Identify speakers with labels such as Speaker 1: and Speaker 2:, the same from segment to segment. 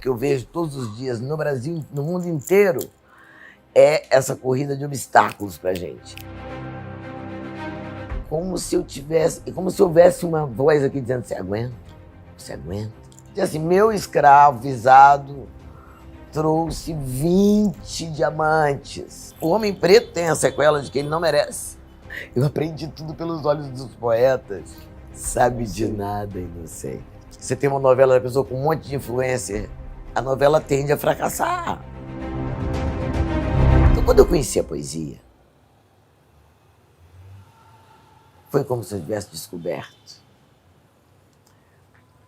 Speaker 1: que eu vejo todos os dias no Brasil, no mundo inteiro, é essa corrida de obstáculos pra gente. Como se houvesse uma voz aqui dizendo: você aguenta? Você aguenta? E assim, meu escravizado trouxe 20 diamantes. O homem preto tem a sequela de que ele não merece. Eu aprendi tudo pelos olhos dos poetas. Sabe de nada, inocente. Você tem uma novela da pessoa com um monte de influencer, a novela tende a fracassar. Então, quando eu conheci a poesia, foi como se eu tivesse descoberto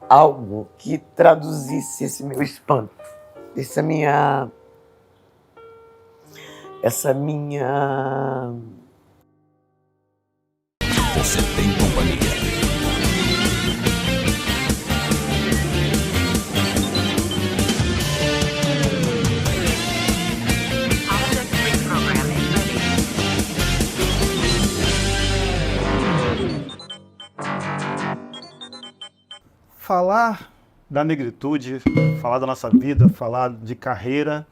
Speaker 1: algo que traduzisse esse meu espanto, essa minha...
Speaker 2: Você tem companhia.
Speaker 3: Falar da negritude, falar da nossa vida, falar de carreira,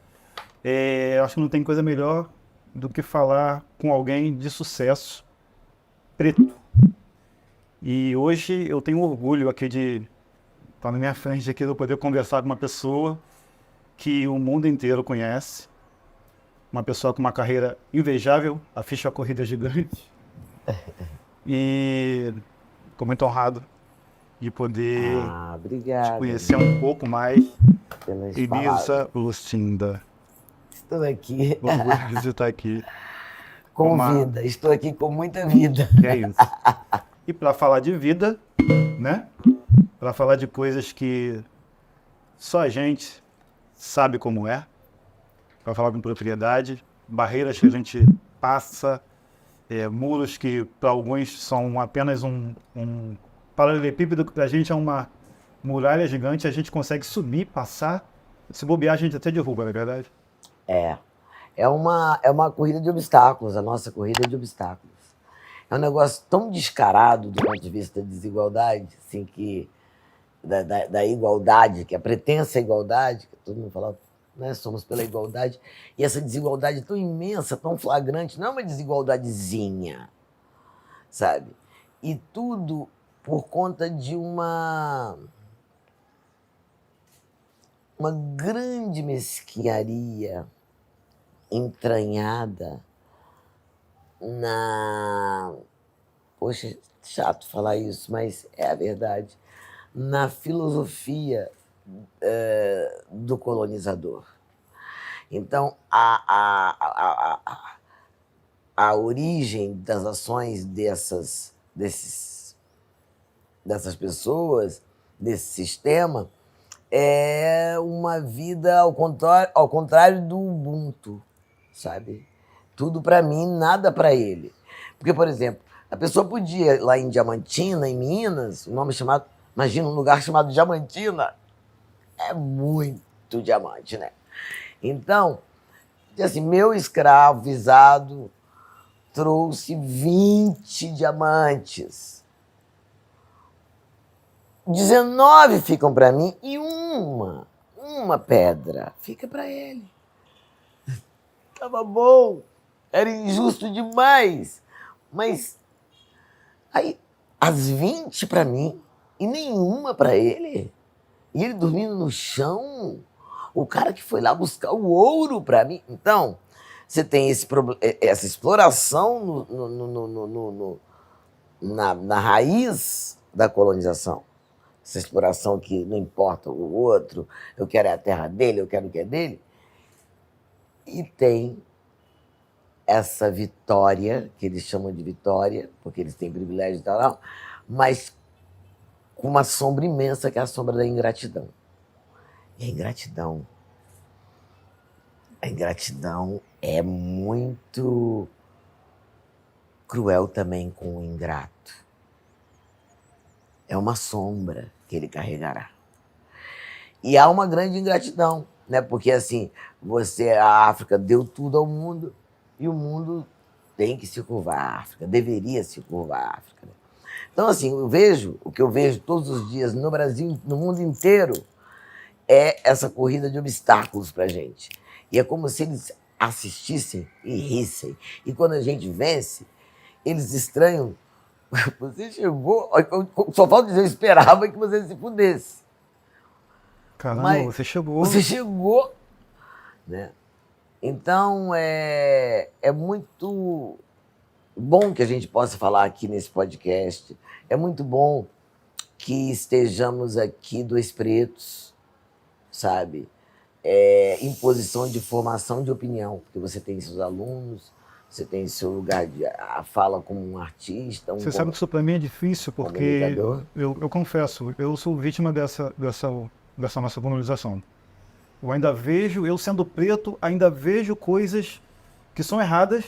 Speaker 3: eu acho que não tem coisa melhor do que falar com alguém de sucesso preto. E hoje eu tenho orgulho aqui de estar na minha frente aqui, de eu poder conversar com uma pessoa que o mundo inteiro conhece, uma pessoa com uma carreira invejável, a ficha corrida gigante, e estou muito honrado de poder te conhecer um pouco mais. Elisa Lucinda.
Speaker 1: Estou aqui.
Speaker 3: Orgulho de estar aqui.
Speaker 1: Com vida, estou aqui com muita vida.
Speaker 3: É isso. E para falar de vida, né? Para falar de coisas que só a gente sabe como é, para falar com propriedade, barreiras que a gente passa, muros que para alguns são apenas um paralelepípedo, que para a gente é uma muralha gigante, a gente consegue subir, passar, se bobear a gente até derruba, não é verdade?
Speaker 1: É uma corrida de obstáculos, a nossa corrida de obstáculos. É um negócio tão descarado do ponto de vista da desigualdade, assim, que, da igualdade, que a pretensa igualdade, que todo mundo fala, né, somos pela igualdade, e essa desigualdade tão imensa, tão flagrante, não é uma desigualdadezinha, sabe? E tudo por conta de uma grande mesquinharia entranhada poxa, chato falar isso, mas é a verdade, na filosofia do colonizador. Então, a origem das ações dessas pessoas, desse sistema, é uma vida ao contrário do Ubuntu, sabe? Tudo para mim, nada para ele. Porque, por exemplo, a pessoa podia, lá em Diamantina, em Minas, um nome chamado... Imagina um lugar chamado Diamantina. É muito diamante, né? Então, assim, meu escravizado trouxe 20 diamantes. 19 ficam para mim e uma pedra fica para ele. Tava bom, era injusto demais, mas aí as 20 para mim e nenhuma para ele. E ele dormindo no chão, o cara que foi lá buscar o ouro para mim. Então, você tem essa exploração na raiz da colonização. Essa exploração que não importa o outro, eu quero a terra dele, eu quero o que é dele. E tem essa vitória, que eles chamam de vitória, porque eles têm privilégio e tal, mas com uma sombra imensa, que é a sombra da ingratidão. E a ingratidão é muito cruel também com o ingrato. É uma sombra que ele carregará. E há uma grande ingratidão, né? Porque assim, a África deu tudo ao mundo e o mundo tem que se curvar à África, deveria se curvar à África. Né? Então, assim, o que eu vejo todos os dias no Brasil, no mundo inteiro, é essa corrida de obstáculos pra gente. E é como se eles assistissem e rissem. E quando a gente vence, eles estranham. Você chegou. Só falta dizer, eu esperava que você se fudesse.
Speaker 3: Caramba,
Speaker 1: Mas
Speaker 3: você chegou.
Speaker 1: Você chegou. Né? Então, é muito bom que a gente possa falar aqui nesse podcast. É muito bom que estejamos aqui dois pretos, sabe? Em posição de formação de opinião, porque você tem seus alunos, você tem seu lugar de a fala como um artista.
Speaker 3: Você sabe que isso para mim é difícil, porque eu confesso, eu sou vítima dessa nossa colonização. Eu ainda vejo, eu sendo preto, ainda vejo coisas que são erradas,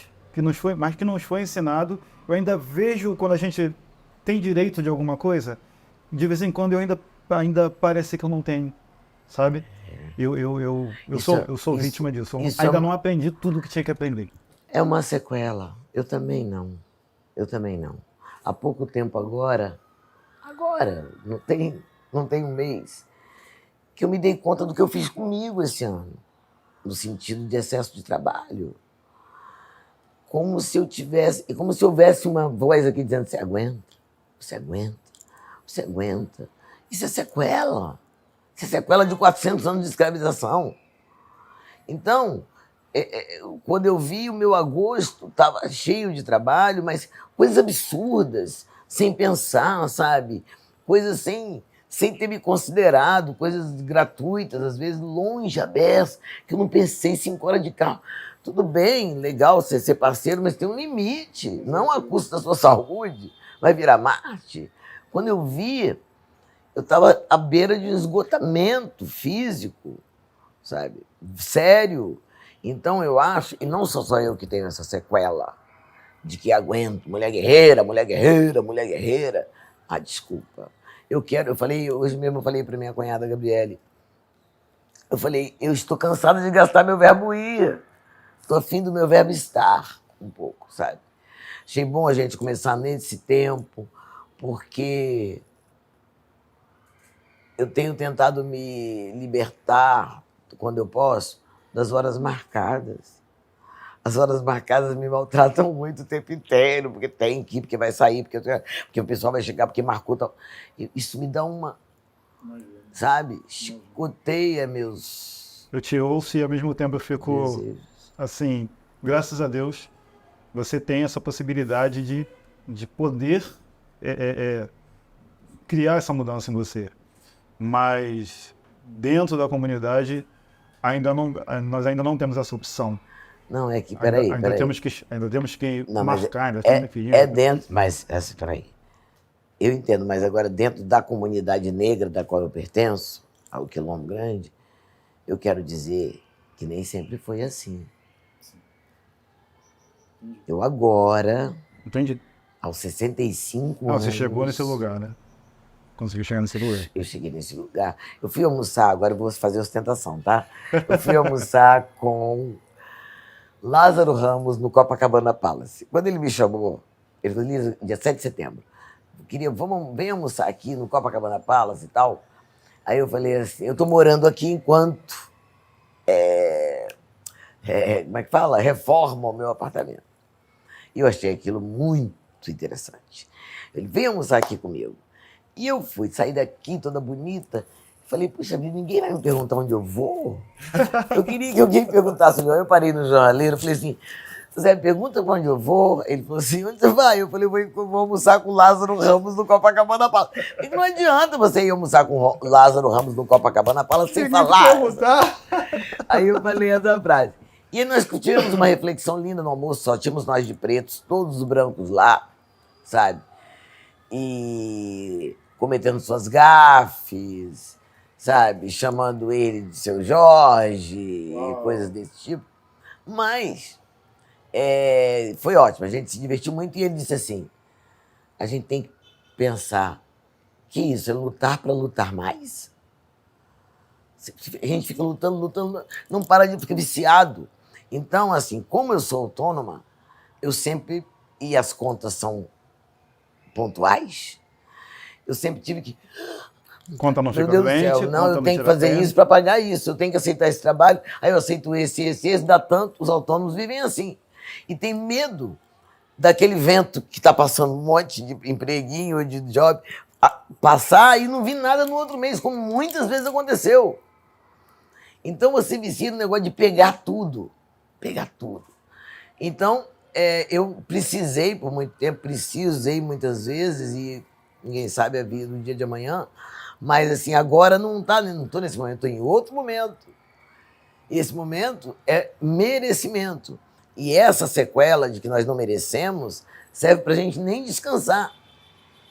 Speaker 3: mas que nos foi ensinado. Eu ainda vejo quando a gente tem direito de alguma coisa, de vez em quando eu ainda parece que eu não tenho, sabe? Eu sou vítima disso. Ainda não aprendi tudo que tinha que aprender.
Speaker 1: É uma sequela. Eu também não. Há pouco tempo agora, não tem um mês, que eu me dei conta do que eu fiz comigo esse ano, no sentido de excesso de trabalho. Como se houvesse uma voz aqui dizendo: você aguenta, você aguenta, você aguenta. Isso é sequela. Isso é sequela de 400 anos de escravização. Então, quando eu vi, o meu agosto estava cheio de trabalho, mas coisas absurdas, sem pensar, sabe? Coisas sem ter me considerado, coisas gratuitas, às vezes longe, abertas, que eu não pensei 5 horas de carro. Tudo bem, legal você ser parceiro, mas tem um limite, não a custo da sua saúde, vai virar Marte. Quando eu vi, eu estava à beira de um esgotamento físico, sabe? Sério. Então eu acho, e não sou só eu que tenho essa sequela, de que aguento, mulher guerreira, mulher guerreira, mulher guerreira. Ah, desculpa. Hoje mesmo eu falei para minha cunhada Gabriele, eu falei, eu estou cansada de gastar meu verbo ir. Estou afim do meu verbo estar um pouco, sabe? Achei bom a gente começar nesse tempo, porque eu tenho tentado me libertar, quando eu posso, das horas marcadas. As horas marcadas me maltratam muito o tempo inteiro, porque tem que ir, porque vai sair, porque o pessoal vai chegar, porque marcou tal. Isso me dá uma, sabe? Chicoteia meus...
Speaker 3: Eu te ouço e ao mesmo tempo eu fico,
Speaker 1: desejos.
Speaker 3: assim, graças a Deus, você tem essa possibilidade de poder criar essa mudança em você. Mas dentro da comunidade, nós ainda não temos essa opção.
Speaker 1: Não, é que, peraí.
Speaker 3: Ainda temos que
Speaker 1: não,
Speaker 3: marcar, ainda
Speaker 1: é,
Speaker 3: temos que ir.
Speaker 1: é dentro, mas, peraí. Eu entendo, mas agora dentro da comunidade negra da qual eu pertenço, ao Quilombo Grande, eu quero dizer que nem sempre foi assim. Eu agora,
Speaker 3: Entendi.
Speaker 1: aos 65 anos...
Speaker 3: Você chegou nesse lugar, né? Conseguiu chegar nesse lugar.
Speaker 1: Eu cheguei nesse lugar. Eu fui almoçar, agora eu vou fazer ostentação, tá? Eu fui almoçar com Lázaro Ramos no Copacabana Palace. Quando ele me chamou, ele falou, dia 7 de setembro, vem almoçar aqui no Copacabana Palace e tal. Aí eu falei assim, eu tô morando aqui enquanto, como é que fala? Reforma o meu apartamento. E eu achei aquilo muito interessante. Ele veio almoçar aqui comigo. E eu saí daqui toda bonita. Falei, puxa vida, ninguém vai me perguntar onde eu vou? Eu queria que alguém perguntasse. Eu parei no jornaleiro, falei assim, Zé, pergunta pra onde eu vou. Ele falou assim, onde você vai? Eu falei, vou almoçar com Lázaro Ramos no Copacabana Palace. E não adianta você ir almoçar com Lázaro Ramos no Copacabana Palace sem falar. Aí eu falei essa frase. E aí nós tivemos uma reflexão linda no almoço, só tínhamos nós de pretos, todos os brancos lá, sabe? E cometendo suas gafes, sabe? Chamando ele de seu Jorge, e coisas desse tipo. Mas foi ótimo, a gente se divertiu muito e ele disse assim, a gente tem que pensar que isso é lutar para lutar mais. A gente fica lutando, não para de ficar viciado. Então, assim, como eu sou autônoma, eu sempre, e as contas são pontuais, eu sempre tive que
Speaker 3: Conta não
Speaker 1: Meu
Speaker 3: fica
Speaker 1: Deus do
Speaker 3: doente,
Speaker 1: céu,
Speaker 3: conta
Speaker 1: não, eu
Speaker 3: não
Speaker 1: tenho que
Speaker 3: tira
Speaker 1: fazer
Speaker 3: pena.
Speaker 1: isso para pagar isso, eu tenho que aceitar esse trabalho, aí eu aceito esse, dá tanto, os autônomos vivem assim. E tem medo daquele vento que está passando um monte de empreguinho ou de job, passar e não vir nada no outro mês, como muitas vezes aconteceu. Então você vicia no negócio de pegar tudo. Pegar tudo. Então, eu precisei por muito tempo, precisei muitas vezes, e ninguém sabe a vida do dia de amanhã, mas assim, agora não estou nesse momento, estou em outro momento. E esse momento é merecimento. E essa sequela de que nós não merecemos serve para a gente nem descansar.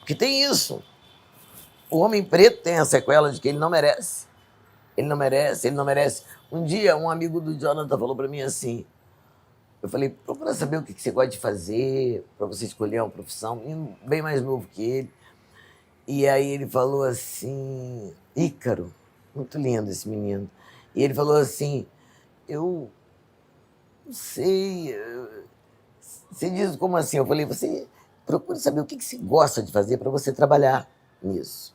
Speaker 1: Porque tem isso. O homem preto tem a sequela de que ele não merece. Ele não merece, ele não merece. Um dia, um amigo do Jonathan falou para mim assim, eu falei, procura saber o que você gosta de fazer, para você escolher uma profissão, menino bem mais novo que ele. E aí ele falou assim, Ícaro, muito lindo esse menino. E ele falou assim, eu não sei, você diz como assim? Eu falei, você procura saber o que você gosta de fazer para você trabalhar nisso.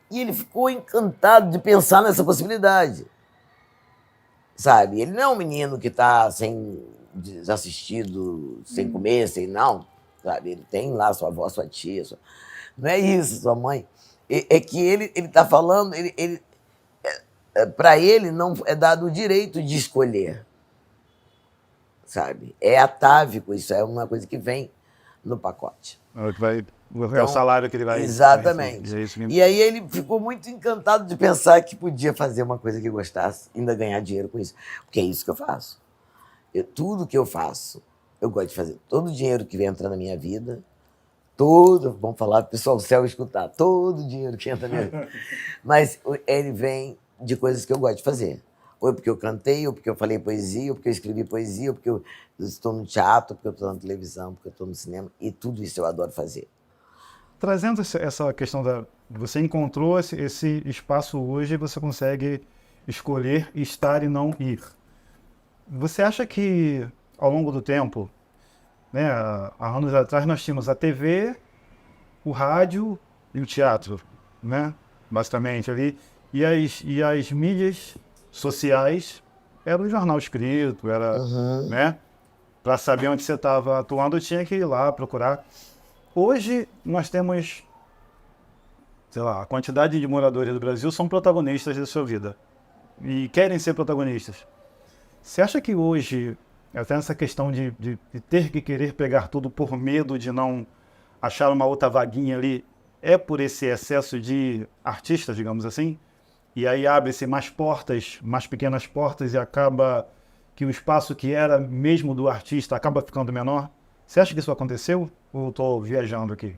Speaker 1: E ele ficou encantado de pensar nessa possibilidade. Sabe? Ele não é um menino que está sem desassistido, sem comer, sem não. Sabe? Ele tem lá sua avó, sua tia. Não é isso, sua mãe. É que ele está falando, para ele não é dado o direito de escolher. Sabe? É atávico, isso é uma coisa que vem no pacote.
Speaker 3: É o salário que ele vai...
Speaker 1: Exatamente.
Speaker 3: Vai receber.
Speaker 1: E aí ele ficou muito encantado de pensar que podia fazer uma coisa que gostasse, ainda ganhar dinheiro com isso. Porque é isso que eu faço. Tudo que eu faço, eu gosto de fazer. Todo o dinheiro que vem entrar na minha vida, vamos falar para o pessoal do céu escutar, todo o dinheiro que entra na minha vida. Mas ele vem de coisas que eu gosto de fazer. Ou porque eu cantei, ou porque eu falei poesia, ou porque eu escrevi poesia, ou porque eu estou no teatro, ou porque eu estou na televisão, porque eu estou no cinema. E tudo isso eu adoro fazer.
Speaker 3: Trazendo essa questão você encontrou esse espaço hoje e você consegue escolher estar e não ir. Você acha que, ao longo do tempo, né, há anos atrás nós tínhamos a TV, o rádio e o teatro, né, basicamente ali, e as mídias sociais era o jornal escrito, era, né, para saber onde você estava atuando, eu tinha que ir lá procurar. Hoje nós temos, sei lá, a quantidade de moradores do Brasil são protagonistas da sua vida e querem ser protagonistas. Você acha que hoje, até essa questão de ter que querer pegar tudo por medo de não achar uma outra vaguinha ali, é por esse excesso de artistas, digamos assim? E aí abre-se mais portas, mais pequenas portas e acaba que o espaço que era mesmo do artista acaba ficando menor? Você acha que isso aconteceu? Ou estou viajando aqui?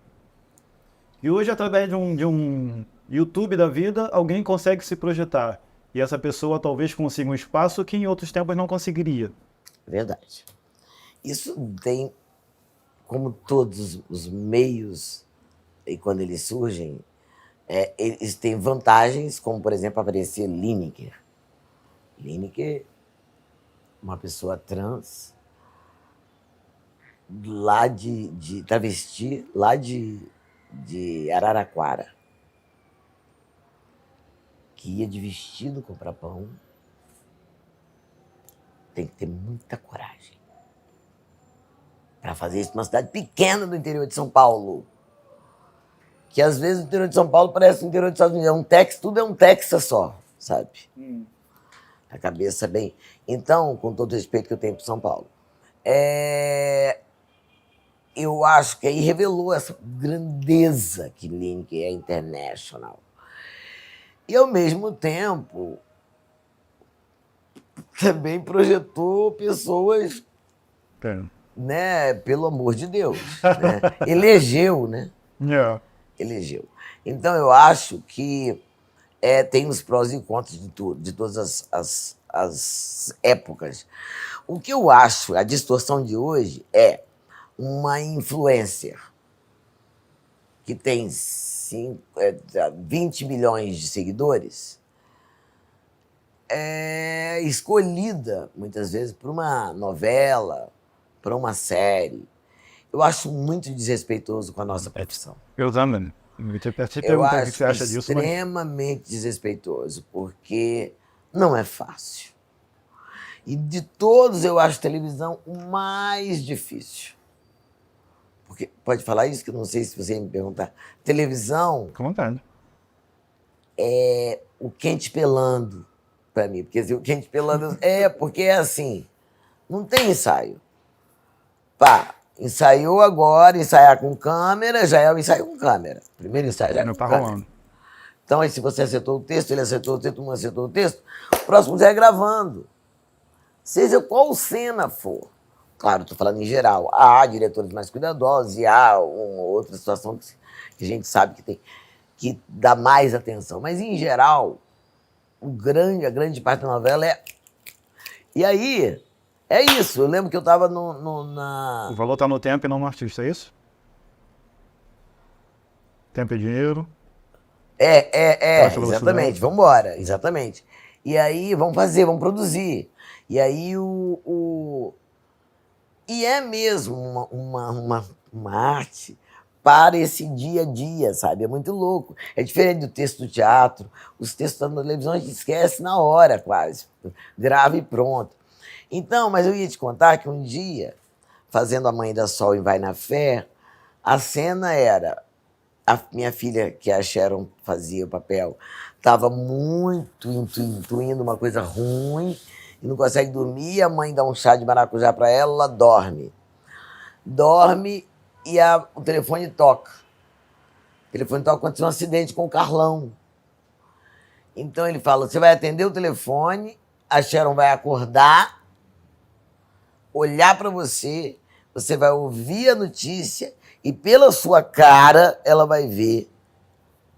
Speaker 3: E hoje, através de um YouTube da vida, alguém consegue se projetar. E essa pessoa talvez consiga um espaço que em outros tempos não conseguiria.
Speaker 1: Verdade. Isso tem, como todos os meios, e quando eles surgem, eles têm vantagens, como, por exemplo, aparecer Lineker. Lineker, uma pessoa trans, lá de travesti, lá de Araraquara, que ia de vestido comprar pão. Tem que ter muita coragem para fazer isso numa cidade pequena do interior de São Paulo. Que às vezes o interior de São Paulo parece o interior dos Estados Unidos. Tudo é um Texas só, sabe? A cabeça bem... Então, com todo o respeito que eu tenho para São Paulo, eu acho que aí revelou essa grandeza que Lineker é international. E, ao mesmo tempo, também projetou pessoas, né, pelo amor de Deus. Né? Elegeu, né?
Speaker 3: Yeah.
Speaker 1: Elegeu. Então, eu acho que tem os prós e contras de todas as épocas. O que eu acho, a distorção de hoje é uma influencer que tem 20 milhões de seguidores, escolhida, muitas vezes, por uma novela, por uma série. Eu acho muito desrespeitoso com a nossa profissão.
Speaker 3: Eu também. Eu te
Speaker 1: Eu
Speaker 3: perguntar o que
Speaker 1: acho
Speaker 3: você acha disso, mas
Speaker 1: extremamente desrespeitoso, porque não é fácil. E de todos, eu acho televisão o mais difícil. Porque, pode falar isso, que eu não sei se você me perguntar. Televisão
Speaker 3: com vontade.
Speaker 1: é o quente pelando para mim. Porque assim, o quente pelando porque é assim, não tem ensaio. Pá, ensaiou agora, ensaiar com câmera, já é o ensaio com câmera. Primeiro ensaio já é
Speaker 3: Não
Speaker 1: com
Speaker 3: tá
Speaker 1: câmera.
Speaker 3: rolando.
Speaker 1: Então, aí, se você acertou o texto, ele acertou o texto, um acertou o texto, o próximo já é gravando. Seja qual cena for. Claro, estou falando em geral. Há diretores mais cuidadosos e há uma outra situação que a gente sabe que tem que dá mais atenção. Mas, em geral, a grande parte da novela é... E aí, é isso. Eu lembro que eu estava
Speaker 3: O valor tá no tempo e não no artista, é isso? Tempo é dinheiro. Taxa velocidade.
Speaker 1: Exatamente, vamos embora, exatamente. E aí, vamos fazer, vamos produzir. E aí, E é mesmo uma arte para esse dia a dia, sabe? É muito louco. É diferente do texto do teatro. Os textos da televisão a gente esquece na hora, quase. Grava e pronto. Então, mas eu ia te contar que um dia, fazendo A Mãe da Sol em Vai na Fé, a cena era... A minha filha, que a Sharon fazia o papel, estava muito intuindo uma coisa ruim e não consegue dormir. A mãe dá um chá de maracujá para ela, ela dorme. Dorme e o telefone toca. O telefone toca quando tem um acidente com o Carlão. Então ele fala, você vai atender o telefone, a Sharon vai acordar, olhar para você, você vai ouvir a notícia e pela sua cara ela vai ver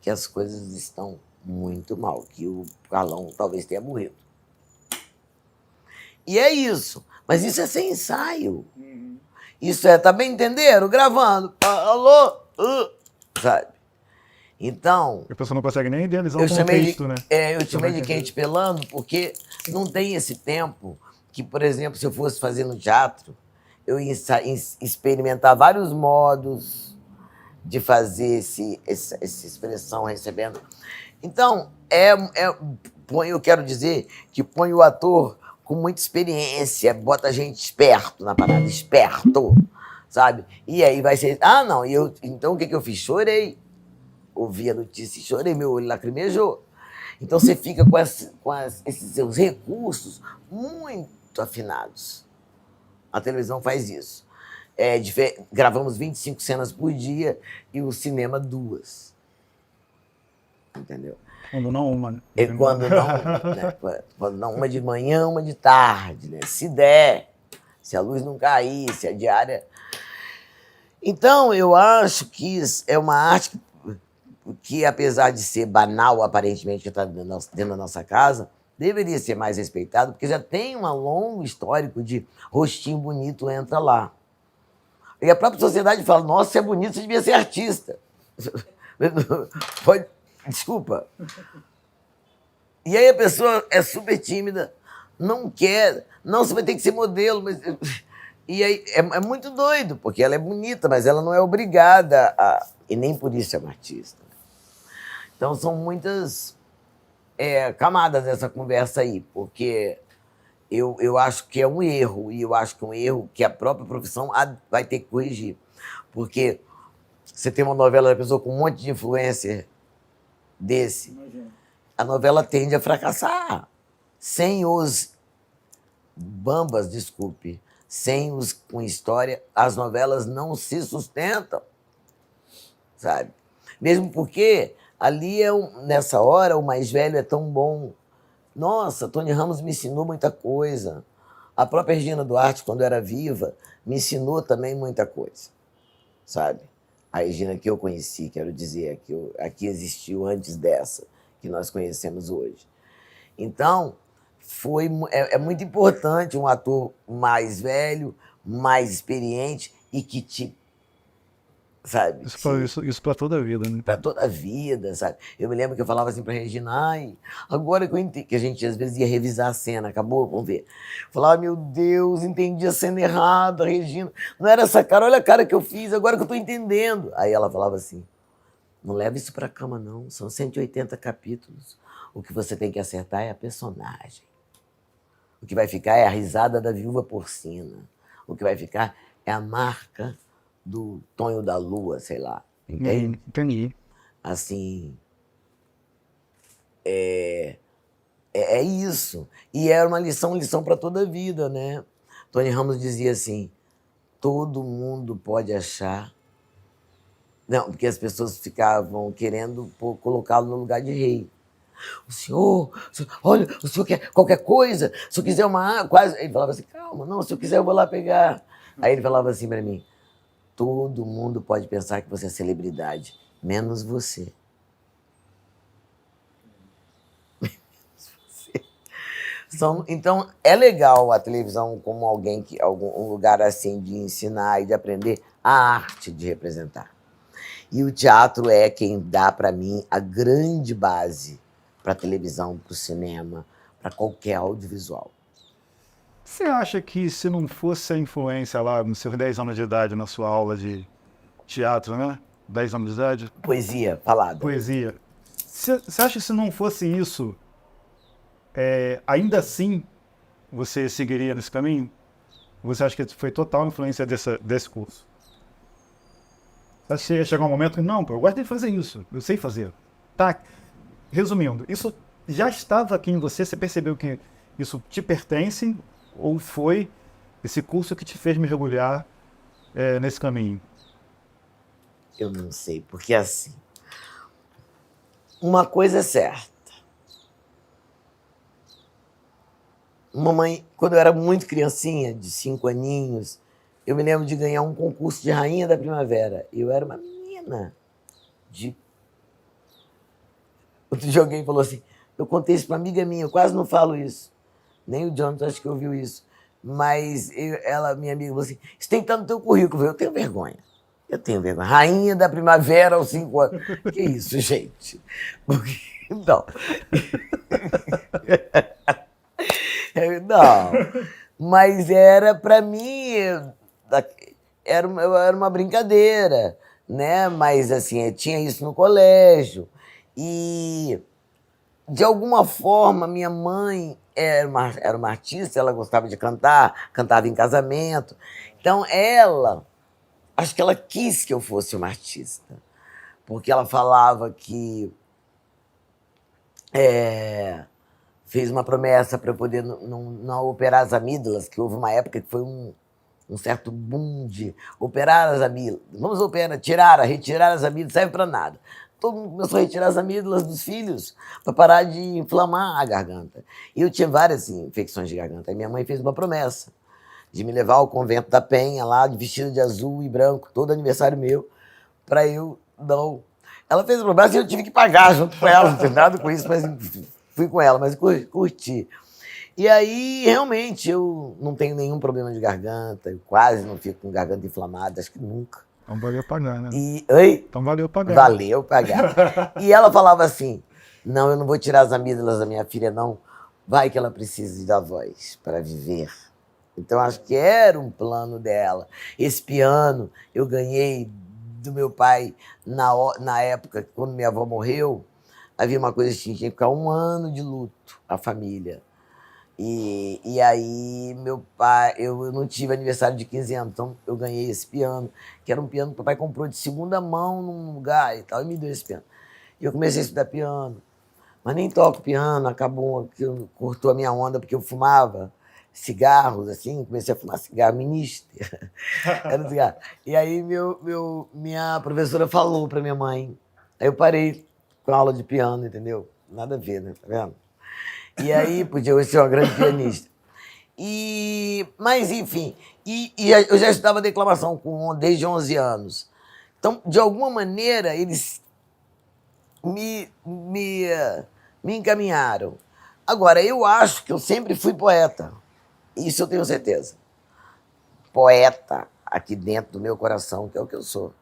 Speaker 1: que as coisas estão muito mal, que o Carlão talvez tenha morrido. E é isso. Mas isso é sem ensaio. Isso tá bem entenderam? Gravando. Alô? Sabe? Então...
Speaker 3: A pessoa não consegue nem idealizar
Speaker 1: Eu
Speaker 3: o
Speaker 1: chamei
Speaker 3: contexto, né?
Speaker 1: eu chamei de quente pelando porque não tem esse tempo que, por exemplo, se eu fosse fazer no teatro, eu ia experimentar vários modos de fazer essa expressão recebendo. Então, eu quero dizer que põe o ator com muita experiência, bota a gente esperto na parada, esperto, sabe? E aí vai ser... não, então o que eu fiz? Chorei. Ouvi a notícia e chorei, meu olho lacrimejou. Então você fica com esses seus recursos muito afinados. A televisão faz isso. Gravamos 25 cenas por dia e o cinema 2. Entendeu?
Speaker 3: Quando não uma, né?
Speaker 1: Quando não, uma de manhã, uma de tarde, né? Se der, se a luz não cair, se a diária... Então, eu acho que é uma arte que, apesar de ser banal, aparentemente, que está dentro da nossa casa, deveria ser mais respeitado, porque já tem um longo histórico de rostinho bonito entra lá. E a própria sociedade fala, nossa, você é bonito, você devia ser artista. Desculpa. E aí a pessoa é super tímida, não quer, não, você vai ter que ser modelo. E aí é muito doido, porque ela é bonita, mas ela não é obrigada a... E nem por isso é uma artista. Então são muitas camadas dessa conversa aí, porque eu acho que é um erro, e eu acho que é um erro que a própria profissão vai ter que corrigir. Porque você tem uma novela da pessoa com um monte de influencer desse, a novela tende a fracassar. Sem os bambas, desculpe, sem os com história, as novelas não se sustentam, sabe? Mesmo porque ali, nessa hora, o mais velho é tão bom. Nossa, Tony Ramos me ensinou muita coisa. A própria Regina Duarte, quando era viva, me ensinou também muita coisa, sabe? A Regina que eu conheci, quero dizer, aqui existiu antes dessa, que nós conhecemos hoje. Então, é muito importante um ator mais velho, mais experiente e que te... Sabe?
Speaker 3: Isso para toda a vida, né?
Speaker 1: Para toda a vida, sabe? Eu me lembro que eu falava assim para Regina, agora que eu entendi, que a gente às vezes ia revisar a cena, acabou, vamos ver. Eu falava, meu Deus, entendi a cena errada, Regina. Não era essa cara, olha a cara que eu fiz, agora que eu estou entendendo. Aí ela falava assim, Não leva isso para a cama, não. São 180 capítulos. O que você tem que acertar é a personagem. O que vai ficar é a risada da viúva porcina. O que vai ficar é a marca do Tonho da Lua, sei lá. Entende?
Speaker 3: Entendi.
Speaker 1: Assim, é isso. E era uma lição para toda a vida, né? Tony Ramos dizia assim, todo mundo pode achar... Não, porque as pessoas ficavam querendo colocá-lo no lugar de rei. O senhor, olha, o senhor quer qualquer coisa? Se eu quiser uma água, quase... Ele falava assim, calma, não, se eu quiser eu vou lá pegar. Aí ele falava assim para mim, todo mundo pode pensar que você é celebridade, menos você. Então, é legal a televisão como um lugar assim de ensinar e de aprender a arte de representar. E o teatro é quem dá para mim a grande base para a televisão, para o cinema, para qualquer audiovisual.
Speaker 3: Você acha que se não fosse a influência lá nos seus 10 anos de idade, na sua aula de teatro, né? 10 anos de idade?
Speaker 1: Poesia falada.
Speaker 3: Poesia. Você acha que se não fosse isso, ainda assim você seguiria nesse caminho? Você acha que foi total influência desse curso? Você acha que ia chegar um momento que, não, pô, eu gosto de fazer isso, eu sei fazer. Tá, resumindo, isso já estava aqui em você, você percebeu que isso te pertence ou foi esse curso que te fez mergulhar nesse caminho?
Speaker 1: Eu não sei, porque assim, uma coisa é certa. Mamãe, quando eu era muito criancinha, de 5 aninhos, eu me lembro de ganhar um concurso de Rainha da Primavera. Eu era uma menina de... Outro dia alguém falou assim, eu contei isso para uma amiga minha, eu quase não falo isso. Nem o Jonathan acho que ouviu isso. Mas minha amiga, falou assim, isso tem que estar no teu currículo. Eu tenho vergonha. Eu tenho vergonha. Rainha da Primavera aos 5 anos. Que isso, gente? Não. Não. Mas era, para mim, era uma brincadeira, né? Mas, assim, tinha isso no colégio. E, de alguma forma, minha mãe era uma artista, ela gostava de cantar, cantava em casamento. Então, acho que ela quis que eu fosse uma artista, porque ela falava que fez uma promessa para eu poder não operar as amígdalas, que houve uma época que foi um certo boom de operar as amígdalas. Vamos retirar as amígdalas, serve para nada. Todo mundo começou a retirar as amígdalas dos filhos para parar de inflamar a garganta. E eu tinha várias infecções de garganta. Aí minha mãe fez uma promessa de me levar ao convento da Penha, lá, vestida de azul e branco, todo aniversário meu, para eu não... Ela fez a promessa e eu tive que pagar junto com ela, não tem nada com isso, mas fui com ela, mas curti. E aí, realmente, eu não tenho nenhum problema de garganta, eu quase não fico com garganta inflamada, acho que nunca.
Speaker 3: Então valeu pagar, né?
Speaker 1: Oi?
Speaker 3: Então valeu pagar.
Speaker 1: Valeu pagar. E ela falava assim, não, eu não vou tirar as amígdalas da minha filha, não. Vai que ela precise da voz para viver. Então, acho que era um plano dela. Esse piano eu ganhei do meu pai na época, quando minha avó morreu, havia uma coisa assim, tinha que ficar 1 ano de luto, a família. E aí, meu pai, eu não tive aniversário de 15 anos, então eu ganhei esse piano, que era um piano que o papai comprou de segunda mão num lugar e tal, e me deu esse piano. E eu comecei a estudar piano, mas nem toco piano, acabou que cortou a minha onda, porque eu fumava cigarros, assim, comecei a fumar cigarro minister. Era um cigarro. E aí minha professora falou para minha mãe, aí eu parei com a aula de piano, entendeu? Nada a ver, né? Tá vendo? E aí podia eu ser uma grande pianista. Mas, enfim, eu já estudava declamação desde 11 anos. Então, de alguma maneira, eles me encaminharam. Agora, eu acho que eu sempre fui poeta. Isso eu tenho certeza. Poeta aqui dentro do meu coração, que é o que eu sou.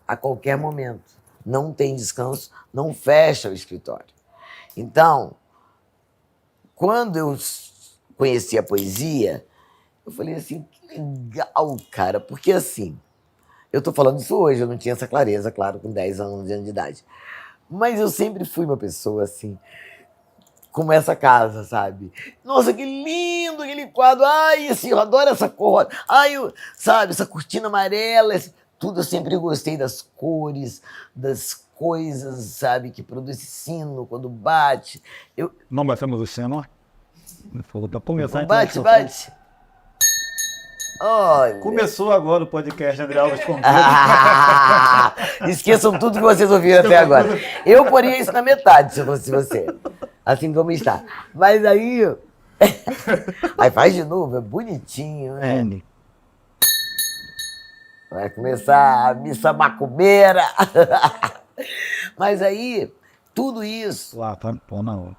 Speaker 1: A qualquer momento. Não tem descanso, não fecha o escritório. Então, quando eu conheci a poesia, eu falei assim, que legal, cara, porque assim, Eu tô falando isso hoje, eu não tinha essa clareza, claro, com 10 anos de idade. Mas eu sempre fui uma pessoa assim, como essa casa, sabe? Nossa, que lindo aquele quadro. Ai, assim, eu adoro essa cor. Ai, sabe, essa cortina amarela. Tudo eu sempre gostei das cores, das coisas, sabe, que produz esse sino quando bate.
Speaker 3: Não batemos o sino? Para começar, então,
Speaker 1: Bate, bate. Olha.
Speaker 3: Começou agora o podcast André Alves Convido.
Speaker 1: Esqueçam tudo que vocês ouviram até agora. Eu poria isso na metade, se eu fosse você. Assim como está. Mas aí... Aí faz de novo, é bonitinho, né? Vai começar a missa macumbeira. Mas aí, tudo isso...
Speaker 3: Lá, tá, pô, não.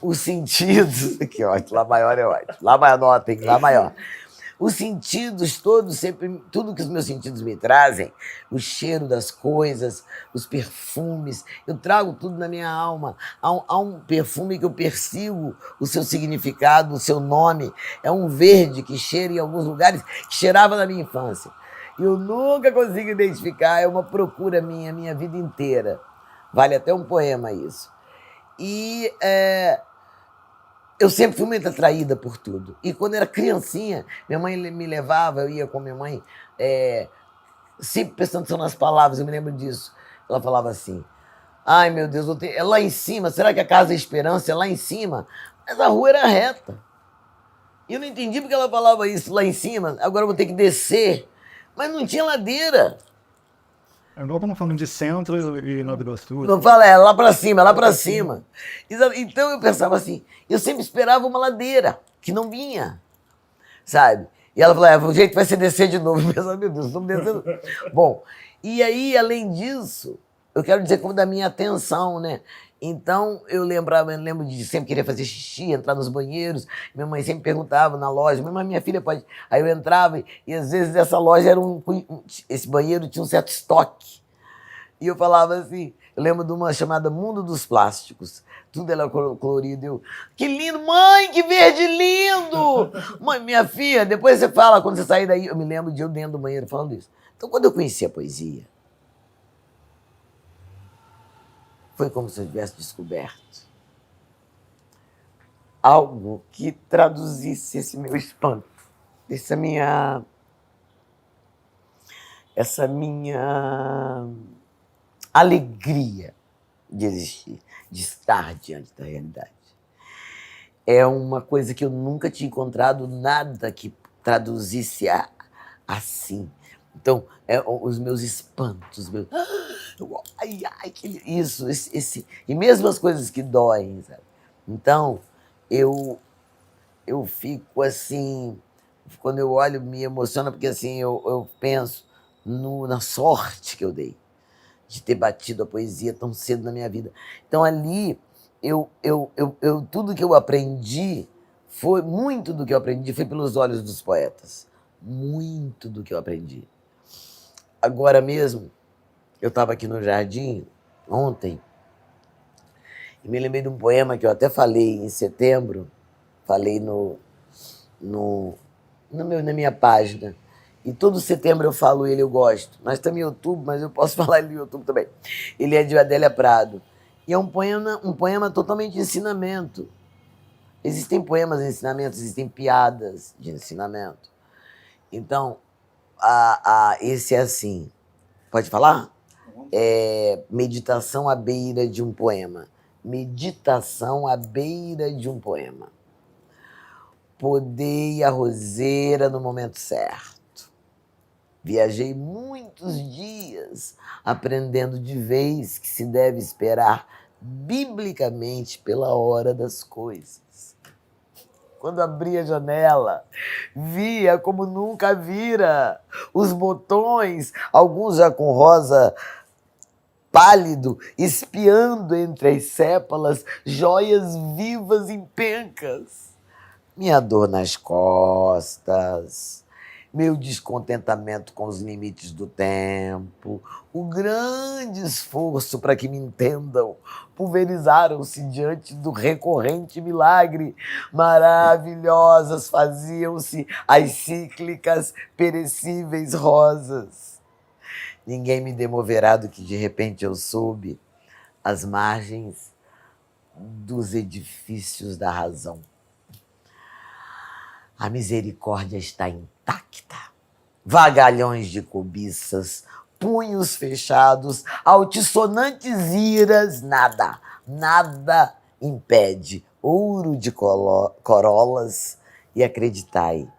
Speaker 1: Os sentidos... Que ótimo, Lá maior é ótimo. Lá maior, notem, Lá maior. Os sentidos todos, sempre, tudo que os meus sentidos me trazem, o cheiro das coisas, os perfumes, eu trago tudo na minha alma. Há um perfume que eu persigo o seu significado, o seu nome. É um verde que cheira em alguns lugares, que cheirava na minha infância. Eu nunca consigo identificar, é uma procura minha vida inteira. Vale até um poema isso. E... eu sempre fui muito atraída por tudo. E quando era criancinha, minha mãe me levava, eu ia com minha mãe, sempre prestando atenção nas palavras, eu me lembro disso. Ela falava assim, ai meu Deus, é lá em cima, será que a Casa da Esperança é lá em cima? Mas a rua era reta. E eu não entendi porque ela falava isso lá em cima, agora eu vou ter que descer. Mas não tinha ladeira.
Speaker 3: Agora estamos falando de centro e Nova Iguaçu.
Speaker 1: Não fala, é lá pra cima, lá pra cima. Então eu pensava assim, eu sempre esperava uma ladeira, que não vinha, sabe? E ela falava, o jeito vai ser descer de novo. Eu pensava, meu Deus, estamos descendo. Bom, e aí, além disso, eu quero dizer como da minha atenção, né? Então, eu lembro de sempre querer fazer xixi, entrar nos banheiros. Minha mãe sempre perguntava na loja, mas minha filha pode... Aí eu entrava e às vezes essa loja era esse banheiro tinha um certo estoque. E eu falava assim, eu lembro de uma chamada Mundo dos Plásticos. Tudo era colorido. Eu, que lindo, mãe, que verde lindo! Mãe, minha filha, depois você fala, quando você sair daí, eu me lembro de eu dentro do banheiro falando isso. Então, quando eu conheci a poesia, foi como se eu tivesse descoberto algo que traduzisse esse meu espanto, essa minha alegria de existir, de estar diante da realidade. É uma coisa que eu nunca tinha encontrado nada que traduzisse assim. Então, os meus espantos, e mesmo as coisas que doem, sabe? Então, eu fico assim, quando eu olho, me emociona, porque assim, eu penso na sorte que eu dei de ter batido a poesia tão cedo na minha vida. Então, ali, tudo que eu aprendi, muito do que eu aprendi foi pelos olhos dos poetas. Muito do que eu aprendi. Agora mesmo, eu estava aqui no jardim, ontem, e me lembrei de um poema que eu até falei em setembro, falei na minha página. E todo setembro eu falo ele, eu gosto. Nós estamos em outubro, mas eu posso falar ele em outubro também. Ele é de Adélia Prado. E é um poema totalmente de ensinamento. Existem poemas de ensinamento, existem piadas de ensinamento. Então, esse é assim. Pode falar? Meditação à beira de um poema. Meditação à beira de um poema. Podei a roseira no momento certo. Viajei muitos dias aprendendo de vez que se deve esperar biblicamente pela hora das coisas. Quando abri a janela, via como nunca vira os botões, alguns já com rosa pálido, espiando entre as sépalas, joias vivas em pencas. Minha dor nas costas, meu descontentamento com os limites do tempo, o grande esforço para que me entendam, pulverizaram-se diante do recorrente milagre. Maravilhosas faziam-se as cíclicas perecíveis rosas. ninguém me demoverá do que de repente eu soube, às margens dos edifícios da razão. A misericórdia está intacta. Vagalhões de cobiças, punhos fechados, altissonantes iras, nada impede. Ouro de corolas e acreditai,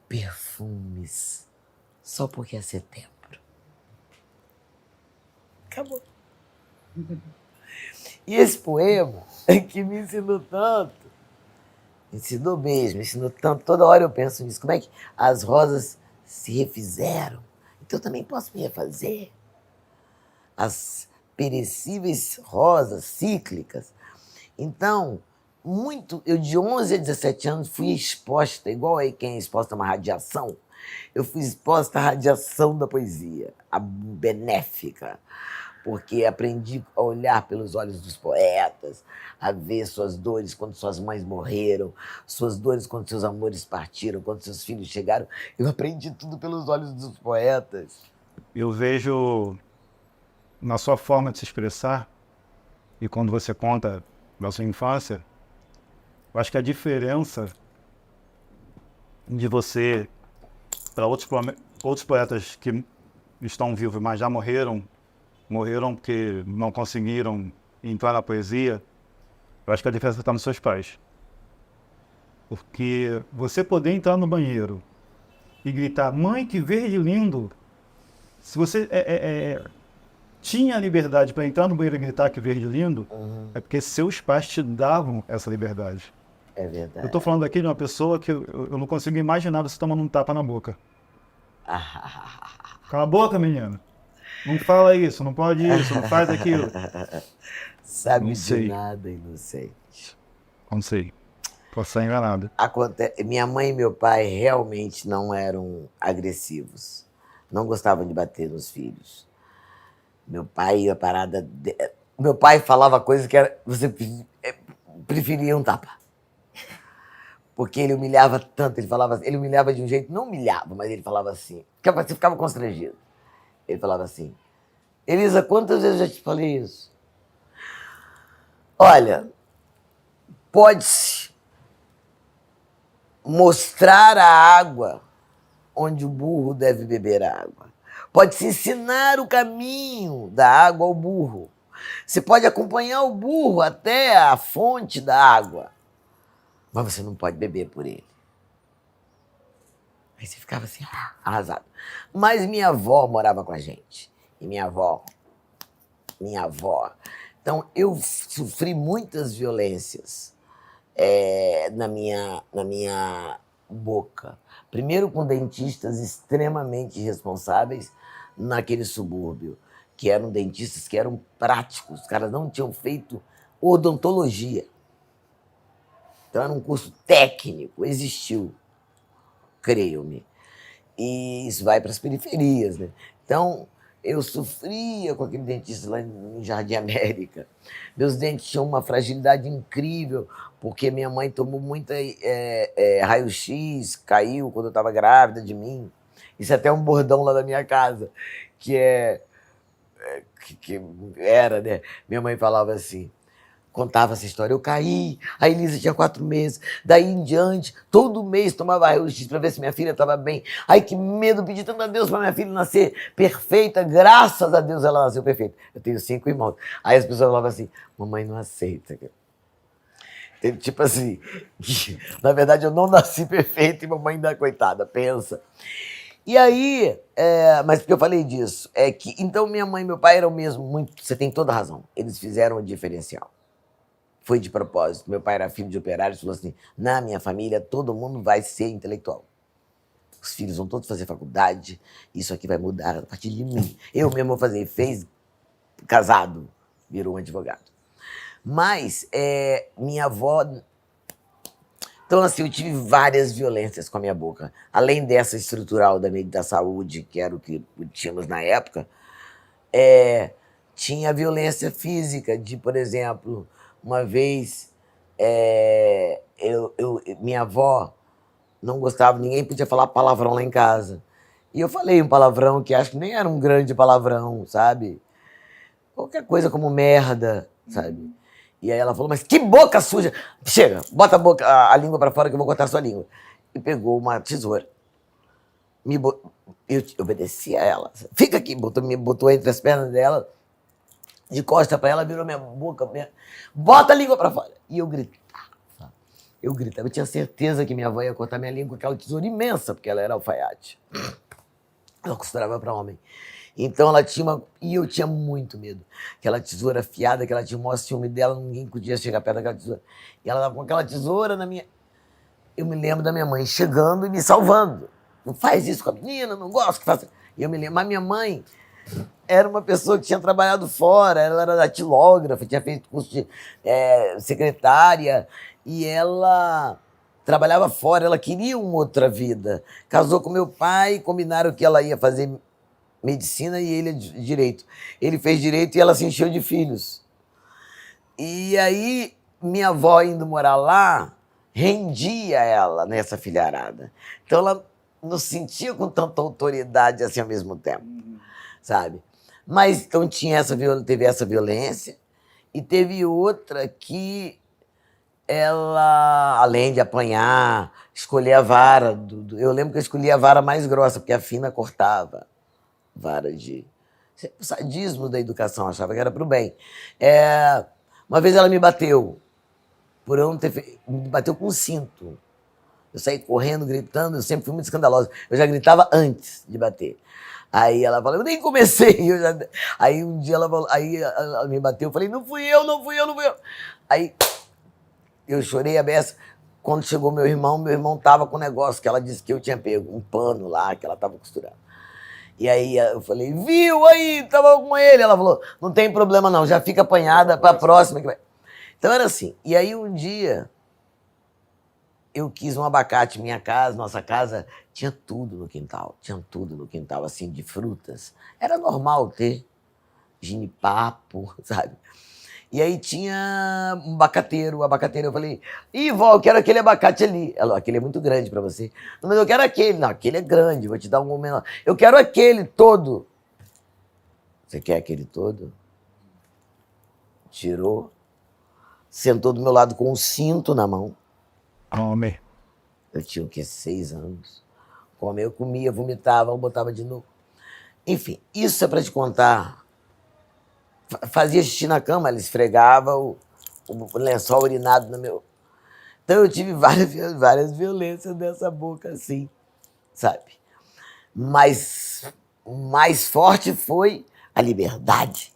Speaker 1: perfumes, só porque é setembro. Acabou. E esse poema que me ensinou tanto, ensinou mesmo, ensinou tanto. Toda hora eu penso nisso. Como é que as rosas se refizeram? Então eu também posso me refazer. As perecíveis rosas cíclicas. Então, eu de 11 a 17 anos fui exposta, igual aí quem é exposta a uma radiação, eu fui exposta à radiação da poesia, a benéfica, porque aprendi a olhar pelos olhos dos poetas, a ver suas dores quando suas mães morreram, suas dores quando seus amores partiram, quando seus filhos chegaram. Eu aprendi tudo pelos olhos dos poetas.
Speaker 3: Eu vejo na sua forma de se expressar, e quando você conta da sua infância, eu acho que a diferença de você para outros poetas que estão vivos, mas já morreram porque não conseguiram entrar na poesia, eu acho que a diferença está nos seus pais. Porque você poder entrar no banheiro e gritar, mãe, que verde lindo, se você tinha a liberdade para entrar no banheiro e gritar que verde lindo, é porque seus pais te davam essa liberdade.
Speaker 1: É verdade.
Speaker 3: Eu estou falando aqui de uma pessoa que eu não consigo imaginar você tomando um tapa na boca. Cala a boca, menina. Não fala isso, não pode isso, não faz aquilo.
Speaker 1: Sabe
Speaker 3: Não
Speaker 1: de
Speaker 3: sei.
Speaker 1: nada, inocente.
Speaker 3: Não sei. Posso estar enganado.
Speaker 1: Minha mãe e meu pai realmente não eram agressivos. Não gostavam de bater nos filhos. Meu pai, meu pai falava coisas que você preferia um tapa. Porque ele humilhava tanto, ele humilhava de um jeito, não humilhava, mas ele falava assim, você ficava constrangido. Ele falava assim, Elisa, quantas vezes eu já te falei isso? Olha, pode-se mostrar a água onde o burro deve beber água. Pode-se ensinar o caminho da água ao burro. Você pode acompanhar o burro até a fonte da água, mas você não pode beber por ele. Aí você ficava assim, arrasado. Mas minha avó morava com a gente. E minha avó. Então, eu sofri muitas violências na minha boca. Primeiro com dentistas extremamente irresponsáveis naquele subúrbio, que eram dentistas que eram práticos. Os caras não tinham feito odontologia. Então, era um curso técnico, existiu, creio-me. E isso vai para as periferias, né? Então, eu sofria com aquele dentista lá em Jardim América. Meus dentes tinham uma fragilidade incrível, porque minha mãe tomou muita raio-x, caiu quando eu estava grávida de mim. Isso é até um bordão lá da minha casa, que era, né? Minha mãe falava assim, contava essa história. Eu caí, a Elisa tinha 4 meses. Daí em diante, todo mês tomava raio-x para ver se minha filha estava bem. Ai, que medo, pedi tanto a Deus para minha filha nascer perfeita. Graças a Deus ela nasceu perfeita. Eu tenho 5 irmãos. Aí as pessoas falavam assim, mamãe não aceita. Tipo assim, na verdade eu não nasci perfeita e mamãe ainda, coitada, pensa. E aí, mas porque eu falei disso, então minha mãe e meu pai eram mesmo muito, você tem toda a razão, eles fizeram o diferencial. Foi de propósito. Meu pai era filho de operários, falou assim, na minha família todo mundo vai ser intelectual. Os filhos vão todos fazer faculdade, isso aqui vai mudar a partir de mim. Eu mesmo vou fazer, fez casado, virou um advogado. Mas minha avó... Então, assim, eu tive várias violências com a minha boca. Além dessa estrutural da saúde, que era o que tínhamos na época, tinha a violência física de, por exemplo, uma vez minha avó não gostava, ninguém podia falar palavrão lá em casa. E eu falei um palavrão que acho que nem era um grande palavrão, sabe? Qualquer coisa como merda, sabe? E aí ela falou, mas que boca suja! Chega, bota a língua pra fora que eu vou cortar a sua língua. E pegou uma tesoura. Eu obedeci a ela. Fica aqui, me botou entre as pernas dela, de costa pra ela, virou minha boca. Bota a língua pra fora. E eu gritava. Eu tinha certeza que minha avó ia cortar minha língua com aquela tesoura imensa, porque ela era alfaiate. Ela costurava pra homem. Então ela tinha uma... E eu tinha muito medo. Aquela tesoura afiada, que ela tinha o maior ciúme dela, ninguém podia chegar perto daquela tesoura. E ela tava com aquela tesoura na minha... Eu me lembro da minha mãe chegando e me salvando. Não faz isso com a menina, não gosto que faça. E eu me lembro, mas minha mãe era uma pessoa que tinha trabalhado fora, ela era datilógrafa, tinha feito curso de secretária, e ela trabalhava fora, ela queria uma outra vida. Casou com meu pai, combinaram que ela ia fazer medicina e ele direito. Ele fez direito e ela se encheu de filhos. E aí, minha avó indo morar lá, rendia ela nessa filharada. Então ela não sentia com tanta autoridade assim ao mesmo tempo, sabe? Mas então teve essa violência e teve outra que ela, além de apanhar, escolher a vara. Eu lembro que eu escolhi a vara mais grossa, porque a fina cortava. Vara de... O sadismo da educação, achava que era pro bem. Uma vez ela me bateu, por eu não ter feito... Me bateu com um cinto. Eu saí correndo, gritando, eu sempre fui muito escandalosa. Eu já gritava antes de bater. Aí ela falou, eu nem comecei. Aí um dia ela me bateu, eu falei, não fui eu. Aí eu chorei a beça. Quando chegou meu irmão tava com um negócio que ela disse que eu tinha pego, um pano lá, que ela tava costurando. E aí eu falei, viu aí, tava com ele. Ela falou, não tem problema não, já fica apanhada pra próxima. Que vai. Então era assim. E aí um dia eu quis um abacate. Nossa casa tinha tudo no quintal. Assim, de frutas. Era normal ter ginipapo, sabe? E aí tinha um abacateiro. Eu falei, vó, eu quero aquele abacate ali. Ela, aquele é muito grande pra você. Não, mas eu quero aquele. Não, aquele é grande, vou te dar um menor. Eu quero aquele todo. Você quer aquele todo? Tirou. Sentou do meu lado com um cinto na mão.
Speaker 3: Homem.
Speaker 1: Eu tinha o quê? 6 anos. Eu comia, vomitava, eu botava de novo. Enfim, isso é pra te contar. Fazia xixi na cama, ela esfregava o lençol urinado no meu... Então eu tive várias violências dessa boca, assim, sabe? Mas o mais forte foi a liberdade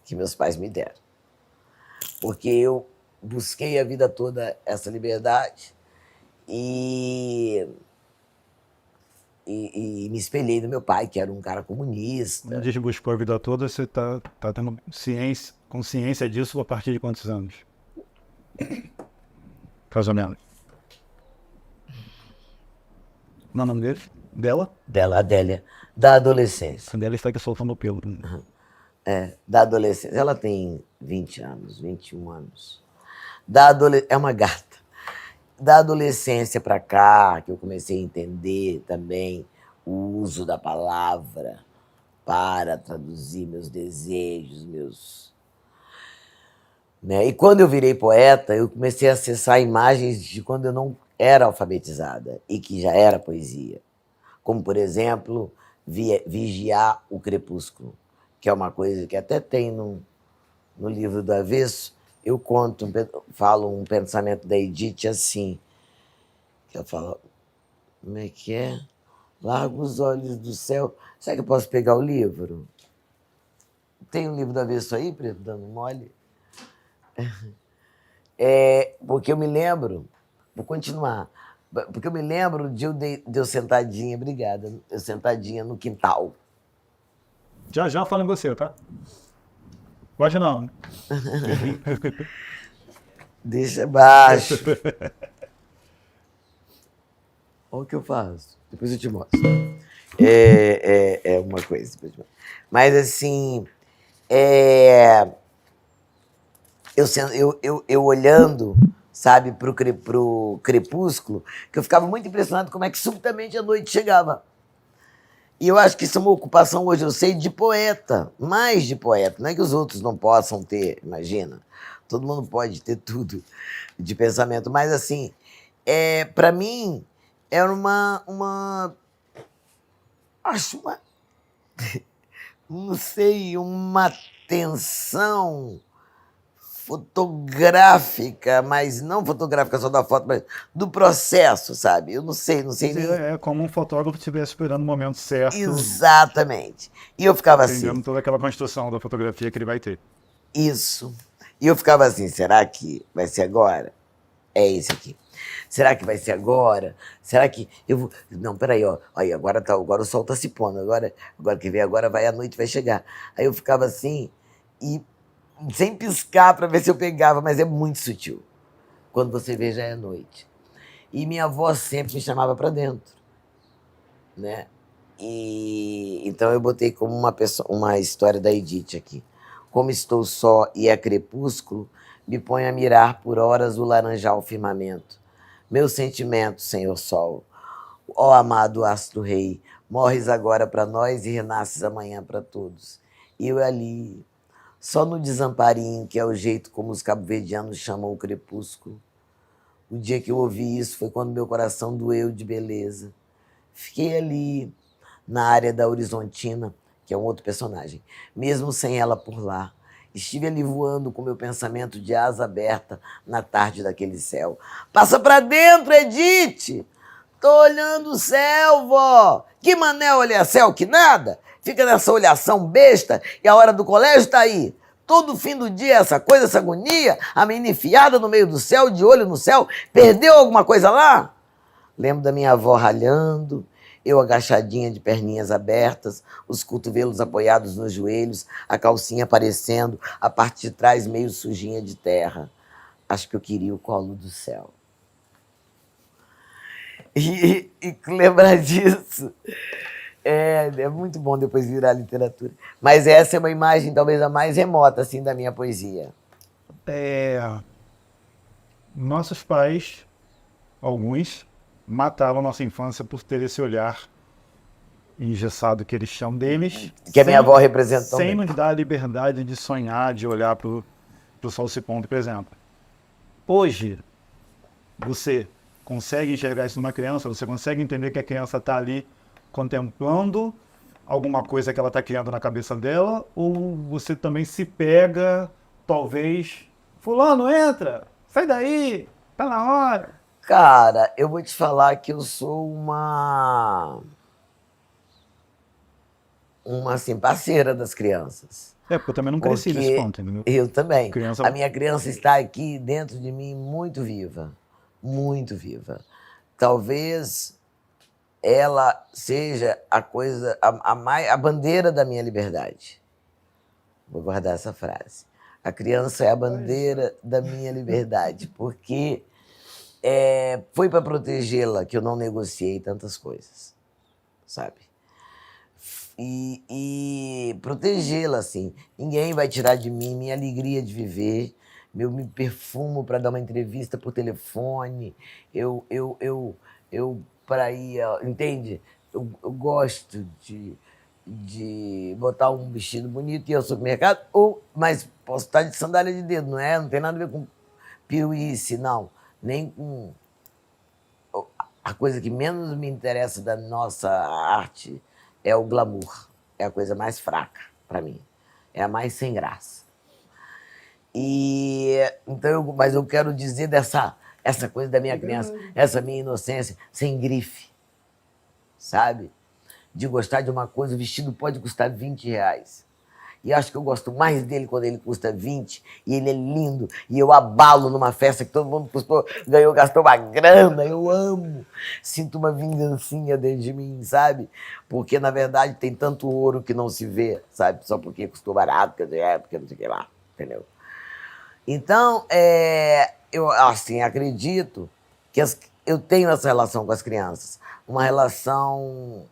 Speaker 1: que meus pais me deram. Porque eu busquei a vida toda essa liberdade e me espelhei no meu pai, que era um cara comunista.
Speaker 3: Quando diz que buscou a vida toda, você tá tendo consciência disso a partir de quantos anos? Mais ou menos. Não é o nome dele? Dela?
Speaker 1: Dela, Adélia. Da adolescência.
Speaker 3: A Adélia está aqui soltando o pelo.
Speaker 1: Da adolescência. Ela tem 20 anos, 21 anos. É uma gata. Da adolescência para cá, que eu comecei a entender também o uso da palavra para traduzir meus desejos, né? E quando eu virei poeta, eu comecei a acessar imagens de quando eu não era alfabetizada e que já era poesia. Como, por exemplo, vigiar o crepúsculo, que é uma coisa que até tem no livro do Avesso. Eu falo um pensamento da Edith assim, que ela fala, como é que é? Larga os olhos do céu. Será que eu posso pegar o livro? Tem um livro do Avesso aí, Preto, dando mole? Porque eu me lembro, vou continuar, porque eu me lembro de eu sentadinha, obrigada, eu sentadinha no quintal.
Speaker 3: Já falo em você, tá? Pode não.
Speaker 1: Deixa baixo. Olha o que eu faço. Depois eu te mostro. É uma coisa. Mas assim, eu olhando, sabe, pro crepúsculo, que eu ficava muito impressionado como é que subitamente a noite chegava. E eu acho que isso é uma ocupação hoje, eu sei, de poeta, mais de poeta. Não é que os outros não possam ter, imagina. Todo mundo pode ter tudo de pensamento, mas assim, para mim, era acho uma, não sei, uma tensão fotográfica, mas não fotográfica só da foto, mas do processo, sabe? Eu não sei nem...
Speaker 3: É como um fotógrafo estivesse esperando o momento certo,
Speaker 1: Exatamente. E eu ficava assim,
Speaker 3: entendendo toda aquela construção da fotografia que ele vai ter.
Speaker 1: isso. E eu ficava assim, será que vai ser agora? É esse aqui. Será que vai ser agora? Será que eu vou... Não, peraí, ó. Aí, agora o sol tá se pondo. Agora quer ver? Agora vai, a noite vai chegar. Aí eu ficava assim, e sem piscar para ver se eu pegava, mas é muito sutil. Quando você vê, já é noite. E minha avó sempre me chamava para dentro, né? E então eu botei como uma história da Edith aqui. Como estou só e é crepúsculo, me ponho a mirar por horas o laranjal firmamento. Meus sentimentos, Senhor Sol. Ó amado astro rei, morres agora para nós e renasces amanhã para todos. E eu ali, só no desamparinho, que é o jeito como os cabo-verdianos chamam o crepúsculo. O dia que eu ouvi isso foi quando meu coração doeu de beleza. Fiquei ali, na área da Horizontina, que é um outro personagem, mesmo sem ela por lá. Estive ali voando com meu pensamento de asa aberta na tarde daquele céu. Passa pra dentro, Edith! Tô olhando o céu, vó! Que mané olhar céu que nada? Fica nessa olhação besta e a hora do colégio tá aí. Todo fim do dia essa coisa, essa agonia, a menina enfiada no meio do céu, de olho no céu, perdeu alguma coisa lá? Lembro da minha avó ralhando, eu agachadinha de perninhas abertas, os cotovelos apoiados nos joelhos, a calcinha aparecendo, a parte de trás meio sujinha de terra. Acho que eu queria o colo do céu. E lembrar disso é muito bom depois virar literatura. Mas essa é uma imagem talvez a mais remota assim, da minha poesia.
Speaker 3: Nossos pais, alguns, matavam nossa infância por ter esse olhar engessado que eles chamam deles.
Speaker 1: Que a minha avó representou.
Speaker 3: Sem nos dar a liberdade de sonhar, de olhar para o sol se pondo, por exemplo. Hoje, você consegue enxergar isso numa criança, você consegue entender que a criança está ali contemplando alguma coisa que ela está criando na cabeça dela, ou você também se pega, talvez, fulano, entra, sai daí, tá na hora.
Speaker 1: Cara, eu vou te falar que eu sou uma assim, parceira das crianças.
Speaker 3: Porque eu também não cresci nesse ponto, entendeu?
Speaker 1: Eu também.
Speaker 3: Criança...
Speaker 1: A minha criança está aqui dentro de mim muito viva. Muito viva. Talvez ela seja a coisa, a bandeira da minha liberdade. Vou guardar essa frase. A criança é a bandeira da minha liberdade, porque foi para protegê-la que eu não negociei tantas coisas, sabe? E protegê-la, assim. Ninguém vai tirar de mim minha alegria de viver. Eu me perfumo para dar uma entrevista por telefone. Eu para ir, entende? Eu gosto de botar um vestido bonito e ir ao supermercado, mas posso estar de sandália de dedo, não tem nada a ver com piuíce, não. Nem com... A coisa que menos me interessa da nossa arte é o glamour. É a coisa mais fraca para mim. É a mais sem graça. Então, mas eu quero dizer essa coisa da minha criança, essa minha inocência, sem grife, sabe? De gostar de uma coisa, o vestido pode custar R$20. E acho que eu gosto mais dele quando ele custa 20, e ele é lindo, e eu abalo numa festa que todo mundo gastou uma grana, eu amo. Sinto uma vingancinha dentro de mim, sabe? Porque, na verdade, tem tanto ouro que não se vê, sabe? Só porque custou barato, porque não sei o que lá, entendeu? Então, eu assim, acredito que eu tenho essa relação com as crianças, uma relação...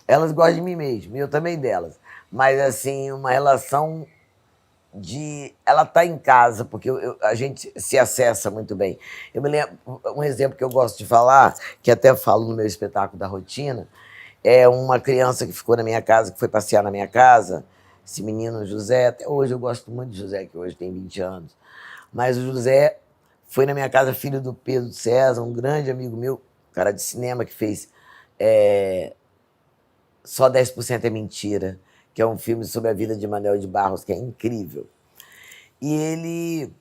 Speaker 1: Elas gostam de mim mesmo, e eu também delas. Mas, assim, uma relação de... Ela está em casa, porque a gente se acessa muito bem. Eu me lembro, um exemplo que eu gosto de falar, que até falo no meu espetáculo da rotina, é uma criança que ficou na minha casa, que foi passear na minha casa. Esse menino, José, até hoje eu gosto muito de José, que hoje tem 20 anos. Mas o José foi na minha casa, filho do Pedro César, um grande amigo meu, cara de cinema, que fez Só 10% é Mentira, que é um filme sobre a vida de Manuel de Barros, que é incrível. E ele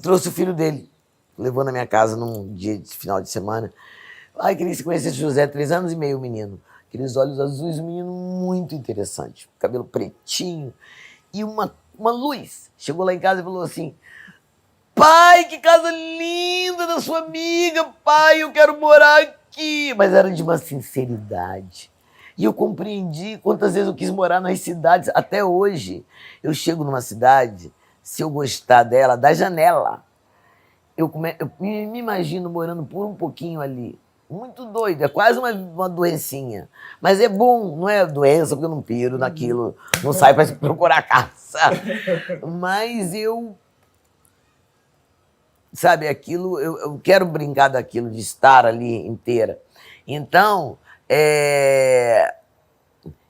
Speaker 1: trouxe o filho dele, levou na minha casa num dia de final de semana. Ai, queria que você conhecesse José, 3 anos e meio, o menino. Aqueles olhos azuis, um menino muito interessante, cabelo pretinho e uma luz. Chegou lá em casa e falou assim: pai, que casa linda da sua amiga, pai, eu quero morar aqui. Mas era de uma sinceridade. E eu compreendi quantas vezes eu quis morar nas cidades. Até hoje, eu chego numa cidade, se eu gostar dela, da janela, eu me imagino morando por um pouquinho ali. Muito doido, é quase uma doencinha. Mas é bom, não é doença, porque eu não piro naquilo, não saio para procurar caça. Mas sabe, aquilo, eu quero brincar daquilo, de estar ali inteira. Então,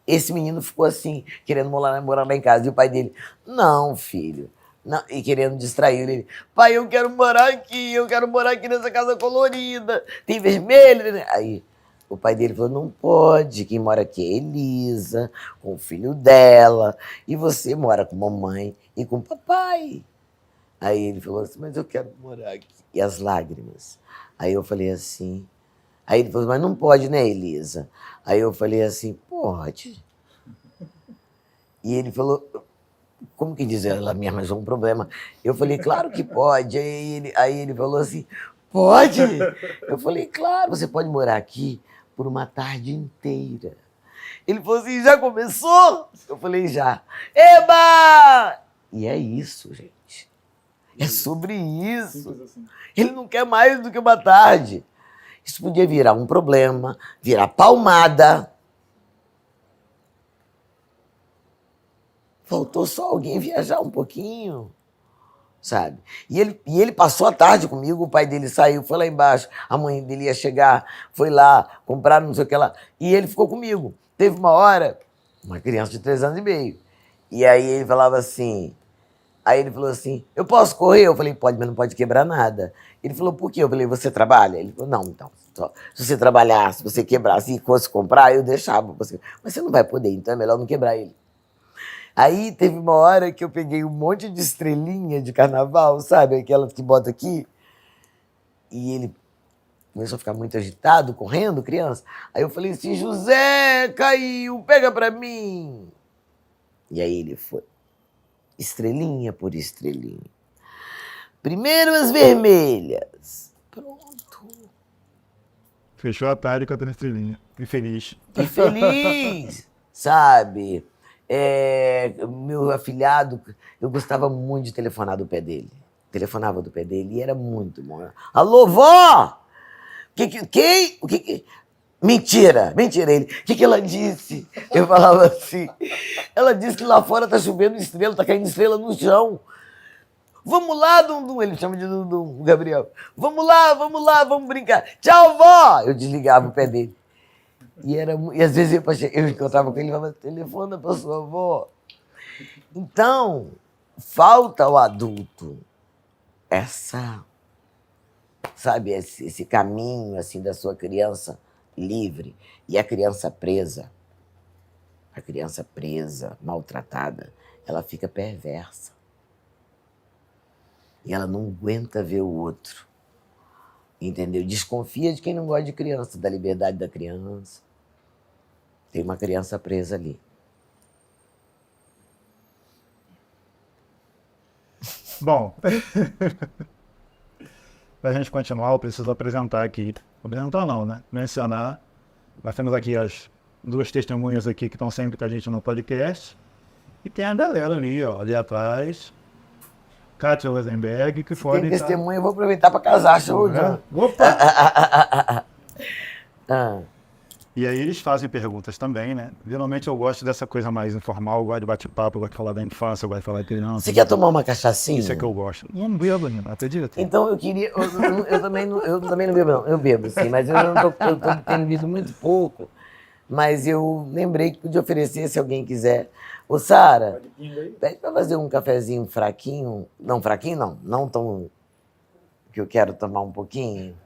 Speaker 1: esse menino ficou assim, querendo morar lá em casa. E o pai dele: não, filho. Não, e querendo distrair ele: pai, eu quero morar aqui nessa casa colorida, tem vermelho, né? Aí o pai dele falou: não pode, quem mora aqui é Elisa, com o filho dela, e você mora com mamãe e com papai. Aí ele falou assim: mas eu quero morar aqui. E as lágrimas. Aí eu falei assim, aí ele falou: mas não pode, né, Elisa? Aí eu falei assim: pode. E ele falou: como que diz ela mesmo, mas é um problema. Eu falei: claro que pode. Aí ele falou assim: pode? Eu falei: claro, você pode morar aqui por uma tarde inteira. Ele falou assim: já começou? Eu falei: já. Eba! E é isso, gente. É sobre isso. Ele não quer mais do que uma tarde. Isso podia virar um problema, virar palmada. Faltou só alguém viajar um pouquinho, sabe? E ele passou a tarde comigo, o pai dele saiu, foi lá embaixo, a mãe dele ia chegar, foi lá, comprar não sei o que lá, e ele ficou comigo. Teve uma hora, uma criança de 3 anos e meio, e aí ele falava assim, aí ele falou assim: eu posso correr? Eu falei: pode, mas não pode quebrar nada. Ele falou: por quê? Eu falei: você trabalha? Ele falou: não, então, se você trabalhar, se você quebrar, se fosse comprar, eu deixava você. Mas você não vai poder, então é melhor não quebrar ele. Aí teve uma hora que eu peguei um monte de estrelinha de carnaval, sabe? Aquelas que bota aqui. E ele começou a ficar muito agitado, correndo, criança. Aí eu falei assim: José, caiu, pega pra mim. E aí ele foi, estrelinha por estrelinha. Primeiro as vermelhas. Pronto.
Speaker 3: Fechou a tarde com a estrelinha. E feliz.
Speaker 1: Que feliz, sabe? Meu afilhado, eu gostava muito de telefonar do pé dele. Telefonava do pé dele e era muito bom. Alô, vó! Quem? O que? Mentira, ele. O que ela disse? Eu falava assim: ela disse que lá fora tá chovendo estrela, tá caindo estrela no chão. Vamos lá, Dundum. Ele chama de Dundum, o Gabriel. Vamos lá, vamos brincar. Tchau, vó! Eu desligava o pé dele. E às vezes eu encontrava com ele e falava: telefona para sua avó. Então, falta ao adulto sabe, esse caminho assim da sua criança livre. E a criança presa, maltratada, ela fica perversa. E ela não aguenta ver o outro. Entendeu? Desconfia de quem não gosta de criança, da liberdade da criança. Tem uma criança presa ali.
Speaker 3: Bom, para a gente continuar, eu preciso apresentar aqui. Apresentar não, né? Mencionar. Nós temos aqui as 2 testemunhas aqui que estão sempre com a gente no podcast. E tem a galera ali, ó, ali atrás. Kátia Rosenberg, que pode
Speaker 1: Tem testemunha, eu vou aproveitar para casar, show, John.
Speaker 3: Opa! E aí eles fazem perguntas também, né? Geralmente eu gosto dessa coisa mais informal, eu gosto de bate-papo, eu gosto de falar da infância, eu gosto de falar de criança.
Speaker 1: Você quer tomar uma cachaçinha?
Speaker 3: Isso é que eu gosto. Não bebo, né? Acredita?
Speaker 1: Então eu queria. Eu também não bebo, não. Eu bebo, sim, mas eu tô tendo bebido muito pouco. Mas eu lembrei que podia oferecer se alguém quiser. Ô, Sara, pede pra fazer um cafezinho fraquinho. Não, fraquinho não. Não tão. Que eu quero tomar um pouquinho.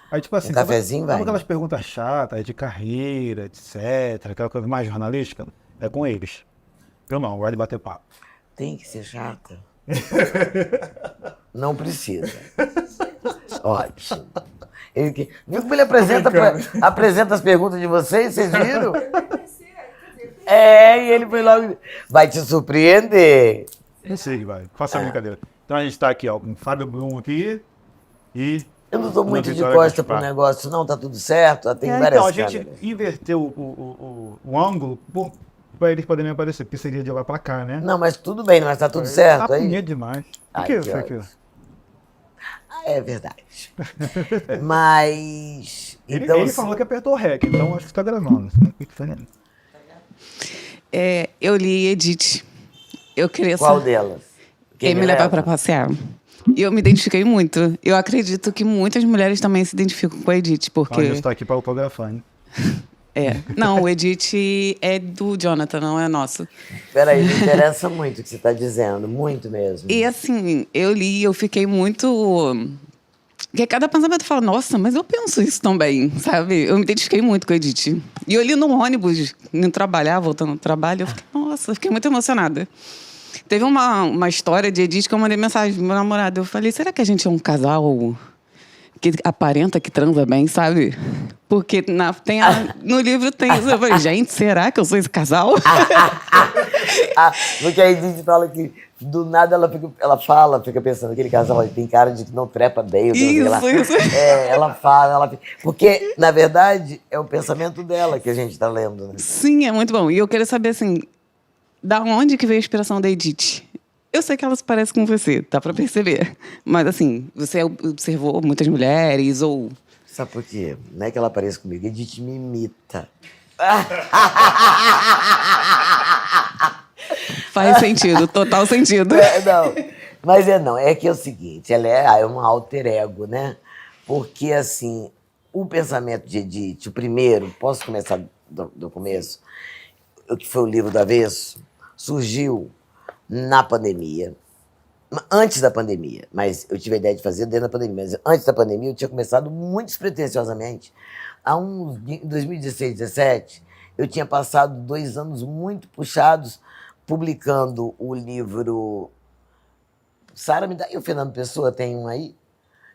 Speaker 3: Aí, tipo assim,
Speaker 1: cafezinho
Speaker 3: sabe
Speaker 1: vai.
Speaker 3: aquelas perguntas chatas de carreira, etc., aquela coisa mais jornalística? É com eles. Eu não, eu gosto de bater papo.
Speaker 1: Tem que ser chata. Não precisa. Ótimo. Viu como ele apresenta as perguntas de vocês? Vocês viram? E ele foi logo. Vai te surpreender.
Speaker 3: Eu sei que vai. Faça a brincadeira. Então a gente tá aqui, ó, com o Fábio Brum aqui e...
Speaker 1: Eu não tô
Speaker 3: Ana
Speaker 1: muito de
Speaker 3: Vitória
Speaker 1: costa pro
Speaker 3: Gaspar.
Speaker 1: negócio, não. Tá tudo certo. Tem várias
Speaker 3: Então, a gente
Speaker 1: câmeras.
Speaker 3: inverteu o ângulo para eles poderem aparecer, porque seria de lá pra cá, né?
Speaker 1: Não, mas tudo bem, mas tá tudo certo
Speaker 3: Tá
Speaker 1: aí?
Speaker 3: bonito demais. O
Speaker 1: Ai,
Speaker 3: que
Speaker 1: que
Speaker 3: foi aquilo?
Speaker 1: ótimo. É verdade. Mas. Então,
Speaker 3: Ele falou que apertou o REC, então acho que tá gravando.
Speaker 4: Eu li Edith. Eu cresço.
Speaker 1: qual delas?
Speaker 4: Quem me levar para passear. E eu me identifiquei muito. Eu acredito que muitas mulheres também se identificam com a Edith, porque...
Speaker 3: A gente tá aqui para autografar, né?
Speaker 4: Não, o Edith é do Jonathan, não é nosso.
Speaker 1: Peraí, me interessa muito o que você tá dizendo. Muito mesmo.
Speaker 4: E assim, eu li, eu fiquei muito... Porque cada pensamento fala, nossa, mas eu penso isso também, sabe? Eu me identifiquei muito com a Edith. E eu li no ônibus, indo trabalhar, voltando do trabalho, eu fiquei, nossa, eu fiquei muito emocionada. Teve uma história de Edith que eu mandei mensagem pro meu namorado. Eu falei, será que a gente é um casal que aparenta que transa bem, sabe? Porque no livro tem isso. Eu falei, gente, será que eu sou esse casal?
Speaker 1: Porque a Edith fala que do nada ela fica pensando, aquele casal aí tem cara de que não trepa bem.
Speaker 4: Isso.
Speaker 1: Ela fala. Porque, na verdade, é o pensamento dela que a gente tá lendo, né?
Speaker 4: Sim, é muito bom. E eu queria saber, assim, da onde que veio a inspiração da Edith? Eu sei que ela se parece com você, dá pra perceber. Mas, assim, você observou muitas mulheres ou...
Speaker 1: Sabe por quê? Não é que ela pareça comigo, Edith me imita.
Speaker 4: Faz sentido, total sentido.
Speaker 1: Não, mas não. É que é o seguinte, ela é um alter ego, né? Porque, assim, o pensamento de Edith, o primeiro, posso começar do começo? O que foi o livro do avesso, surgiu na pandemia, antes da pandemia, mas eu tive a ideia de fazer dentro da pandemia, mas antes da pandemia eu tinha começado muito despretensiosamente. Em 2016, 2017, eu tinha passado 2 anos muito puxados publicando o livro Sara, me dá aí o Fernando Pessoa, tem um aí?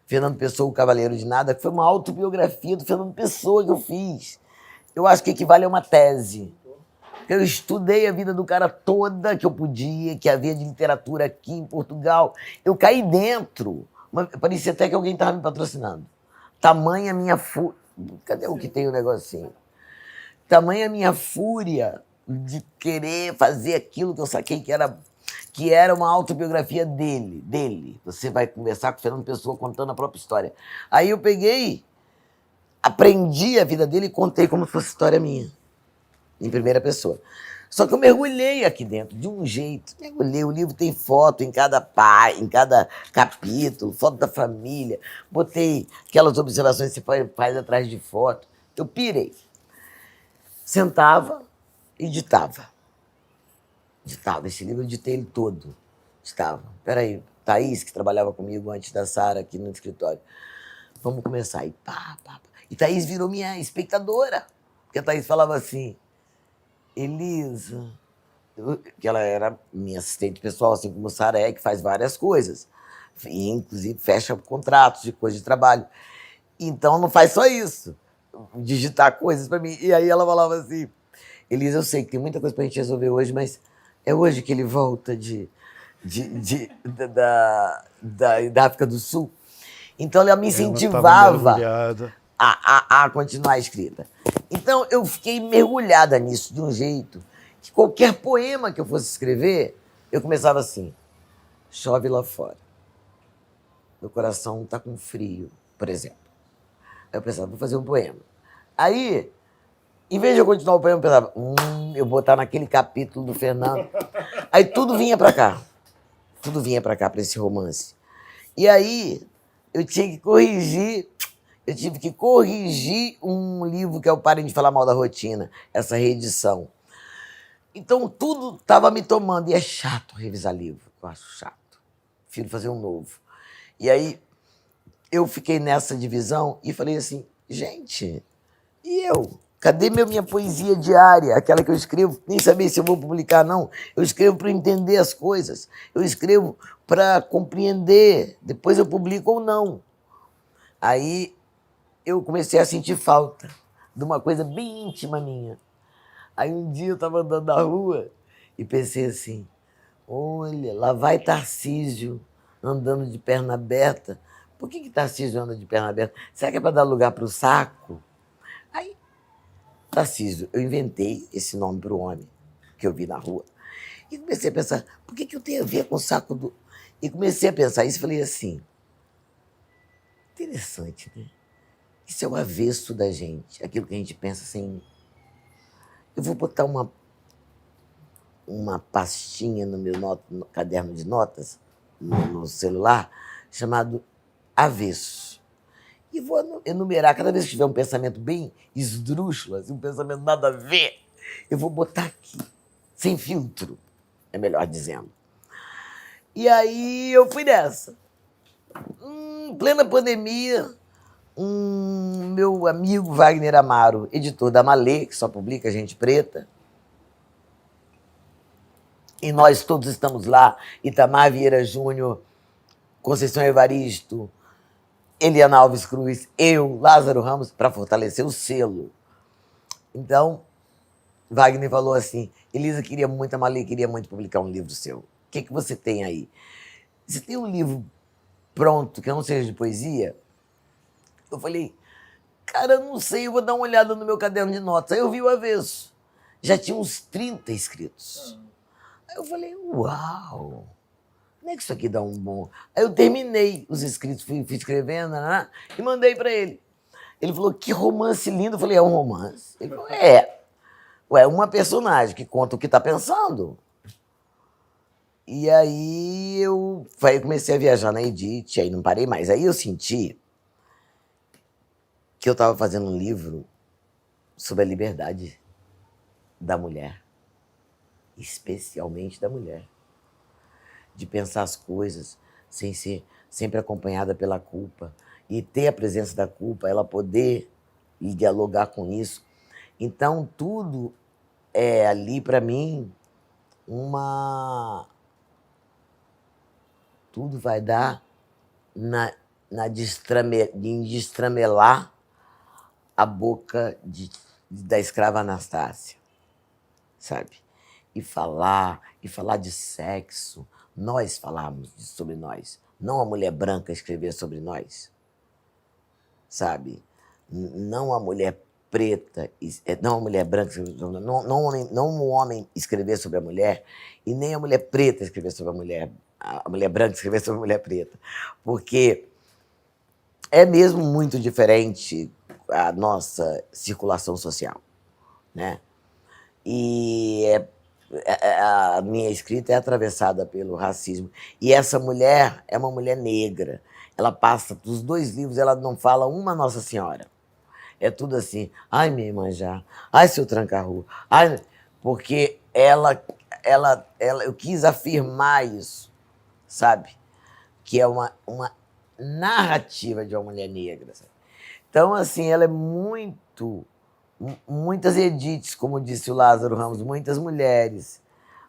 Speaker 1: Fernando Pessoa, O Cavaleiro de Nada, que foi uma autobiografia do Fernando Pessoa que eu fiz. Eu acho que equivale a uma tese. Eu estudei a vida do cara toda que eu podia, que havia de literatura aqui em Portugal. Eu caí dentro. Parecia até que alguém estava me patrocinando. Tamanha minha fúria. Cadê o que tem o negocinho? Tamanha minha fúria de querer fazer aquilo que eu saquei que era uma autobiografia dele. Você vai conversar com o Fernando Pessoa contando a própria história. Aí eu peguei, aprendi a vida dele e contei como se fosse história minha. Em primeira pessoa. Só que eu mergulhei aqui dentro, de um jeito. Mergulhei, o livro tem foto em cada em cada capítulo, foto da família. Botei aquelas observações que você faz atrás de foto. Eu pirei. Sentava e ditava. Esse livro eu ditei ele todo. Peraí, Thaís, que trabalhava comigo antes da Sara aqui no escritório. Vamos começar. E pá. E Thaís virou minha espectadora. Porque a Thaís falava assim, Elisa, que ela era minha assistente pessoal, assim como o Saré, que faz várias coisas. E, inclusive, fecha contratos de coisa de trabalho. Então, não faz só isso. Digitar coisas para mim. E aí ela falava assim, Elisa, eu sei que tem muita coisa pra gente resolver hoje, mas é hoje que ele volta da África do Sul. Então, ela me incentivava a continuar a escrita. Então, eu fiquei mergulhada nisso de um jeito que qualquer poema que eu fosse escrever, eu começava assim, chove lá fora. Meu coração tá com frio, por exemplo. Aí eu pensava, vou fazer um poema. Aí, Em vez de eu continuar o poema, eu pensava, eu vou botar naquele capítulo do Fernando. Aí tudo vinha pra cá. Tudo vinha pra cá, pra esse romance. E aí, eu tive que corrigir um livro que é o Parem de Falar Mal da Rotina, essa reedição. Então, tudo estava me tomando. E é chato revisar livro, eu acho chato. Prefiro fazer um novo. E aí, eu fiquei nessa divisão e falei assim, gente, e eu? Cadê minha poesia diária? Aquela que eu escrevo, nem sabia se eu vou publicar, não. Eu escrevo para entender as coisas. Eu escrevo para compreender. Depois eu publico ou não. Aí eu comecei a sentir falta de uma coisa bem íntima minha. Aí um dia eu estava andando na rua e pensei assim, olha, lá vai Tarcísio andando de perna aberta. Por que Tarcísio anda de perna aberta? Será que é para dar lugar para o saco? Aí, Tarcísio, eu inventei esse nome para o homem que eu vi na rua. E comecei a pensar, por que eu tenho a ver com o saco do... E comecei a pensar isso e falei assim, interessante, né? Isso é o avesso da gente, aquilo que a gente pensa assim. Eu vou botar uma pastinha no meu no caderno de notas, no celular, chamado avesso. E vou enumerar, cada vez que tiver um pensamento bem esdrúxulo, assim, um pensamento nada a ver, eu vou botar aqui, sem filtro, é melhor dizendo. E aí eu fui nessa. Em plena pandemia, meu amigo Wagner Amaro, editor da Malê, que só publica gente preta, e nós todos estamos lá, Itamar Vieira Júnior, Conceição Evaristo, Eliana Alves Cruz, eu, Lázaro Ramos, para fortalecer o selo. Então, Wagner falou assim, Elisa queria muito, a Malê queria muito publicar um livro seu. O que você tem aí? Você tem um livro pronto que não seja de poesia? Eu falei, cara, eu não sei, eu vou dar uma olhada no meu caderno de notas. Aí eu vi o avesso. Já tinha uns 30 escritos. Aí eu falei, uau, não é que isso aqui dá um bom... Aí eu terminei os escritos, fui escrevendo, e mandei para ele. Ele falou, que romance lindo. Eu falei, é um romance? Ele falou, é. Ué, uma personagem que conta o que está pensando. E aí eu comecei a viajar na Edith, aí não parei mais. Aí eu senti que eu estava fazendo um livro sobre a liberdade da mulher, especialmente da mulher, de pensar as coisas sem ser sempre acompanhada pela culpa e ter a presença da culpa, ela poder dialogar com isso. Então, tudo é ali, para mim, tudo vai dar de destramelar a boca da escrava Anastácia, sabe? E falar de sexo. Nós falamos sobre nós, não a mulher branca escrever sobre nós, sabe? Não a mulher preta, não a mulher branca, não o homem escrever sobre a mulher e nem a mulher preta escrever sobre a mulher branca escrever sobre a mulher preta, porque é mesmo muito diferente a nossa circulação social, né? E a minha escrita é atravessada pelo racismo. E essa mulher é uma mulher negra. Ela passa dos 2 livros, ela não fala uma Nossa Senhora. É tudo assim, ai, minha irmã já, ai, seu tranca-rua, ai, porque eu quis afirmar isso, sabe? Que é uma narrativa de uma mulher negra, sabe? Então, assim, ela é muitas Ediths, como disse o Lázaro Ramos, muitas mulheres,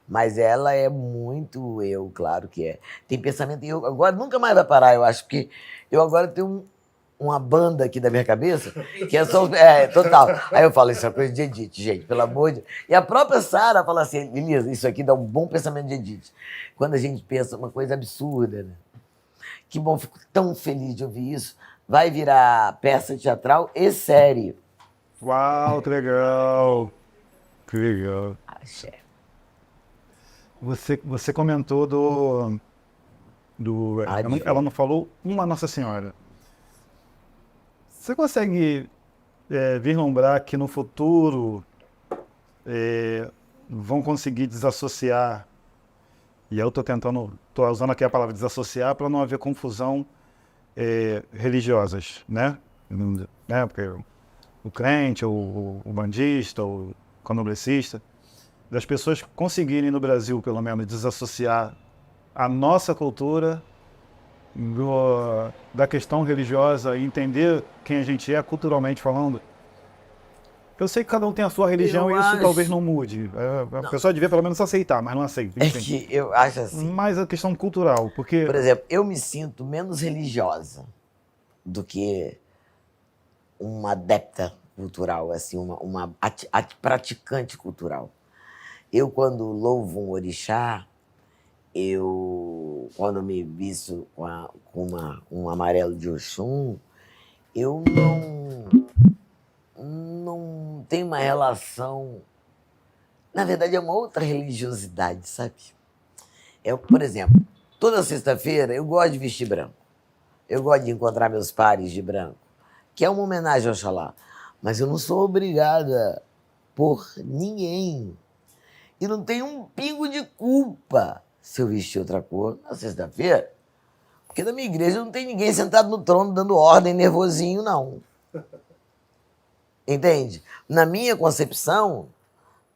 Speaker 1: mas ela é muito eu, claro que é. Tem pensamento, e eu agora nunca mais vai parar, eu acho, porque eu agora tenho uma banda aqui da minha cabeça, que é só... total. Aí eu falo, isso é coisa de Edith, gente, pelo amor de... E a própria Sara fala assim, Elisa, isso aqui dá um bom pensamento de Edith. Quando a gente pensa uma coisa absurda, né? Que bom, fico tão feliz de ouvir isso. Vai virar peça teatral e série.
Speaker 3: Uau, que legal! Que legal.
Speaker 1: Axé.
Speaker 3: Você comentou ela não falou uma Nossa Senhora. Você consegue vislumbrar que no futuro vão conseguir desassociar, e eu estou usando aqui a palavra desassociar para não haver confusão religiosas, né? Porque o crente, o bandista, o candomblessista, das pessoas conseguirem no Brasil, pelo menos, desassociar a nossa cultura da questão religiosa e entender quem a gente é culturalmente falando. Eu sei que cada um tem a sua religião e isso talvez não mude. A pessoa devia pelo menos aceitar, mas não aceita.
Speaker 1: É que eu acho assim.
Speaker 3: Mas a questão cultural, porque...
Speaker 1: Por exemplo, eu me sinto menos religiosa do que uma adepta cultural, assim, uma praticante cultural. Eu, quando louvo um orixá, quando me visto com um amarelo de Oxum, eu não tenho uma relação... Na verdade, é uma outra religiosidade, sabe? Por exemplo, toda sexta-feira eu gosto de vestir branco. Eu gosto de encontrar meus pares de branco, que é uma homenagem ao Oxalá. Mas eu não sou obrigada por ninguém. E não tenho um pingo de culpa se eu vestir outra cor na sexta-feira. Porque na minha igreja não tem ninguém sentado no trono dando ordem nervosinho, não. Entende? Na minha concepção,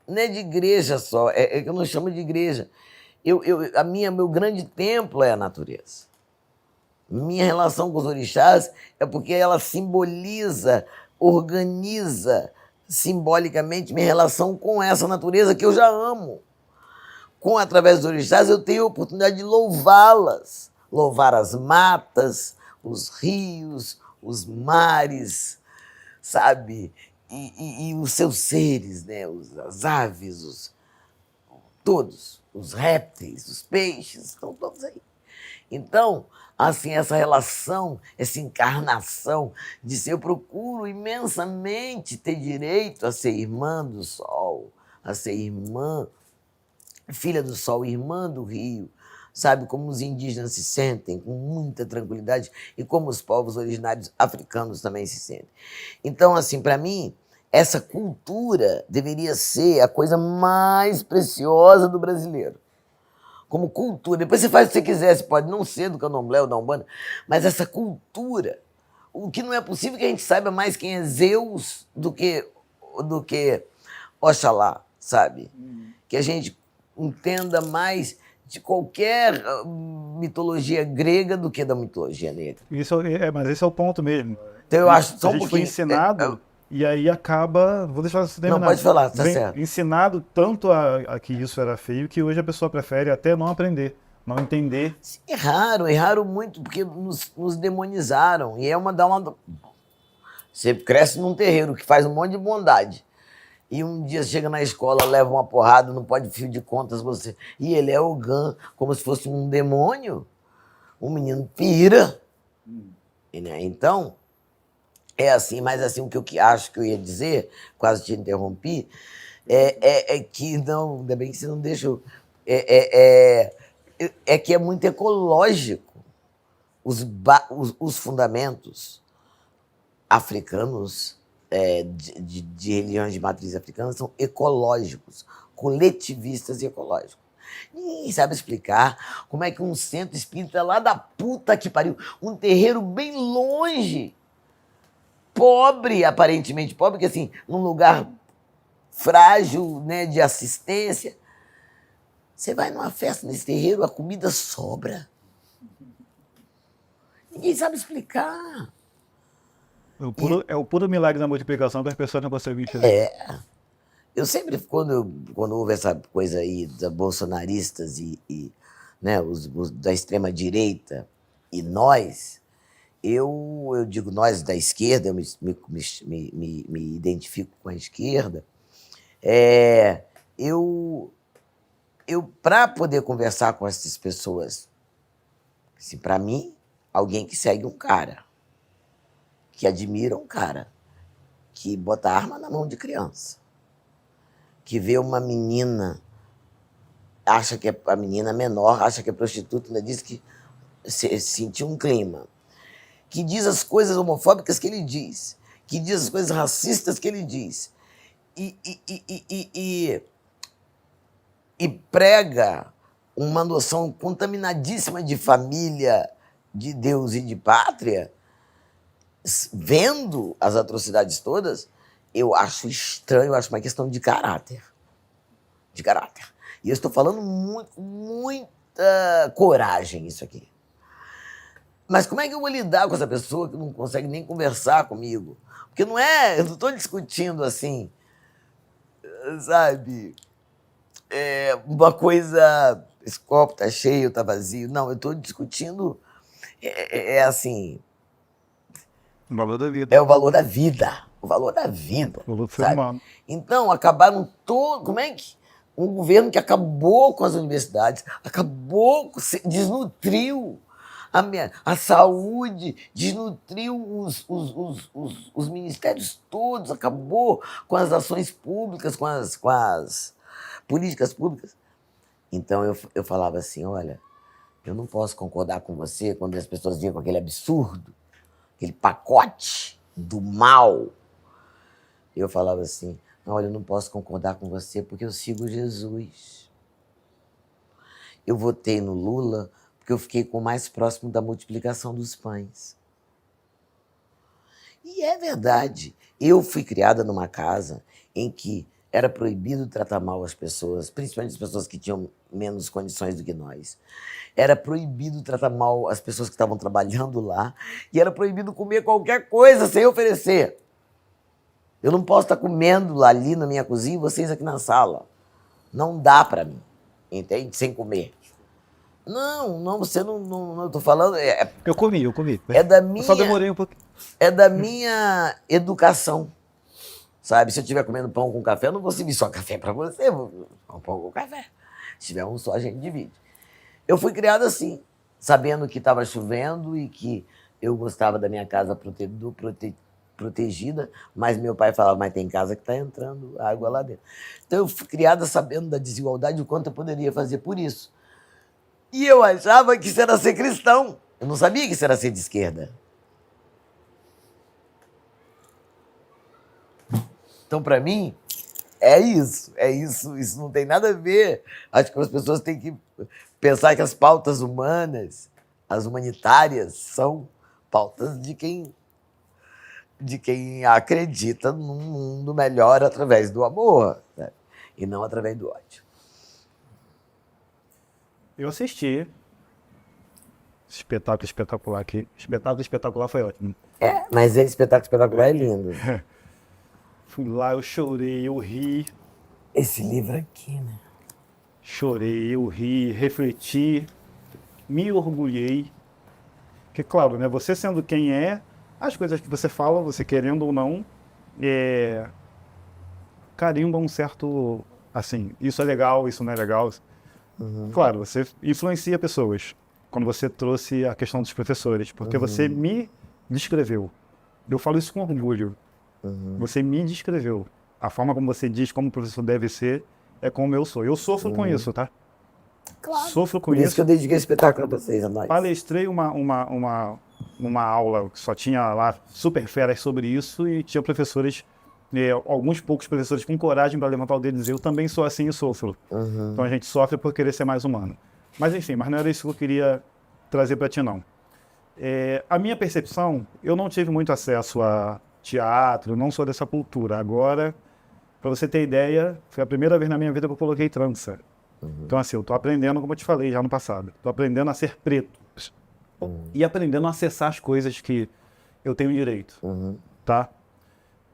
Speaker 1: não é de igreja só, é que eu não chamo de igreja. Meu grande templo é a natureza. Minha relação com os orixás é porque ela simboliza, organiza simbolicamente minha relação com essa natureza que eu já amo. Através dos orixás, eu tenho a oportunidade de louvá-las. Louvar as matas, os rios, os mares, sabe? E os seus seres, né? As aves, todos, os répteis, os peixes, estão todos aí. Então, assim, essa relação, essa encarnação de ser, eu procuro imensamente ter direito a ser irmã do sol, a ser irmã, filha do sol, irmã do rio, sabe? Como os indígenas se sentem, com muita tranquilidade, e como os povos originários africanos também se sentem. Então, assim, para mim, essa cultura deveria ser a coisa mais preciosa do brasileiro. Como cultura. Depois você faz o que você quiser, você pode não ser do candomblé ou da Umbanda, mas essa cultura, o que não é possível que a gente saiba mais quem é Zeus do que Oxalá, sabe? Que a gente entenda mais de qualquer mitologia grega do que da mitologia negra.
Speaker 3: Mas esse é o ponto mesmo.
Speaker 1: Então eu acho só
Speaker 3: a gente foi ensinado e aí acaba... Vou deixar você terminar.
Speaker 1: Não, pode falar, tá certo.
Speaker 3: Ensinado tanto a que isso era feio que hoje a pessoa prefere até não aprender, não entender.
Speaker 1: Erraram muito, porque nos demonizaram. E você cresce num terreiro que faz um monte de bondade. E um dia você chega na escola, leva uma porrada, não pode fio de contas você. E ele é Ogã, como se fosse um demônio. O menino pira. Né? Então, é assim, mas assim, o que eu acho que eu ia dizer, quase te interrompi, é que, não, ainda bem que você não deixou, que é muito ecológico. Os fundamentos africanos, de religiões de matriz africana, são ecológicos, coletivistas e ecológicos. Ninguém sabe explicar como é que um centro espírita lá da puta que pariu, um terreiro bem longe, pobre, aparentemente pobre, porque assim, num lugar frágil, né, de assistência, você vai numa festa nesse terreiro, a comida sobra. Ninguém sabe explicar.
Speaker 3: É o puro milagre da multiplicação que as pessoas não conseguem entender.
Speaker 1: Eu sempre, quando houve essa coisa aí dos bolsonaristas né, da extrema-direita e nós, eu digo nós da esquerda, eu me identifico com a esquerda, eu para poder conversar com essas pessoas, assim, para mim, alguém que segue um cara, que admira um cara, que bota arma na mão de criança, que vê uma menina, acha que a menina menor, acha que é prostituta, ainda diz que sentiu um clima, que diz as coisas homofóbicas que ele diz, que diz as coisas racistas que ele diz e prega uma noção contaminadíssima de família, de Deus e de pátria, vendo as atrocidades todas, eu acho estranho, eu acho uma questão de caráter. De caráter. E eu estou falando muita coragem isso aqui. Mas como é que eu vou lidar com essa pessoa que não consegue nem conversar comigo? Porque não é, eu não estou discutindo assim, sabe, uma coisa, esse copo tá cheio, tá vazio. Não, eu estou discutindo, assim,
Speaker 3: O valor da vida.
Speaker 1: é o valor da vida. O valor da vida.
Speaker 3: O valor do ser
Speaker 1: sabe?
Speaker 3: humano.
Speaker 1: Então, acabaram todo. Como é que. Um governo que acabou com as universidades, desnutriu a saúde, desnutriu os ministérios todos, acabou com as ações públicas, com as políticas públicas. Então eu falava assim: olha, eu não posso concordar com você quando as pessoas vinham com aquele absurdo, aquele pacote do mal. Eu falava assim: olha, eu não posso concordar com você porque eu sigo Jesus. Eu votei no Lula porque eu fiquei com o mais próximo da multiplicação dos pães. E é verdade. Eu fui criada numa casa em que era proibido tratar mal as pessoas, principalmente as pessoas que tinham menos condições do que nós. Era proibido tratar mal as pessoas que estavam trabalhando lá e era proibido comer qualquer coisa sem oferecer. Eu não posso estar comendo ali na minha cozinha e vocês aqui na sala. Não dá para mim, entende? Sem comer. Não, você não eu tô falando...
Speaker 3: Eu comi.
Speaker 1: É da
Speaker 3: Eu só
Speaker 1: minha...
Speaker 3: demorei um pouquinho.
Speaker 1: É da minha educação, sabe? Se eu estiver comendo pão com café, eu não vou servir só café para você, vou um pão com café. Se tiver um só, a gente divide. Eu fui criado assim, sabendo que estava chovendo e que eu gostava da minha casa protegida, mas meu pai falava, mas tem casa que está entrando água lá dentro. Então eu fui criada sabendo da desigualdade, o quanto eu poderia fazer por isso. E eu achava que isso era ser cristão. Eu não sabia que isso era ser de esquerda. Então, para mim, é isso, isso não tem nada a ver. Acho que as pessoas têm que pensar que as pautas humanas, as humanitárias, são pautas de quem acredita num mundo melhor através do amor, né? E não através do ódio.
Speaker 3: Eu assisti. Espetáculo espetacular aqui. Espetáculo espetacular foi ótimo.
Speaker 1: Mas esse espetáculo espetacular é lindo.
Speaker 3: Fui lá, eu chorei, eu ri.
Speaker 1: Esse livro aqui, né?
Speaker 3: Chorei, eu ri, refleti, me orgulhei. Porque, claro, né, você sendo quem é, as coisas que você fala, você querendo ou não, carimba um certo, assim, isso é legal, isso não é legal. Uhum. Claro, você influencia pessoas, quando você trouxe a questão dos professores, porque você me descreveu. Eu falo isso com orgulho. Você me descreveu. A forma como você diz como o professor deve ser é como eu sou. Eu sofro com isso, tá?
Speaker 1: Claro.
Speaker 3: Sofro com
Speaker 1: Por isso
Speaker 3: isso.
Speaker 1: que eu dediquei esse espetáculo a vocês, a nós.
Speaker 3: Palestrei uma aula que só tinha lá super feras sobre isso e tinha professores, alguns poucos professores com coragem para levantar o dedo e dizer eu também sou assim e sofro. Então a gente sofre por querer ser mais humano. Mas enfim, mas não era isso que eu queria trazer para ti, não. A minha percepção, eu não tive muito acesso a teatro, não sou dessa cultura. Agora, para você ter ideia, foi a primeira vez na minha vida que eu coloquei trança. Então assim, eu tô aprendendo, como eu te falei já no passado, tô aprendendo a ser preto. E aprendendo a acessar as coisas que eu tenho direito, tá?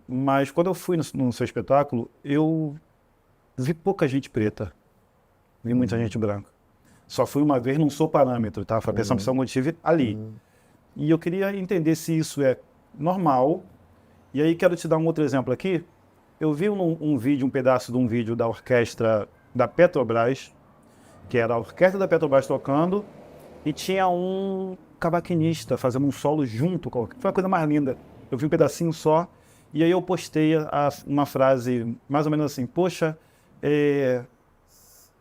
Speaker 3: Mas quando eu fui no seu espetáculo, eu vi pouca gente preta, vi muita gente branca. Só fui uma vez, não sou parâmetro, tá? Foi a percepção que eu tive ali. E eu queria entender se isso é normal. E aí quero te dar um outro exemplo aqui. Eu vi um pedaço de um vídeo da orquestra da Petrobras, que era a orquestra da Petrobras tocando, e tinha um cavaquinista fazendo um solo junto com... Foi a coisa mais linda. Eu vi um pedacinho só, e aí eu postei uma frase mais ou menos assim, poxa,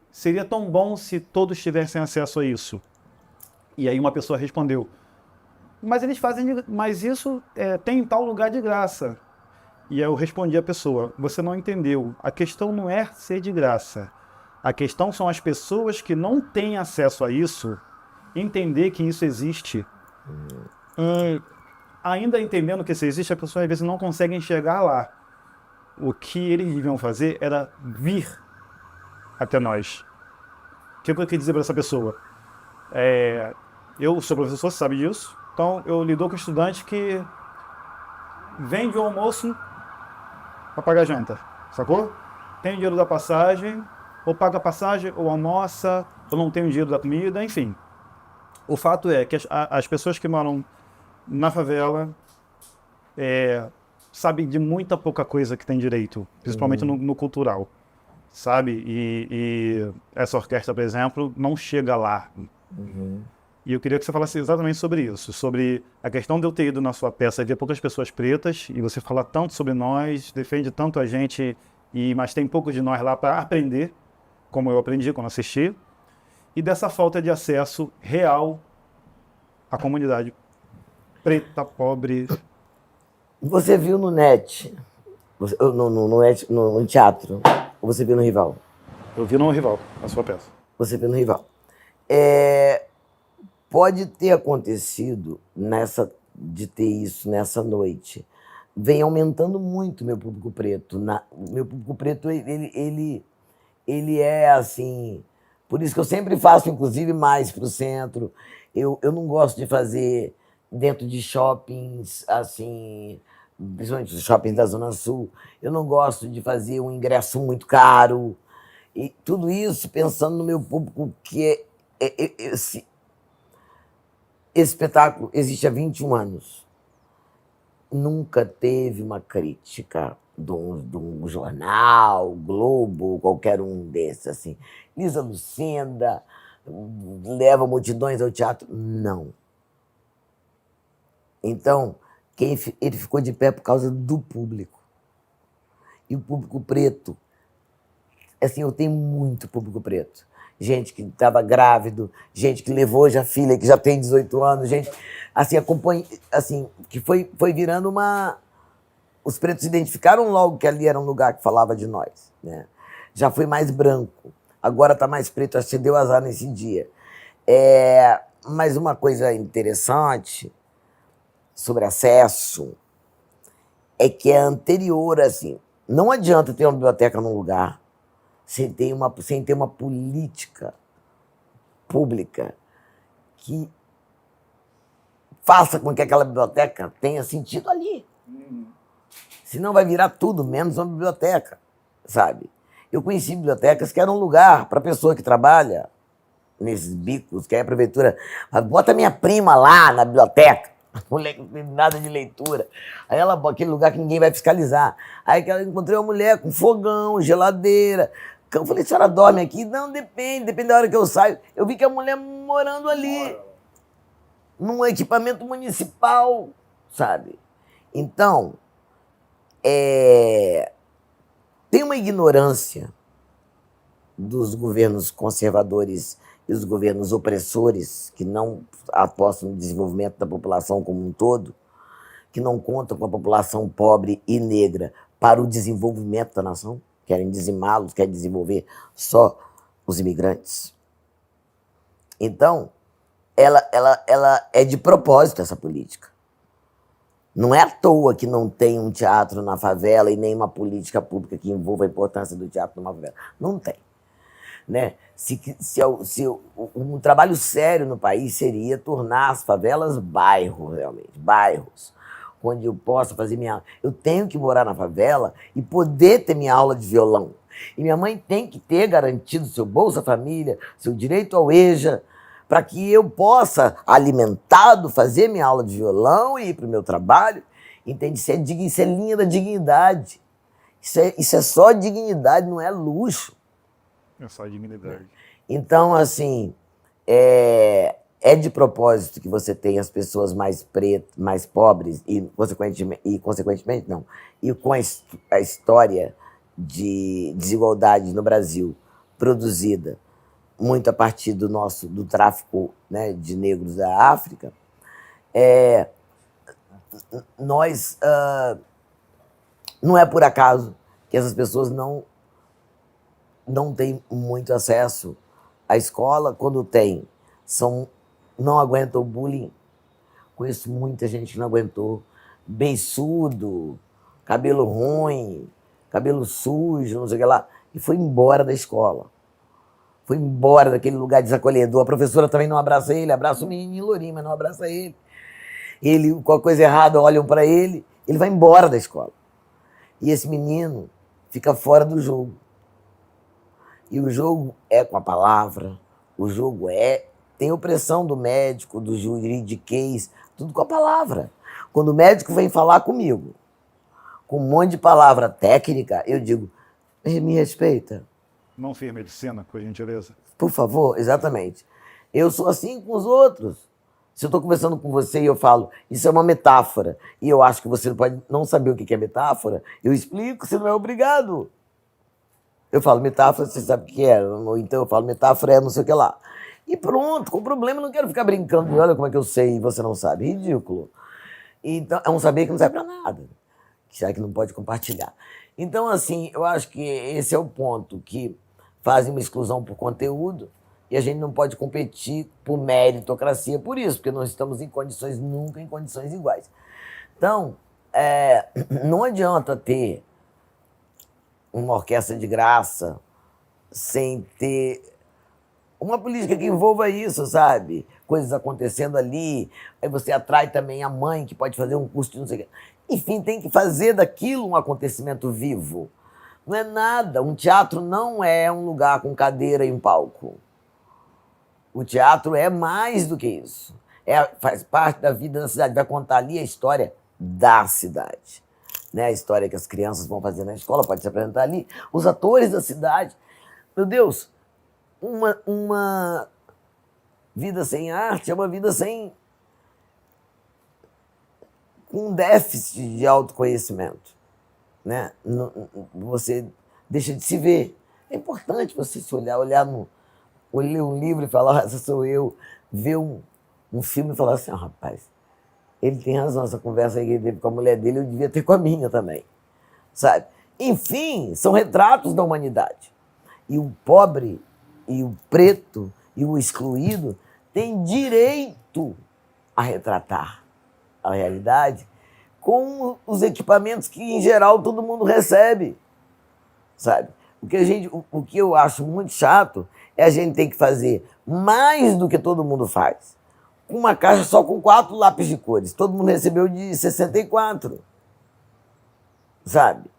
Speaker 3: seria tão bom se todos tivessem acesso a isso. E aí uma pessoa respondeu, Mas eles fazem, mas isso tem tal lugar de graça. E eu respondi à pessoa, você não entendeu. A questão não é ser de graça. A questão são as pessoas que não têm acesso a isso, entender que isso existe. E ainda entendendo que isso existe, a pessoa às vezes não consegue enxergar lá. O que eles deviam fazer era vir até nós. O que eu queria dizer para essa pessoa? Eu sou professor, você sabe disso. Então eu lido com estudante que vende o almoço para pagar a janta, sacou? Tem o dinheiro da passagem, ou paga a passagem, ou almoça, ou não tem o dinheiro da comida, enfim. O fato é que as pessoas que moram na favela sabem de muita pouca coisa que tem direito, principalmente no cultural, sabe? E essa orquestra, por exemplo, não chega lá. E eu queria que você falasse exatamente sobre isso, sobre a questão de eu ter ido na sua peça e ver poucas pessoas pretas, e você fala tanto sobre nós, defende tanto a gente, mas tem pouco de nós lá para aprender, como eu aprendi quando assisti, e dessa falta de acesso real à comunidade preta, pobre.
Speaker 1: Você viu no net, no teatro, ou você viu no Rival?
Speaker 3: Eu vi no Rival, a sua peça.
Speaker 1: Você viu no Rival. Pode ter acontecido de ter isso nessa noite. Vem aumentando muito meu público preto. O meu público preto, ele é assim... Por isso que eu sempre faço, inclusive, mais para o centro. Eu não gosto de fazer dentro de shoppings, assim, principalmente os shoppings da Zona Sul. Eu não gosto de fazer um ingresso muito caro. E tudo isso pensando no meu público, que esse espetáculo existe há 21 anos. Nunca teve uma crítica de um jornal, Globo, qualquer um desses, assim. Lisa Lucinda leva multidões ao teatro. Não. Então, ele ficou de pé por causa do público. E o público preto, assim, eu tenho muito público preto. Gente que estava grávido, gente que levou já filha, que já tem 18 anos, gente, assim, que foi virando uma... Os pretos identificaram logo que ali era um lugar que falava de nós, né? Já foi mais branco, agora está mais preto, acho que deu azar nesse dia. Mas uma coisa interessante sobre acesso é que é anterior, assim, não adianta ter uma biblioteca num lugar sem ter uma política pública que faça com que aquela biblioteca tenha sentido ali. Senão vai virar tudo menos uma biblioteca, sabe? Eu conheci bibliotecas que eram um lugar para a pessoa que trabalha nesses bicos, que aí a prefeitura bota minha prima lá na biblioteca, a mulher que não tem nada de leitura. Aí aquele lugar que ninguém vai fiscalizar. Aí eu encontrei uma mulher com fogão, geladeira. Eu falei, a senhora dorme aqui? Não, depende da hora que eu saio. Eu vi que a mulher morando ali, num equipamento municipal, sabe? Então, tem uma ignorância dos governos conservadores e os governos opressores, que não apostam no desenvolvimento da população como um todo, que não contam com a população pobre e negra para o desenvolvimento da nação. Querem dizimá-los, querem desenvolver só os imigrantes. Então, ela é de propósito, essa política. Não é à toa que não tem um teatro na favela e nem uma política pública que envolva a importância do teatro numa favela. Não tem. Né? Um trabalho sério no país seria tornar as favelas bairros, realmente, bairros, onde eu possa fazer minha aula. Eu tenho que morar na favela e poder ter minha aula de violão. E minha mãe tem que ter garantido seu Bolsa Família, seu direito ao EJA, para que eu possa, alimentado, fazer minha aula de violão e ir para o meu trabalho. Entende? Isso é linha da dignidade. Isso é só dignidade, não é luxo.
Speaker 3: É só dignidade.
Speaker 1: Então, assim, é de propósito que você tenha as pessoas mais pretas, mais pobres e consequentemente não. E com a história de desigualdade no Brasil produzida muito a partir do tráfico, né, de negros da África, Nós, não é por acaso que essas pessoas não têm muito acesso à escola. Quando tem, não aguentam o bullying. Conheço muita gente que não aguentou. Beiçudo, cabelo ruim, cabelo sujo, não sei o que lá. E foi embora da escola. Foi embora daquele lugar desacolhedor. A professora também não abraça ele, abraça o menininho lourinho, mas não abraça ele. Ele, qualquer coisa errada, olham para ele, ele vai embora da escola. E esse menino fica fora do jogo. E o jogo é com a palavra, o jogo tem opressão do médico, do juridiquês, tudo com a palavra. Quando o médico vem falar comigo, com um monte de palavra técnica, eu digo, me respeita.
Speaker 3: Não fiz medicina, por gentileza.
Speaker 1: Por favor, exatamente. Eu sou assim com os outros. Se eu estou conversando com você e eu falo, isso é uma metáfora, e eu acho que você pode não saber o que é metáfora, eu explico, você não é obrigado. Eu falo metáfora, você sabe o que é. Ou então eu falo metáfora é não sei o que lá. E pronto, com problema, eu não quero ficar brincando. Olha como é que eu sei e você não sabe. Ridículo. Então, é um saber que não serve para nada. Já que não pode compartilhar. Então, assim, eu acho que esse é o ponto, que fazem uma exclusão por conteúdo e a gente não pode competir por meritocracia por isso, porque nós estamos nunca em condições iguais. Então, não adianta ter uma orquestra de graça sem ter uma política que envolva isso, sabe? Coisas acontecendo ali, aí você atrai também a mãe, que pode fazer um curso de não sei o quê. Enfim, tem que fazer daquilo um acontecimento vivo. Não é nada. Um teatro não é um lugar com cadeira e um palco. O teatro é mais do que isso. Faz parte da vida da cidade. Vai contar ali a história da cidade. Né? A história que as crianças vão fazer na escola, pode se apresentar ali. Os atores da cidade. Meu Deus, uma vida sem arte é uma vida com um déficit de autoconhecimento. Né? Você deixa de se ver. É importante você se olhar ler um livro e falar, essa sou eu, ver um filme e falar assim, rapaz, ele tem razão, essa conversa aí que ele teve com a mulher dele, eu devia ter com a minha também, sabe? Enfim, são retratos da humanidade. E o pobre, e o preto, e o excluído têm direito a retratar a realidade com os equipamentos que, em geral, todo mundo recebe, sabe? O que eu acho muito chato é a gente ter que fazer mais do que todo mundo faz, com uma caixa só com 4 lápis de cores. Todo mundo recebeu de 64, sabe?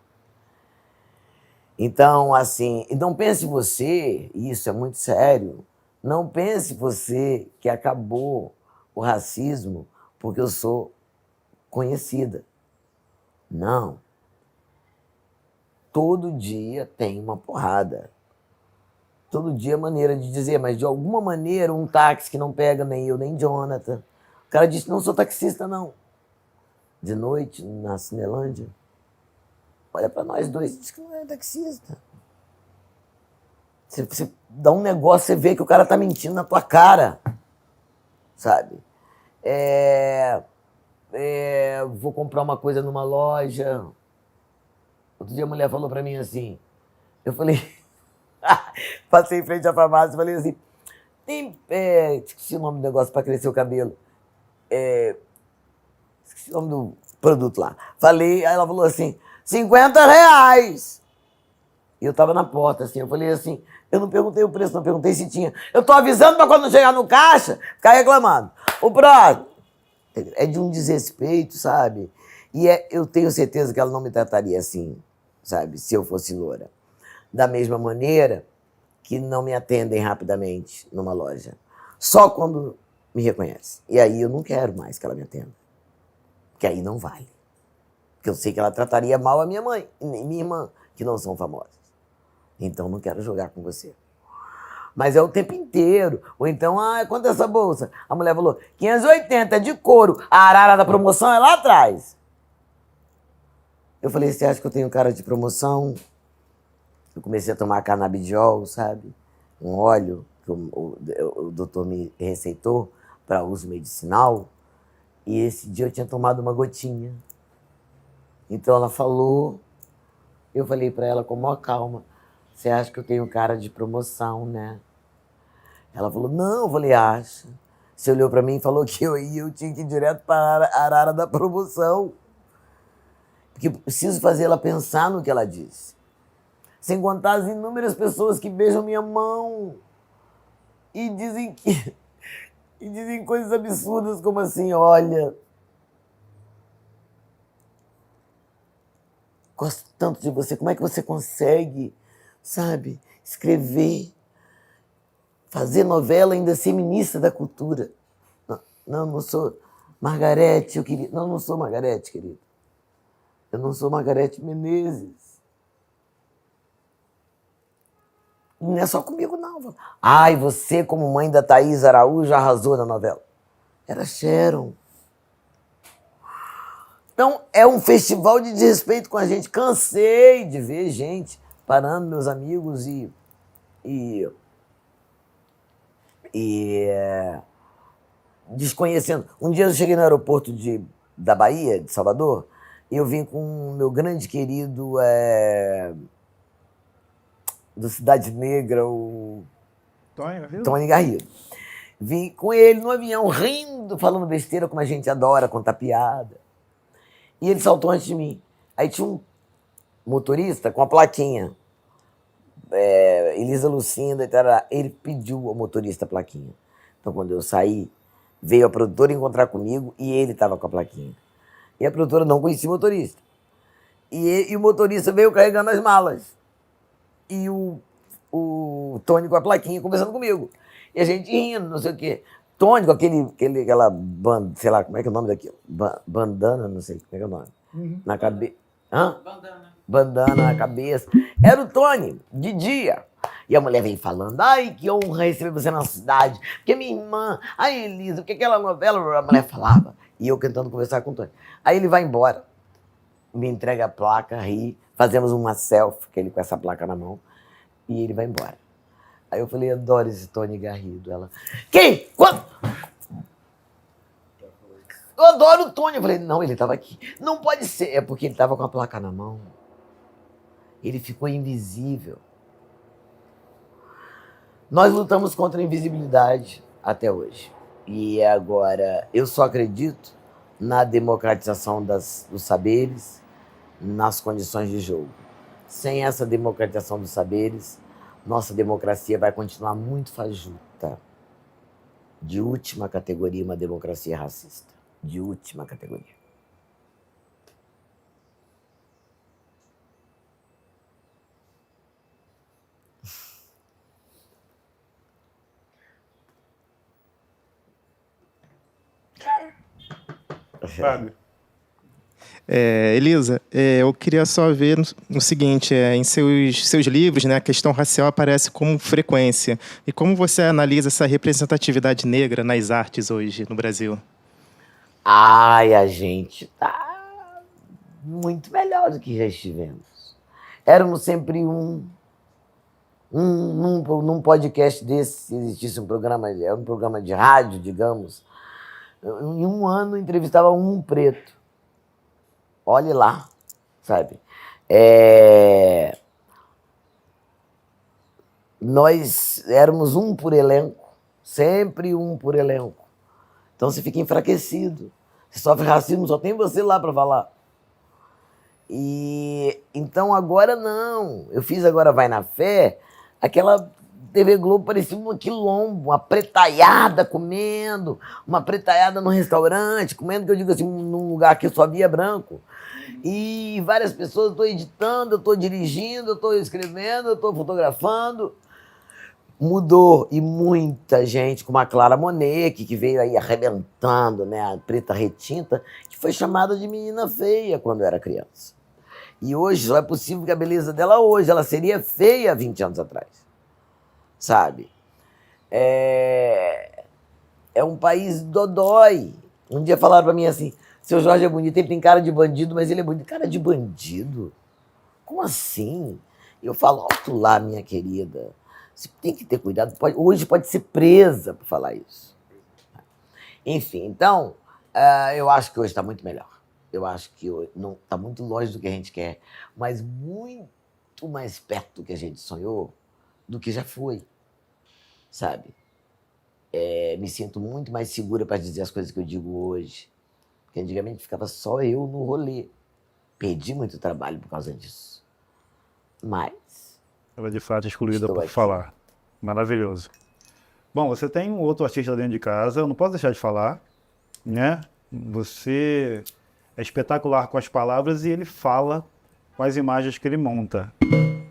Speaker 1: Então, assim, não pense você, e isso é muito sério, não pense você que acabou o racismo porque eu sou conhecida. Não. Todo dia tem uma porrada. Todo dia é maneira de dizer, mas de alguma maneira um táxi que não pega nem eu, nem Jonathan. O cara disse, não sou taxista, não. De noite, na Cinelândia. Olha para nós dois, diz que não é taxista. Você dá um negócio, você vê que o cara tá mentindo na tua cara. Sabe? Vou comprar uma coisa numa loja. Outro dia a mulher falou para mim assim, eu falei, passei em frente à farmácia e falei assim, esqueci o nome do negócio para crescer o cabelo. Esqueci o nome do produto lá. Falei, aí ela falou assim, R$50. E eu tava na porta, assim, eu falei assim, eu não perguntei o preço, não perguntei se tinha. Eu tô avisando para quando chegar no caixa, ficar reclamando. O próximo é de um desrespeito, sabe? E eu tenho certeza que ela não me trataria assim, sabe? Se eu fosse loura. Da mesma maneira que não me atendem rapidamente numa loja. Só quando me reconhece. E aí eu não quero mais que ela me atenda. Porque aí não vale. Porque eu sei que ela trataria mal a minha mãe e minha irmã, que não são famosas. Então não quero jogar com você. Mas é o tempo inteiro. Ou então, quanto é essa bolsa? A mulher falou, 580, é de couro. A arara da promoção é lá atrás. Eu falei, você acha que eu tenho cara de promoção? Eu comecei a tomar canabidiol, sabe? Um óleo que o doutor me receitou para uso medicinal. E esse dia eu tinha tomado uma gotinha. Então ela falou, eu falei para ela com maior calma, você acha que eu tenho cara de promoção, né? Ela falou, não, eu falei, acha. Você olhou para mim e falou que eu tinha que ir direto para a arara da promoção. Porque eu preciso fazer ela pensar no que ela disse. Sem contar as inúmeras pessoas que beijam minha mão e dizem coisas absurdas como assim, olha, gosto tanto de você, como é que você consegue, sabe, escrever, fazer novela, ainda ser ministra da cultura? Não sou Margarete, eu queria... Não sou Margarete, querido. Eu não sou Margarete Menezes. Não é só comigo, não. Ai, você, como mãe da Thaís Araújo, arrasou na novela. Era Sharon. Então, é um festival de desrespeito com a gente. Cansei de ver gente parando, meus amigos, desconhecendo. Um dia eu cheguei no aeroporto da Bahia, de Salvador, e eu vim com o meu grande querido do Cidade Negra, o Tony Garrido. Vim com ele no avião, rindo, falando besteira, como a gente adora contar piada. E ele saltou antes de mim. Aí tinha um motorista com a plaquinha, Elisa Lucinda, ele pediu ao motorista a plaquinha. Então, quando eu saí, veio a produtora encontrar comigo e ele estava com a plaquinha. E a produtora não conhecia o motorista. E o motorista veio carregando as malas. E o Tony com a plaquinha conversando comigo. E a gente rindo, não sei o quê. Tony com aquela banda, sei lá, como é que é o nome daquilo? Bandana, não sei como é que é o nome. Na cabeça. Hã? Bandana na cabeça. Era o Tony, de dia. E a mulher vem falando, ai, que honra receber você na cidade. Porque minha irmã, ai, Elisa, porque aquela novela, a mulher falava. E eu tentando conversar com o Tony. Aí ele vai embora, me entrega a placa, ri, fazemos uma selfie, ele com essa placa na mão, e ele vai embora. Aí eu falei, adoro esse Tony Garrido. Ela, quem? Quando? Eu adoro o Tony. Eu falei, não, ele estava aqui. Não pode ser. É porque ele estava com a placa na mão. Ele ficou invisível. Nós lutamos contra a invisibilidade até hoje. E agora, eu só acredito na democratização dos saberes, nas condições de jogo. Sem essa democratização dos saberes, nossa democracia vai continuar muito fajuta. De última categoria, uma democracia racista. De última categoria.
Speaker 3: Fábio.
Speaker 5: Elisa, eu queria só ver o seguinte, em seus livros, né, a questão racial aparece com frequência. E como você analisa essa representatividade negra nas artes hoje no Brasil?
Speaker 1: Ai, a gente tá muito melhor do que já estivemos. Éramos sempre num podcast desse, se existisse um programa de rádio, digamos, em um ano entrevistava um preto. Olhe lá, sabe? Nós éramos um por elenco, sempre um por elenco. Então você fica enfraquecido. Você sofre racismo, só tem você lá para falar. E então agora não. Eu fiz agora Vai na Fé, aquela TV Globo parecia um quilombo, uma pretaiada comendo, uma pretaiada num restaurante, comendo, que eu digo assim, num lugar que só via branco. E várias pessoas, eu estou editando, eu estou dirigindo, eu estou escrevendo, eu estou fotografando. Mudou, e muita gente, como a Clara Monet, que veio aí arrebentando, né, a preta retinta, que foi chamada de menina feia quando era criança. E hoje só é possível que a beleza dela hoje, ela seria feia há 20 anos atrás. Sabe? É um país dodói. Um dia falaram pra mim assim, seu Jorge é bonito, ele tem cara de bandido, mas ele é bonito. Cara de bandido? Como assim? Eu falo, alto lá, minha querida. Você tem que ter cuidado. Hoje pode ser presa por falar isso. Enfim, então, Eu acho que hoje está muito melhor. Eu acho que não está muito longe do que a gente quer, mas muito mais perto do que a gente sonhou, do que já foi, sabe? Me sinto muito mais segura para dizer as coisas que eu digo hoje. Porque antigamente ficava só eu no rolê. Perdi muito trabalho por causa disso. Mas
Speaker 3: Ela de fato excluída
Speaker 1: estou
Speaker 3: por
Speaker 1: aqui.
Speaker 3: falar. Maravilhoso. Bom, você tem um outro artista dentro de casa, eu não posso deixar de falar, né? Você é espetacular com as palavras e ele fala com as imagens que ele monta.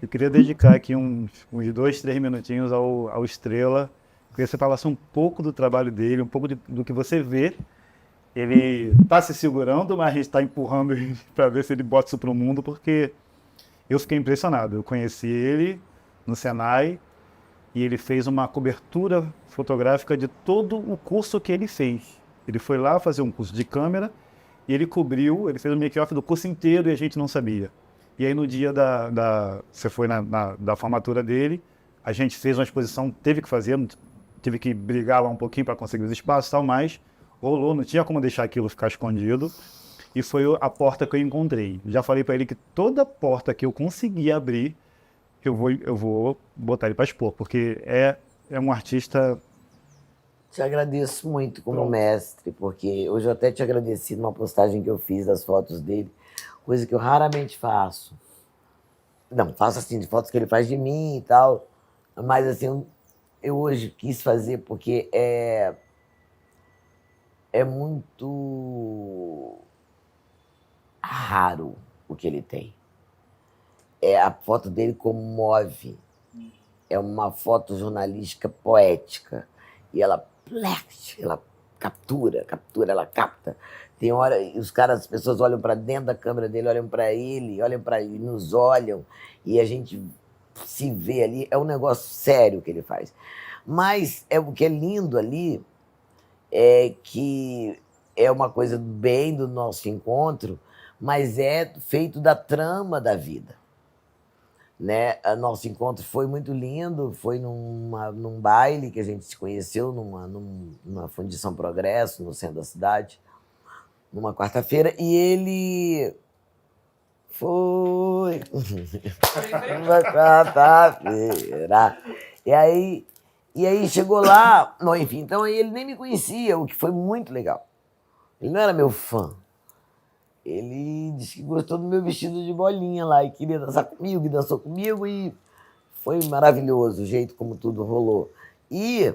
Speaker 3: Eu queria dedicar aqui uns 2, 3 minutinhos ao Estrela. Queria que você falasse um pouco do trabalho dele, um pouco do que você vê. Ele está se segurando, mas a gente está empurrando para ver se ele bota isso para o mundo, porque eu fiquei impressionado. Eu conheci ele no Senai e ele fez uma cobertura fotográfica de todo o curso que ele fez. Ele foi lá fazer um curso de câmera e ele cobriu, ele fez o make-off do curso inteiro e a gente não sabia. E aí no dia você foi da formatura dele, a gente fez uma exposição, teve que fazer, tive que brigar lá um pouquinho para conseguir os espaços e tal, mas rolou, não tinha como deixar aquilo ficar escondido. E foi a porta que eu encontrei. Já falei para ele que toda porta que eu conseguir abrir, eu vou botar ele para expor, porque é um artista.
Speaker 1: Te agradeço muito como
Speaker 3: Pronto.
Speaker 1: mestre, porque hoje eu até te agradeci numa postagem que eu fiz das fotos dele, coisa que eu raramente faço. Não, faço assim, de fotos que ele faz de mim e tal, mas assim, eu hoje quis fazer porque é muito raro o que ele tem. A foto dele comove. É uma foto jornalística poética. E ela captura, ela capta. Tem hora, as pessoas olham para dentro da câmera dele, olham para ele, nos olham, e a gente se vê ali. É um negócio sério que ele faz. Mas o que é lindo ali é que é uma coisa bem do nosso encontro, mas é feito da trama da vida. Né? O nosso encontro foi muito lindo, foi num baile que a gente se conheceu, numa Fundição Progresso, no centro da cidade, numa quarta-feira, e ele foi numa quarta-feira. E aí chegou lá, não, enfim, então aí ele nem me conhecia, o que foi muito legal. Ele não era meu fã. Ele disse que gostou do meu vestido de bolinha lá e queria dançar comigo, e dançou comigo, e foi maravilhoso o jeito como tudo rolou. E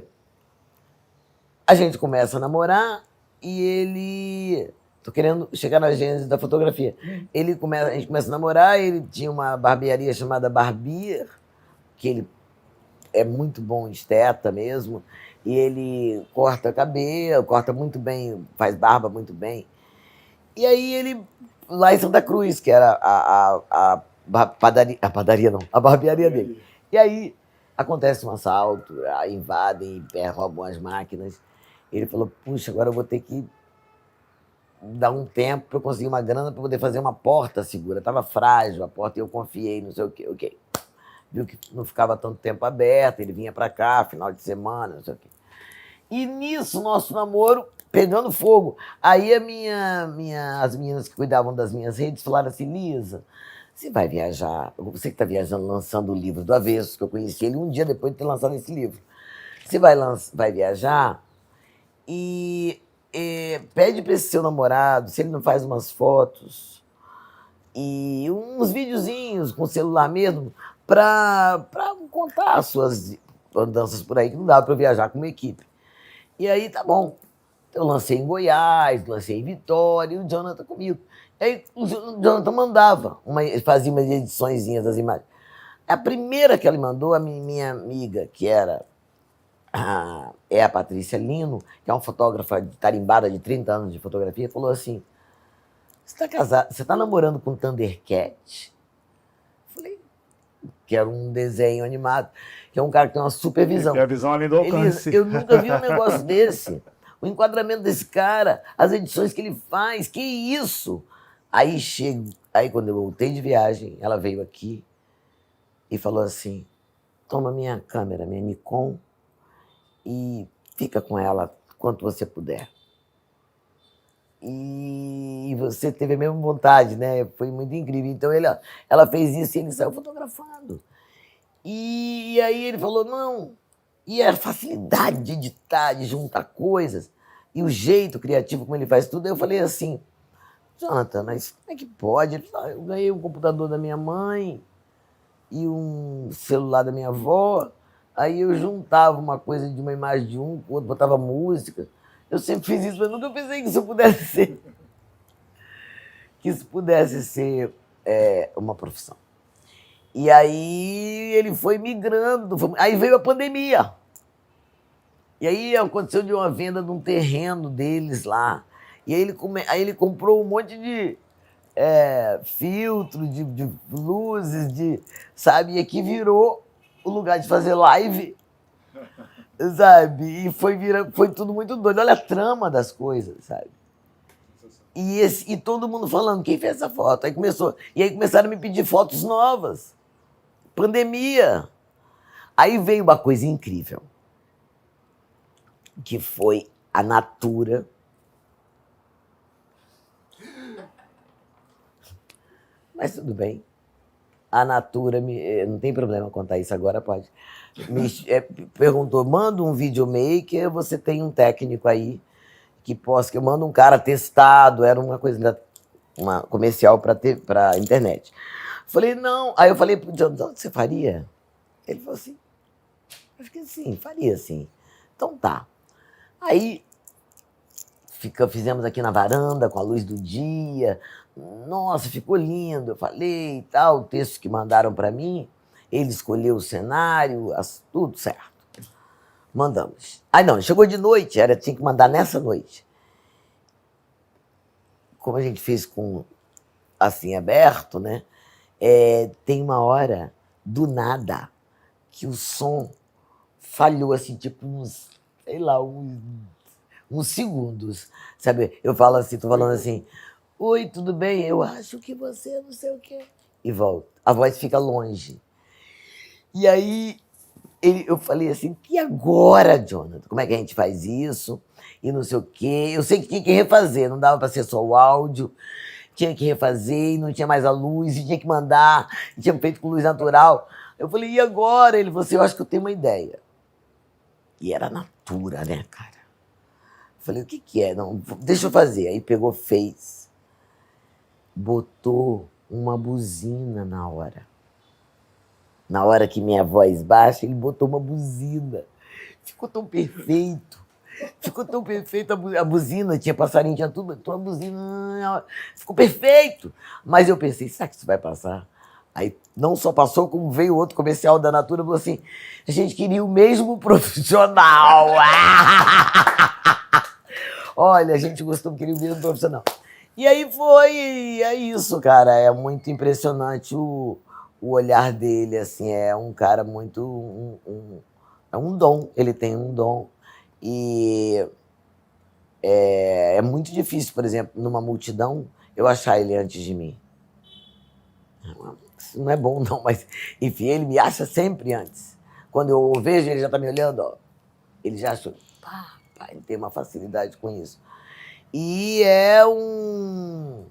Speaker 1: a gente começa a namorar e ele... Tô querendo chegar na gênese da fotografia. A gente começa a namorar, ele tinha uma barbearia chamada Barbier, que ele é muito bom esteta mesmo, e ele corta cabelo, corta muito bem, faz barba muito bem. E aí ele, lá em Santa Cruz, que era a barbearia dele. E aí acontece um assalto, aí invadem, roubam as máquinas. Ele falou, puxa, agora eu vou ter que dar um tempo para eu conseguir uma grana para poder fazer uma porta segura. Estava frágil a porta e eu confiei, não sei o quê, ok. Viu que não ficava tanto tempo aberta, ele vinha para cá, final de semana, não sei o quê. E nisso, nosso namoro pegando fogo. Aí as meninas que cuidavam das minhas redes falaram assim, Lisa, você vai viajar, você que está viajando, lançando o livro do Avesso, que eu conheci ele um dia depois de ter lançado esse livro. Você vai viajar e pede para esse seu namorado, se ele não faz umas fotos e uns videozinhos com o celular mesmo, para contar as suas andanças por aí, que não dá para viajar com uma equipe. E aí, tá bom. Eu lancei em Goiás, lancei em Vitória, e o Jonathan comigo. E aí o Jonathan mandava, fazia umas ediçõezinhas das imagens. A primeira que ele mandou, a minha amiga, que era a Patrícia Lino, que é uma fotógrafa tarimbada de 30 anos de fotografia, falou assim, você está casado, você está namorando com Thundercat? Falei, que era um desenho animado, que é um cara que tem uma supervisão.
Speaker 3: Tem a visão além do alcance.
Speaker 1: Eu nunca vi um negócio desse. O enquadramento desse cara, as edições que ele faz, que isso? Aí quando eu voltei de viagem, ela veio aqui e falou assim, toma minha câmera, minha Nikon, e fica com ela quanto você puder. e você teve a mesma vontade, né? Foi muito incrível. Então ela fez isso e ele saiu fotografando. E aí ele falou, não. E a facilidade de editar, de juntar coisas, e o jeito criativo como ele faz tudo. Eu falei assim, Jonathan, mas como é que pode? Ele falou, eu ganhei um computador da minha mãe e um celular da minha avó. Aí eu juntava uma coisa de uma imagem de um, com o outro botava música. Eu sempre fiz isso, mas nunca pensei que isso pudesse ser, uma profissão. E aí ele foi migrando, aí veio a pandemia. E aí aconteceu de uma venda de um terreno deles lá. E aí ele comprou um monte de filtro, de luzes, sabe? E aqui virou o lugar de fazer live, sabe? E foi tudo muito doido. Olha a trama das coisas, sabe? E todo mundo falando, quem fez essa foto? E aí começaram a me pedir fotos novas. Pandemia. Aí veio uma coisa incrível, que foi a Natura. Mas tudo bem. A Natura, não tem problema contar isso agora, pode. Perguntou, manda um videomaker, você tem um técnico aí que eu mando um cara testado, era uma coisa, uma comercial para internet. Falei, não. Aí eu falei pro John, você faria? Ele falou assim, acho que sim, faria sim. Então tá. Aí fizemos aqui na varanda, com a luz do dia. Nossa, ficou lindo. Eu falei e tal, o texto que mandaram para mim, ele escolheu o cenário, tudo certo. Mandamos. Aí não, chegou de noite, tinha que mandar nessa noite. Como a gente fez com assim aberto, né? Tem uma hora, do nada, que o som falhou, assim, tipo uns, sei lá, uns segundos, sabe? Eu falo assim, tô falando assim, oi, tudo bem? Eu acho que você não sei o quê. E volta. A voz fica longe. E aí eu falei assim, e agora, Jonathan? Como é que a gente faz isso? E não sei o quê. Eu sei que tinha que refazer, não dava para ser só o áudio. Tinha que refazer e não tinha mais a luz, e tinha que mandar, e tinha feito com luz natural. Eu falei, e agora? Ele falou assim, eu acho que eu tenho uma ideia. E era Natura, né, cara? Eu falei, o que é? Não, deixa eu fazer. Aí pegou, fez. Botou uma buzina na hora. Na hora que minha voz baixa, ele botou uma buzina. Ficou tão perfeito. Ficou tão perfeito a buzina, tinha passarinho, tinha tudo, então a buzina ficou perfeito. Mas eu pensei, será que isso vai passar? Aí não só passou, como veio outro comercial da Natura e falou assim, a gente queria o mesmo profissional. Olha, a gente queria o mesmo profissional. E aí é isso, cara, é muito impressionante o olhar dele, assim, é um cara muito, é um dom, ele tem um dom. E é muito difícil, por exemplo, numa multidão, eu achar ele antes de mim. Isso não é bom, não, mas, enfim, ele me acha sempre antes. Quando eu vejo, ele já está me olhando, ó. Ele já acha, ele tem uma facilidade com isso. E é um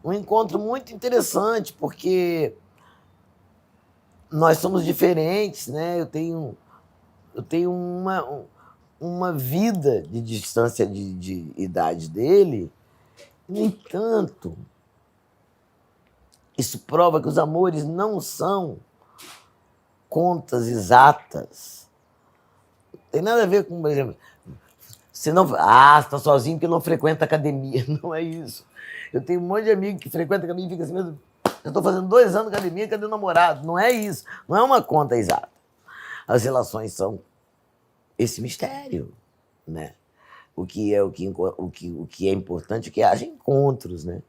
Speaker 1: encontro muito interessante, porque nós somos diferentes, né? Eu tenho uma vida de distância de idade dele. No entanto, isso prova que os amores não são contas exatas. Não tem nada a ver com, por exemplo, você está sozinho porque não frequenta academia. Não é isso. Eu tenho um monte de amigo que frequenta academia e fica assim mesmo. Eu estou fazendo 2 anos de academia, cadê o namorado? Não é isso. Não é uma conta exata. As relações são esse mistério, né? O que é importante é que haja encontros, né?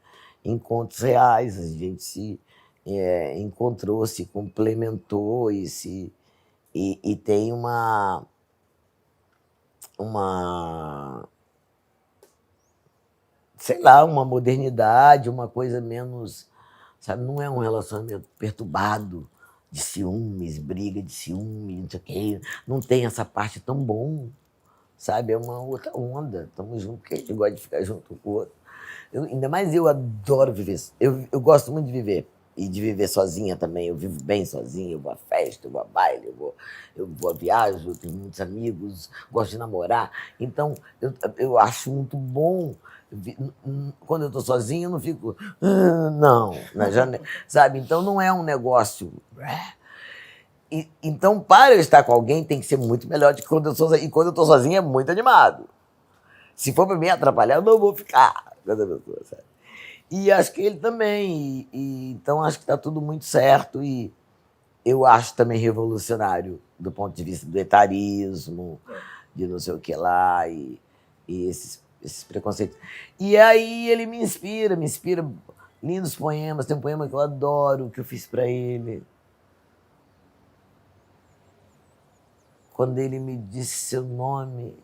Speaker 1: Encontros reais, a gente se encontrou, se complementou e tem uma sei lá, uma modernidade, uma coisa menos, sabe? Não é um relacionamento perturbado de ciúmes, briga de ciúme, não sei o quê. Não tem essa parte tão bom, sabe? É uma outra onda. Estamos juntos, porque a gente gosta de ficar junto com o outro. Ainda mais eu adoro viver. Eu gosto muito de viver. E de viver sozinha também. Eu vivo bem sozinha. Eu vou à festa, eu vou a baile, eu vou a viagem, eu tenho muitos amigos, gosto de namorar. Então, eu acho muito bom. Quando eu estou sozinha, eu não fico. Não, na janela. Sabe? Então, não é um negócio. Então, para eu estar com alguém, tem que ser muito melhor do que quando eu sou sozinha. E quando eu estou sozinha, é muito animado. Se for para me atrapalhar, eu não vou ficar com essa pessoa, sabe? E acho que ele também. Então, acho que está tudo muito certo. E eu acho também revolucionário do ponto de vista do etarismo, de não sei o que lá, e esses preconceitos. E aí ele me inspira lindos poemas. Tem um poema que eu adoro, que eu fiz para ele. Quando ele me disse seu nome,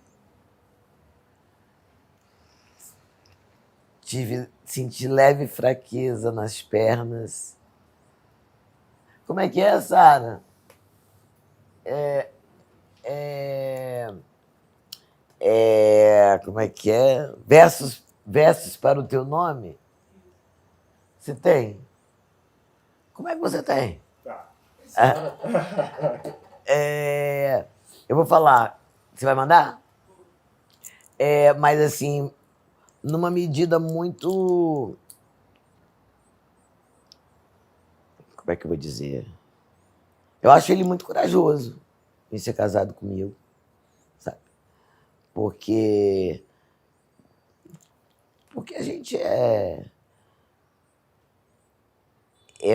Speaker 1: senti leve fraqueza nas pernas. Como é que é, Sara? Como é que é? Versos para o teu nome? Você tem? Como é que você tem? Eu vou falar. Você vai mandar? Mas assim, numa medida muito... Como é que eu vou dizer? Eu acho ele muito corajoso em ser casado comigo, sabe? Porque a gente é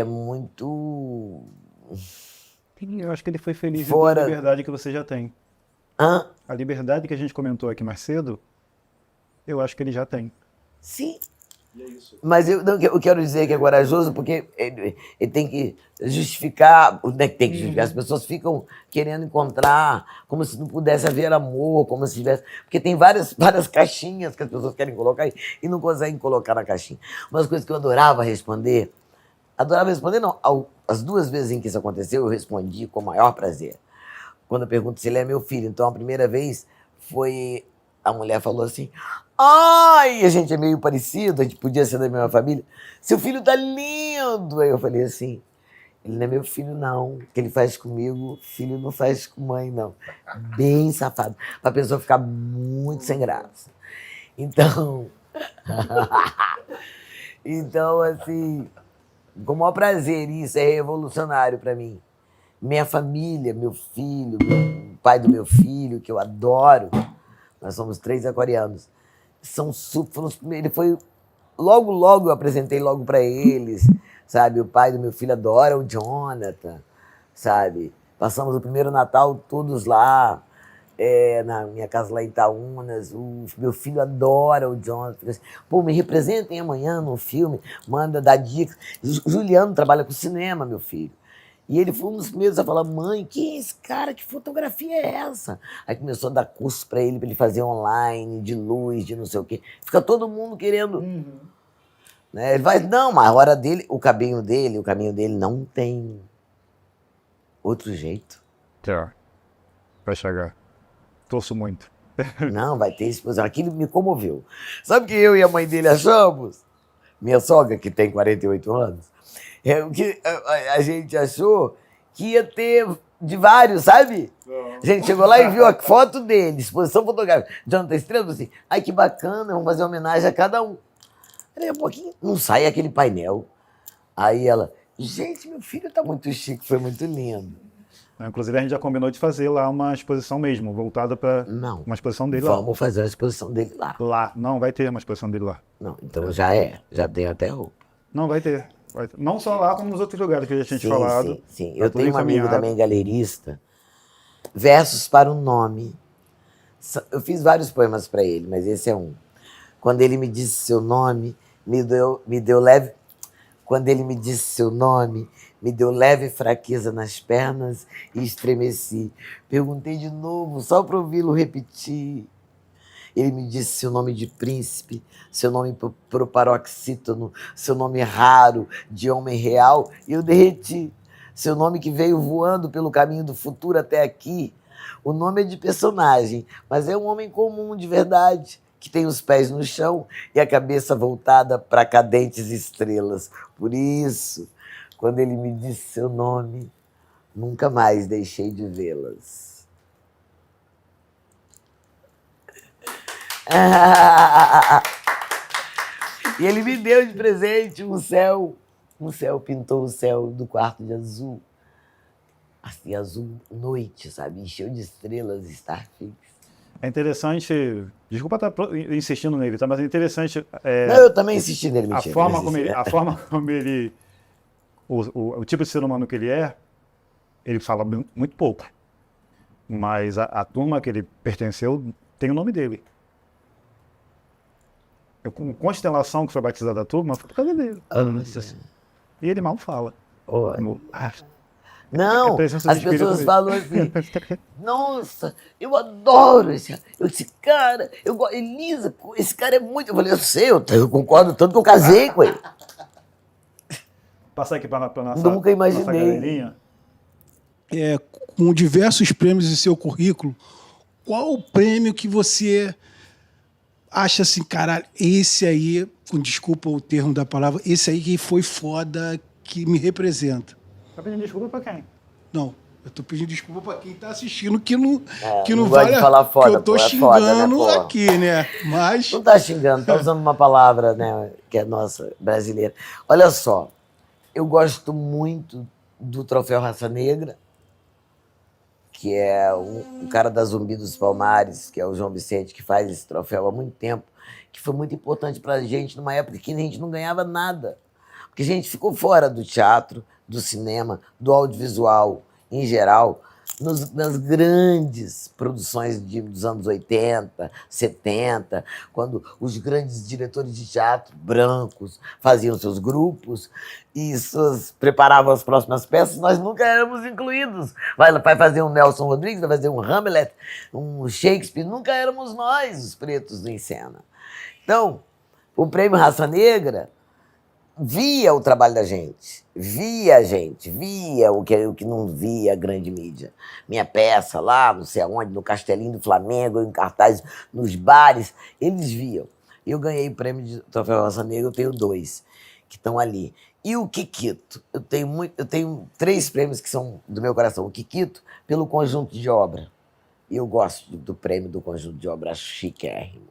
Speaker 1: muito...
Speaker 3: Eu acho que ele foi feliz
Speaker 1: Fora...
Speaker 3: pela liberdade que você já tem.
Speaker 1: Hã?
Speaker 3: A liberdade que a gente comentou aqui mais cedo, eu acho que ele já tem.
Speaker 1: Sim. Mas eu quero dizer que é corajoso porque ele tem que justificar, né, tem que justificar. As pessoas ficam querendo encontrar como se não pudesse haver amor, como se tivesse... Porque tem várias caixinhas que as pessoas querem colocar e não conseguem colocar na caixinha. Uma das coisas que eu adorava responder não, as 2 vezes em que isso aconteceu, eu respondi com o maior prazer. Quando eu pergunto se ele é meu filho. Então, a primeira vez foi... A mulher falou assim, ai, a gente é meio parecido, a gente podia ser da mesma família. Seu filho tá lindo. Aí eu falei assim, ele não é meu filho, não. O que ele faz comigo, filho não faz com mãe, não. Bem safado. Pra pessoa ficar muito sem graça. Então... Então, assim... Com o maior prazer, isso é revolucionário para mim. Minha família, meu filho, o pai do meu filho, que eu adoro, nós somos 3 aquarianos, são super... Ele foi... Logo eu apresentei logo para eles, sabe? O pai do meu filho adora o Jonathan, sabe? Passamos o primeiro Natal todos lá, na minha casa lá em Itaúnas. O meu filho adora o Jonathan. Fica assim, pô, me representem amanhã no filme, manda dar dicas. O Juliano trabalha com cinema, meu filho. E ele foi um dos primeiros a falar, mãe, quem é esse cara? Que fotografia é essa? Aí começou a dar curso para ele fazer online, de luz, de não sei o quê. Fica todo mundo querendo... Né? Ele vai, não, mas a hora dele, o caminho dele não tem outro jeito.
Speaker 3: Tá. Vai chegar. Torço muito.
Speaker 1: Não, vai ter explosão. Aquilo me comoveu. Sabe o que eu e a mãe dele achamos? Minha sogra, que tem 48 anos, o que a gente achou que ia ter de vários, sabe? A gente chegou lá e viu a foto dele, exposição fotográfica. Jonathan Estrela, assim, ai que bacana, vamos fazer homenagem a cada um. Aí, um pouquinho, não sai aquele painel. Aí ela, gente, meu filho tá muito chique, foi muito lindo.
Speaker 3: Inclusive, a gente já combinou de fazer lá uma exposição mesmo, voltada para uma exposição dele lá.
Speaker 1: Vamos fazer a exposição dele lá.
Speaker 3: Lá. Não, vai ter uma exposição dele lá.
Speaker 1: Não, então já tem até roupa.
Speaker 3: Não, vai ter. Não só lá, como nos outros lugares que a gente tinha falado.
Speaker 1: Sim. Eu tenho um amigo também galerista. Versos para o nome. Eu fiz vários poemas para ele, mas esse é um. Quando ele me disse seu nome, me deu leve... Quando ele me disse seu nome, me deu leve fraqueza nas pernas e estremeci. Perguntei de novo, só para ouvi-lo repetir. Ele me disse seu nome de príncipe, seu nome pro paroxítono, seu nome raro, de homem real, e eu derreti. Seu nome que veio voando pelo caminho do futuro até aqui, O nome é de personagem, mas é um homem comum de verdade, que tem os pés no chão e a cabeça voltada para cadentes estrelas. Por isso, quando ele me disse seu nome, nunca mais deixei de vê-las. E ele me deu de presente um céu, pintou o céu do quarto de azul. Assim, azul noite, sabe? Encheu de estrelas, Starfix.
Speaker 3: É interessante, desculpa estar insistindo nele, tá? Mas é interessante
Speaker 1: Não, eu também insisti nele,
Speaker 3: a
Speaker 1: mentira.
Speaker 3: forma como ele, o tipo de ser humano que ele fala muito pouco. Mas a turma que ele pertenceu tem o nome dele. Com constelação que foi batizada a turma, foi por causa dele. E ele mal fala.
Speaker 1: Não,
Speaker 3: É presença
Speaker 1: as
Speaker 3: de espírito
Speaker 1: pessoas
Speaker 3: mesmo.
Speaker 1: falam assim, nossa, eu adoro esse cara, Elisa, esse cara é muito... Eu falei, eu sei, eu concordo tanto que eu casei com ele.
Speaker 3: Passar aqui para nossa,
Speaker 1: Nunca imaginei.
Speaker 3: nossa galerinha.
Speaker 6: Com diversos prêmios em seu currículo, qual o prêmio que você acha assim, caralho, esse aí, com desculpa o termo da palavra, esse aí que foi foda, que me representa?
Speaker 3: Tá pedindo desculpa para quem?
Speaker 6: Não, eu tô pedindo desculpa pra quem tá assistindo que não
Speaker 1: não
Speaker 6: vale
Speaker 1: gosto de falar foda,
Speaker 6: que eu tô
Speaker 1: pô, é
Speaker 6: xingando
Speaker 1: foda, né, pô?
Speaker 6: aqui, né? Mas
Speaker 1: Não tá xingando, tá usando uma palavra, né, que é nossa, brasileira. Olha só, eu gosto muito do Troféu Raça Negra, que é o cara da Zumbi dos Palmares, que é o João Vicente, que faz esse troféu há muito tempo, que foi muito importante pra gente numa época que a gente não ganhava nada. Porque a gente ficou fora do teatro, do cinema, do audiovisual em geral, nas grandes produções dos anos 80, 70, quando os grandes diretores de teatro brancos faziam seus grupos e preparavam as próximas peças, nós nunca éramos incluídos. Vai fazer um Nelson Rodrigues, vai fazer um Hamlet, um Shakespeare, nunca éramos nós, os pretos, em cena. Então, o Prêmio Raça Negra via o trabalho da gente, via a gente, via o que não via a grande mídia. Minha peça lá, não sei aonde, no Castelinho do Flamengo, em cartaz, nos bares, eles viam. Eu ganhei o prêmio de Troféu Raça Negra, eu tenho 2 que estão ali. E o Kikito, eu tenho 3 prêmios que são do meu coração. O Kikito, pelo conjunto de obra. E eu gosto do prêmio do conjunto de obra, acho chiquérrimo.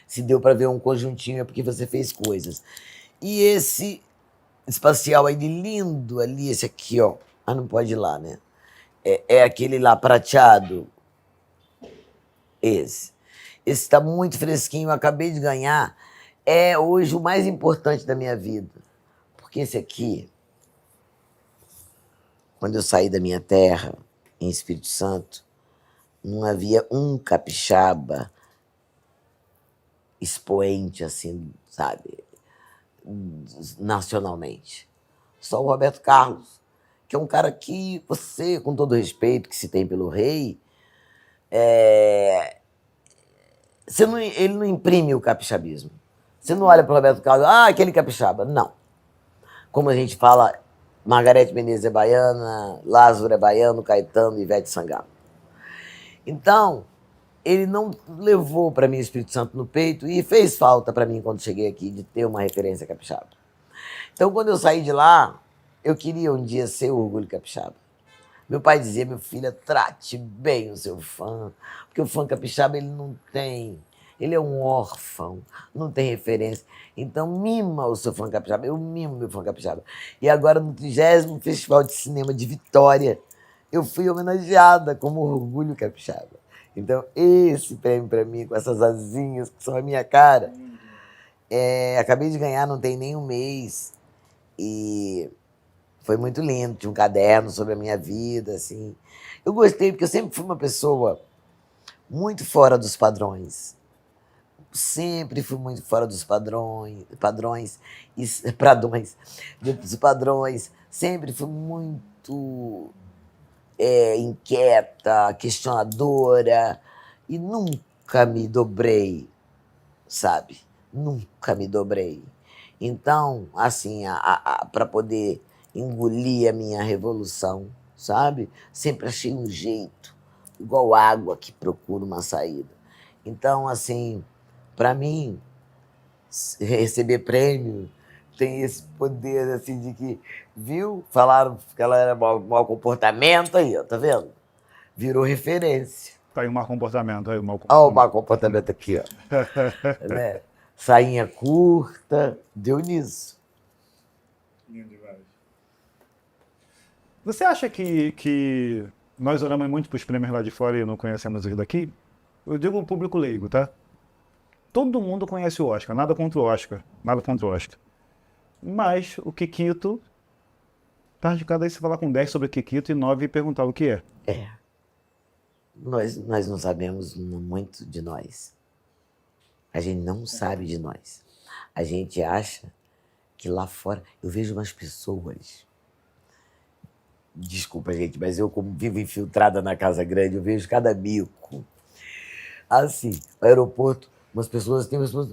Speaker 1: Se deu para ver um conjuntinho é porque você fez coisas. E esse espacial aí de lindo ali, esse aqui, ó. Ah, não pode ir lá, né? É aquele lá prateado. Esse está muito fresquinho, eu acabei de ganhar. É hoje o mais importante da minha vida. Porque esse aqui, quando eu saí da minha terra, em Espírito Santo, não havia um capixaba expoente, assim, sabe? Nacionalmente. Só o Roberto Carlos, que é um cara que você, com todo o respeito que se tem pelo rei, ele não imprime o capixabismo. Você não olha para o Roberto Carlos, aquele capixaba. Não. Como a gente fala, Margareth Menezes é baiana, Lázaro é baiano, Caetano, Ivete Sangalo. Então, ele não levou para mim o Espírito Santo no peito e fez falta para mim quando cheguei aqui de ter uma referência capixaba. Então, quando eu saí de lá, eu queria um dia ser o Orgulho Capixaba. Meu pai dizia, meu filho, trate bem o seu fã, porque o fã capixaba ele não tem, ele é um órfão, não tem referência. Então, mima o seu fã capixaba, eu mimo meu fã capixaba. E agora, no 30º Festival de Cinema de Vitória, eu fui homenageada como Orgulho Capixaba. Então, esse prêmio para mim, com essas asinhas que são a minha cara, acabei de ganhar, não tem nem um mês. E foi muito lindo. Tinha um caderno sobre a minha vida, assim. Eu gostei, porque eu sempre fui uma pessoa muito fora dos padrões. Sempre fui muito fora dos padrões. Sempre fui muito inquieta, questionadora, e nunca me dobrei, sabe? Nunca me dobrei. Então, assim, para poder engolir a minha revolução, sabe? Sempre achei um jeito igual água que procura uma saída. Então, assim, para mim, receber prêmio tem esse poder, assim, de que, viu? Falaram que ela era mau comportamento, aí, ó, tá vendo? Virou referência.
Speaker 3: Tá aí o mau comportamento, aí o mau
Speaker 1: Olha o
Speaker 3: comportamento.
Speaker 1: mau comportamento aqui, ó. Né? Sainha curta, deu nisso.
Speaker 3: Você acha que nós olhamos muito para os prêmios lá de fora e não conhecemos os daqui? Eu digo o público leigo, tá? Todo mundo conhece o Oscar, nada contra o Oscar, nada contra o Oscar. Mas o Kikito, tá de cada aí você falar com 10 sobre Kikito e 9 e perguntar o que é.
Speaker 1: É. Nós não sabemos muito de nós. A gente não sabe de nós. A gente acha que lá fora... Eu vejo umas pessoas... Desculpa, gente, mas eu, como vivo infiltrada na Casa Grande, eu vejo cada bico. Assim, no aeroporto, tem pessoas...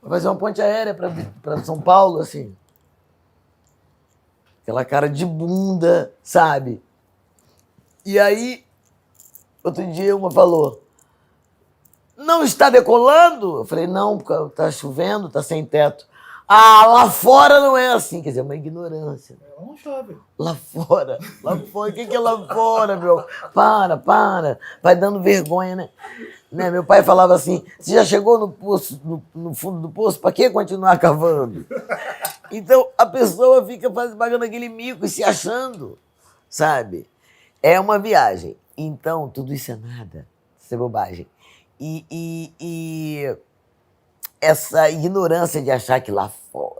Speaker 1: Vai fazer uma ponte aérea para São Paulo, assim. Aquela cara de bunda, sabe? E aí, outro dia uma falou, não está decolando? Eu falei, não, porque tá chovendo, tá sem teto. Ah, lá fora não é assim. Quer dizer, é uma ignorância.
Speaker 3: Não chove.
Speaker 1: Lá fora. O que é lá fora, meu? Para. Vai dando vergonha, né? Meu pai falava assim, você já chegou no poço, no fundo do poço, para que continuar cavando? Então, a pessoa fica pagando aquele mico e se achando, sabe? É uma viagem. Então, tudo isso é nada. Isso é bobagem. E essa ignorância de achar que lá fora...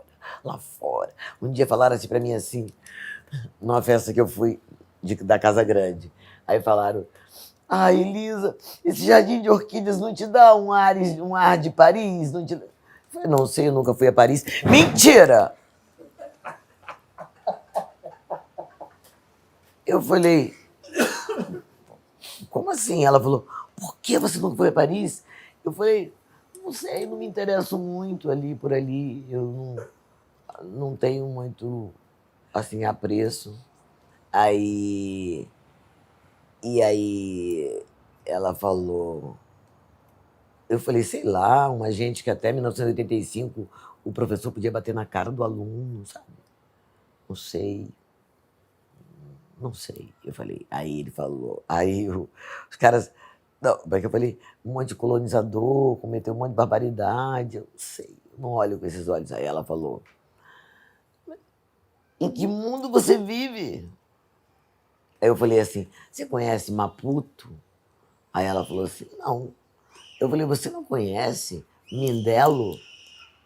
Speaker 1: Um dia falaram assim pra mim assim, numa festa que eu fui da Casa Grande. Aí falaram, Elisa, esse jardim de orquídeas não te dá um ar de Paris? Não te... Eu falei, não sei, eu nunca fui a Paris. Mentira! Eu falei, como assim? Ela falou, por que você não foi a Paris? Eu falei, não sei, não me interesso muito por ali. Eu não tenho muito, assim, apreço. E aí ela falou, eu falei, sei lá, uma gente que até 1985 o professor podia bater na cara do aluno, sabe? Não sei. Eu falei, aí ele falou, os caras, não, porque eu falei, um monte de colonizador, cometeu um monte de barbaridade, eu não sei, eu não olho com esses olhos. Aí ela falou, em que mundo você vive? Aí eu falei assim, você conhece Maputo? Aí ela falou assim, não. Eu falei, você não conhece Mindelo,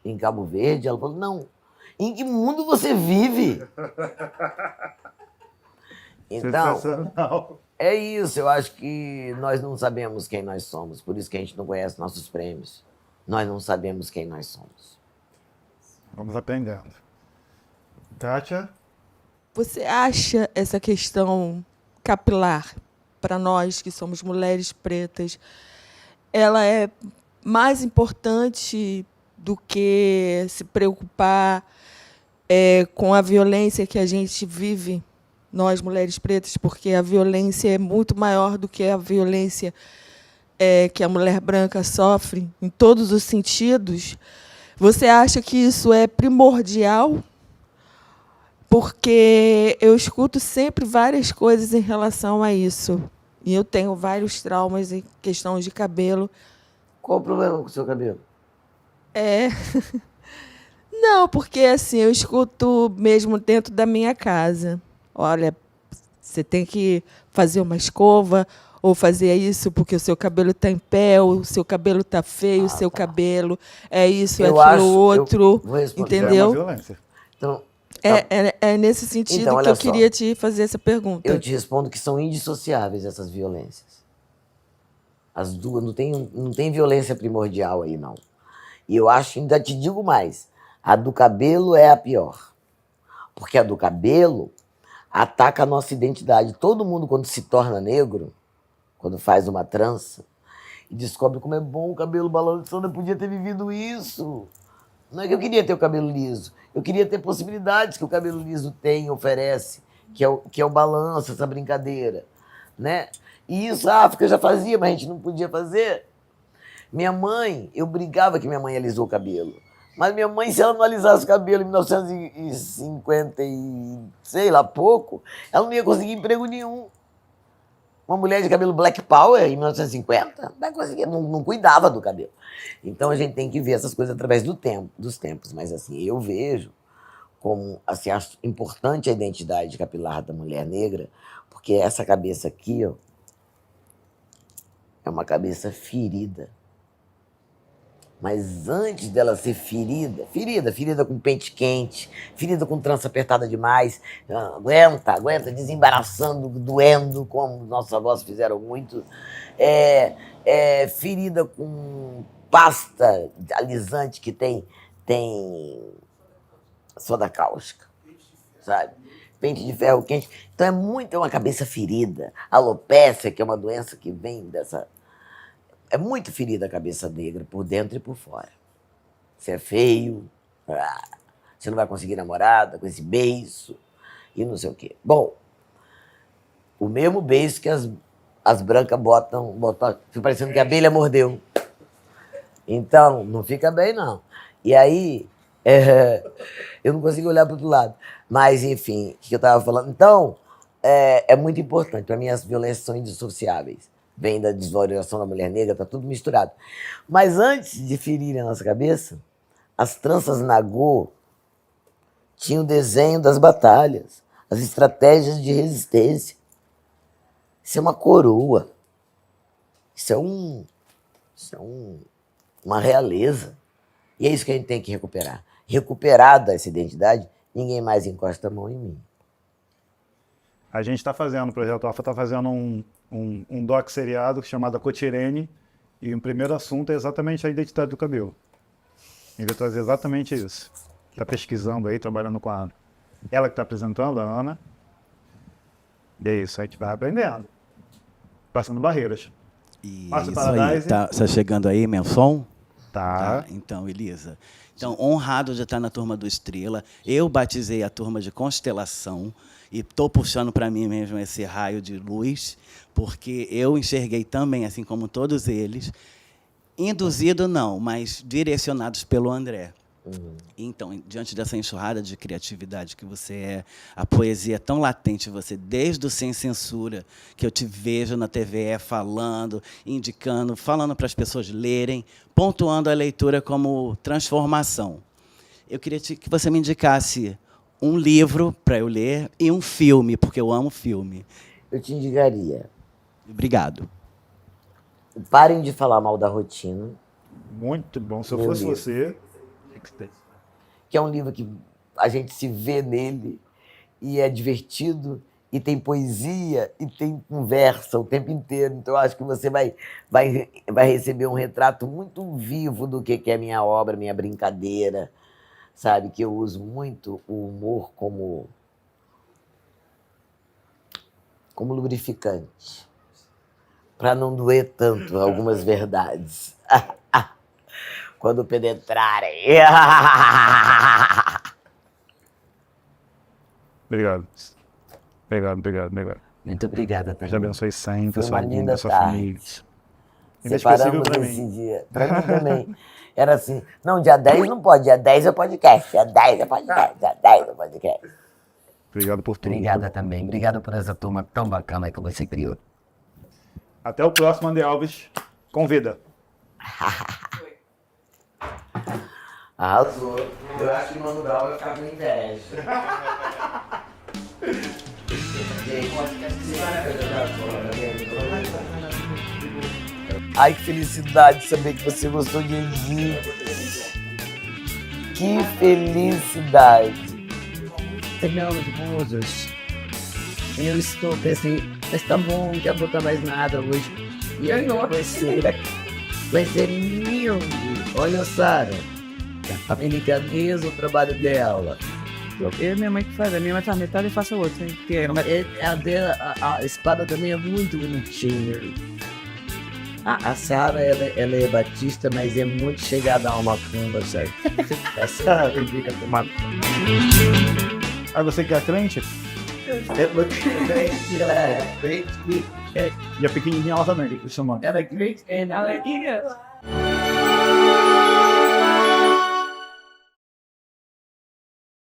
Speaker 1: em Cabo Verde? Ela falou, não. Em que mundo você vive? Então, é isso. Eu acho que nós não sabemos quem nós somos. Por isso que a gente não conhece nossos prêmios. Nós não sabemos quem nós somos.
Speaker 3: Vamos aprendendo. Kátia?
Speaker 7: Você acha essa questão capilar, para nós que somos mulheres pretas, ela é mais importante do que se preocupar com a violência que a gente vive, nós, mulheres pretas, porque a violência é muito maior do que a violência que a mulher branca sofre, em todos os sentidos? Você acha que isso é primordial? Porque eu escuto sempre várias coisas em relação a isso. E eu tenho vários traumas em questão de cabelo.
Speaker 1: Qual o problema com o seu cabelo?
Speaker 7: Não, porque assim, eu escuto mesmo dentro da minha casa. Olha, você tem que fazer uma escova ou fazer isso porque o seu cabelo está em pé, o seu cabelo está feio, o seu cabelo é isso, é aquilo, outro.
Speaker 1: Vou responder.
Speaker 7: Entendeu?
Speaker 3: É uma violência.
Speaker 1: Então,
Speaker 7: É nesse sentido
Speaker 1: Então,
Speaker 7: que
Speaker 1: olha
Speaker 7: eu
Speaker 1: só.
Speaker 7: queria te fazer essa pergunta.
Speaker 1: eu te respondo que são indissociáveis essas violências. As duas, não tem violência primordial aí, não. E eu acho, ainda te digo mais, a do cabelo é a pior. Porque a do cabelo ataca a nossa identidade. Todo mundo, quando se torna negro, quando faz uma trança, e descobre como é bom o cabelo balançando, eu podia ter vivido isso. Não é que eu queria ter o cabelo liso, eu queria ter possibilidades que o cabelo liso tem, oferece, que é o balanço, essa brincadeira. né? E isso a África já fazia, mas a gente não podia fazer. Minha mãe, eu brigava que minha mãe alisou o cabelo. Mas minha mãe, se ela não alisasse o cabelo em 1950 e sei lá, pouco, ela não ia conseguir emprego nenhum. Uma mulher de cabelo Black Power em 1950 não conseguia, não cuidava do cabelo. Então a gente tem que ver essas coisas através dos tempos. Mas assim, eu vejo como, assim, acho importante a identidade capilar da mulher negra, porque essa cabeça aqui, ó, é uma cabeça ferida. Mas antes dela ser ferida com pente quente, ferida com trança apertada demais, aguenta, desembaraçando, doendo, como nossos avós fizeram muito, ferida com pasta alisante que tem soda cáustica, sabe? Pente de ferro quente. Então é uma cabeça ferida. Alopécia, que é uma doença que vem dessa... É muito ferida a cabeça negra, por dentro e por fora. Você é feio, você não vai conseguir namorada com esse beiço e não sei o quê. Bom, o mesmo beiço que as brancas botam, fica parecendo que a abelha mordeu. Então, não fica bem, não. E aí, eu não consigo olhar para o outro lado. Mas, enfim, o que eu estava falando? Então, é muito importante. Para mim, as violências são indissociáveis. Vem da desvalorização da mulher negra, tá tudo misturado. Mas antes de ferirem a nossa cabeça, as tranças nagô tinham o desenho das batalhas, as estratégias de resistência. Isso é uma coroa. Isso é uma realeza. E é isso que a gente tem que recuperar. Recuperada essa identidade, ninguém mais encosta a mão em mim.
Speaker 3: A gente está fazendo, o Projeto Alfa está fazendo um doc-seriado chamado Cotirene, e o primeiro assunto é exatamente a identidade do cabelo. Ele vai trazer exatamente isso. Está pesquisando aí, trabalhando com a... Ela que está apresentando, a Ana. E é isso, a gente vai aprendendo. Passando barreiras.
Speaker 8: Isso aí, tá chegando aí, meu som?
Speaker 3: Tá.
Speaker 8: Então, Elisa. Então, honrado de estar na turma do Estrela. Eu batizei a turma de Constelação e estou puxando para mim mesmo esse raio de luz, porque eu enxerguei também, assim como todos eles, induzido não, mas direcionados pelo André. Então, diante dessa enxurrada de criatividade que você é, a poesia tão latente, você, desde o Sem Censura, que eu te vejo na TVE falando, indicando, falando para as pessoas lerem, pontuando a leitura como transformação. Eu queria que você me indicasse um livro para eu ler e um filme, porque eu amo filme.
Speaker 1: Eu te indicaria.
Speaker 8: Obrigado.
Speaker 1: Parem de falar mal da rotina.
Speaker 3: Muito bom. Se eu
Speaker 1: Meu
Speaker 3: fosse
Speaker 1: livro.
Speaker 3: você...
Speaker 1: Que é um livro que a gente se vê nele e é divertido, e tem poesia, e tem conversa o tempo inteiro. Então, eu acho que você vai receber um retrato muito vivo do que é minha obra, minha brincadeira, sabe? Que eu uso muito o humor como lubrificante, para não doer tanto algumas verdades. Quando penetrarem.
Speaker 3: Obrigado.
Speaker 1: Muito obrigada,
Speaker 3: Deus
Speaker 1: também.
Speaker 3: abençoe sempre
Speaker 1: Foi
Speaker 3: a sua
Speaker 1: uma
Speaker 3: vida,
Speaker 1: linda
Speaker 3: a sua
Speaker 1: tarde.
Speaker 3: família. Inesquecível
Speaker 1: Separamos
Speaker 3: para
Speaker 1: esse
Speaker 3: mim.
Speaker 1: dia. Pra mim também. Era assim, não, dia 10 não pode, dia 10 é podcast, dia 10 é podcast, dia 10 é podcast.
Speaker 3: Obrigado por tudo.
Speaker 2: Obrigada também. Obrigado por essa turma tão bacana que você criou.
Speaker 3: Até o próximo, André Alves. Convida.
Speaker 1: Arrasou. Eu acho que o Mano Brown vai ficar com inveja. Ai, que felicidade saber que você gostou de Egito. Que felicidade.
Speaker 9: Senhoras e moças, eu pensei, mas tá bom, não quero botar mais nada hoje. E aí não vai ser lindo. Olha, Sara, a delicadeza, o trabalho dela.
Speaker 10: Eu e minha mãe que faz, a minha mãe faz metade e faço a outra.
Speaker 9: A espada também é muito bonitinha. A Sara, ela é batista, mas é muito chegada a uma cumba, certo? Essa fica tomando.
Speaker 3: Ah, você que é crente?
Speaker 9: É muito crente,
Speaker 3: E a pequenininha ela também, que chamando.
Speaker 9: Ela é great and alegria.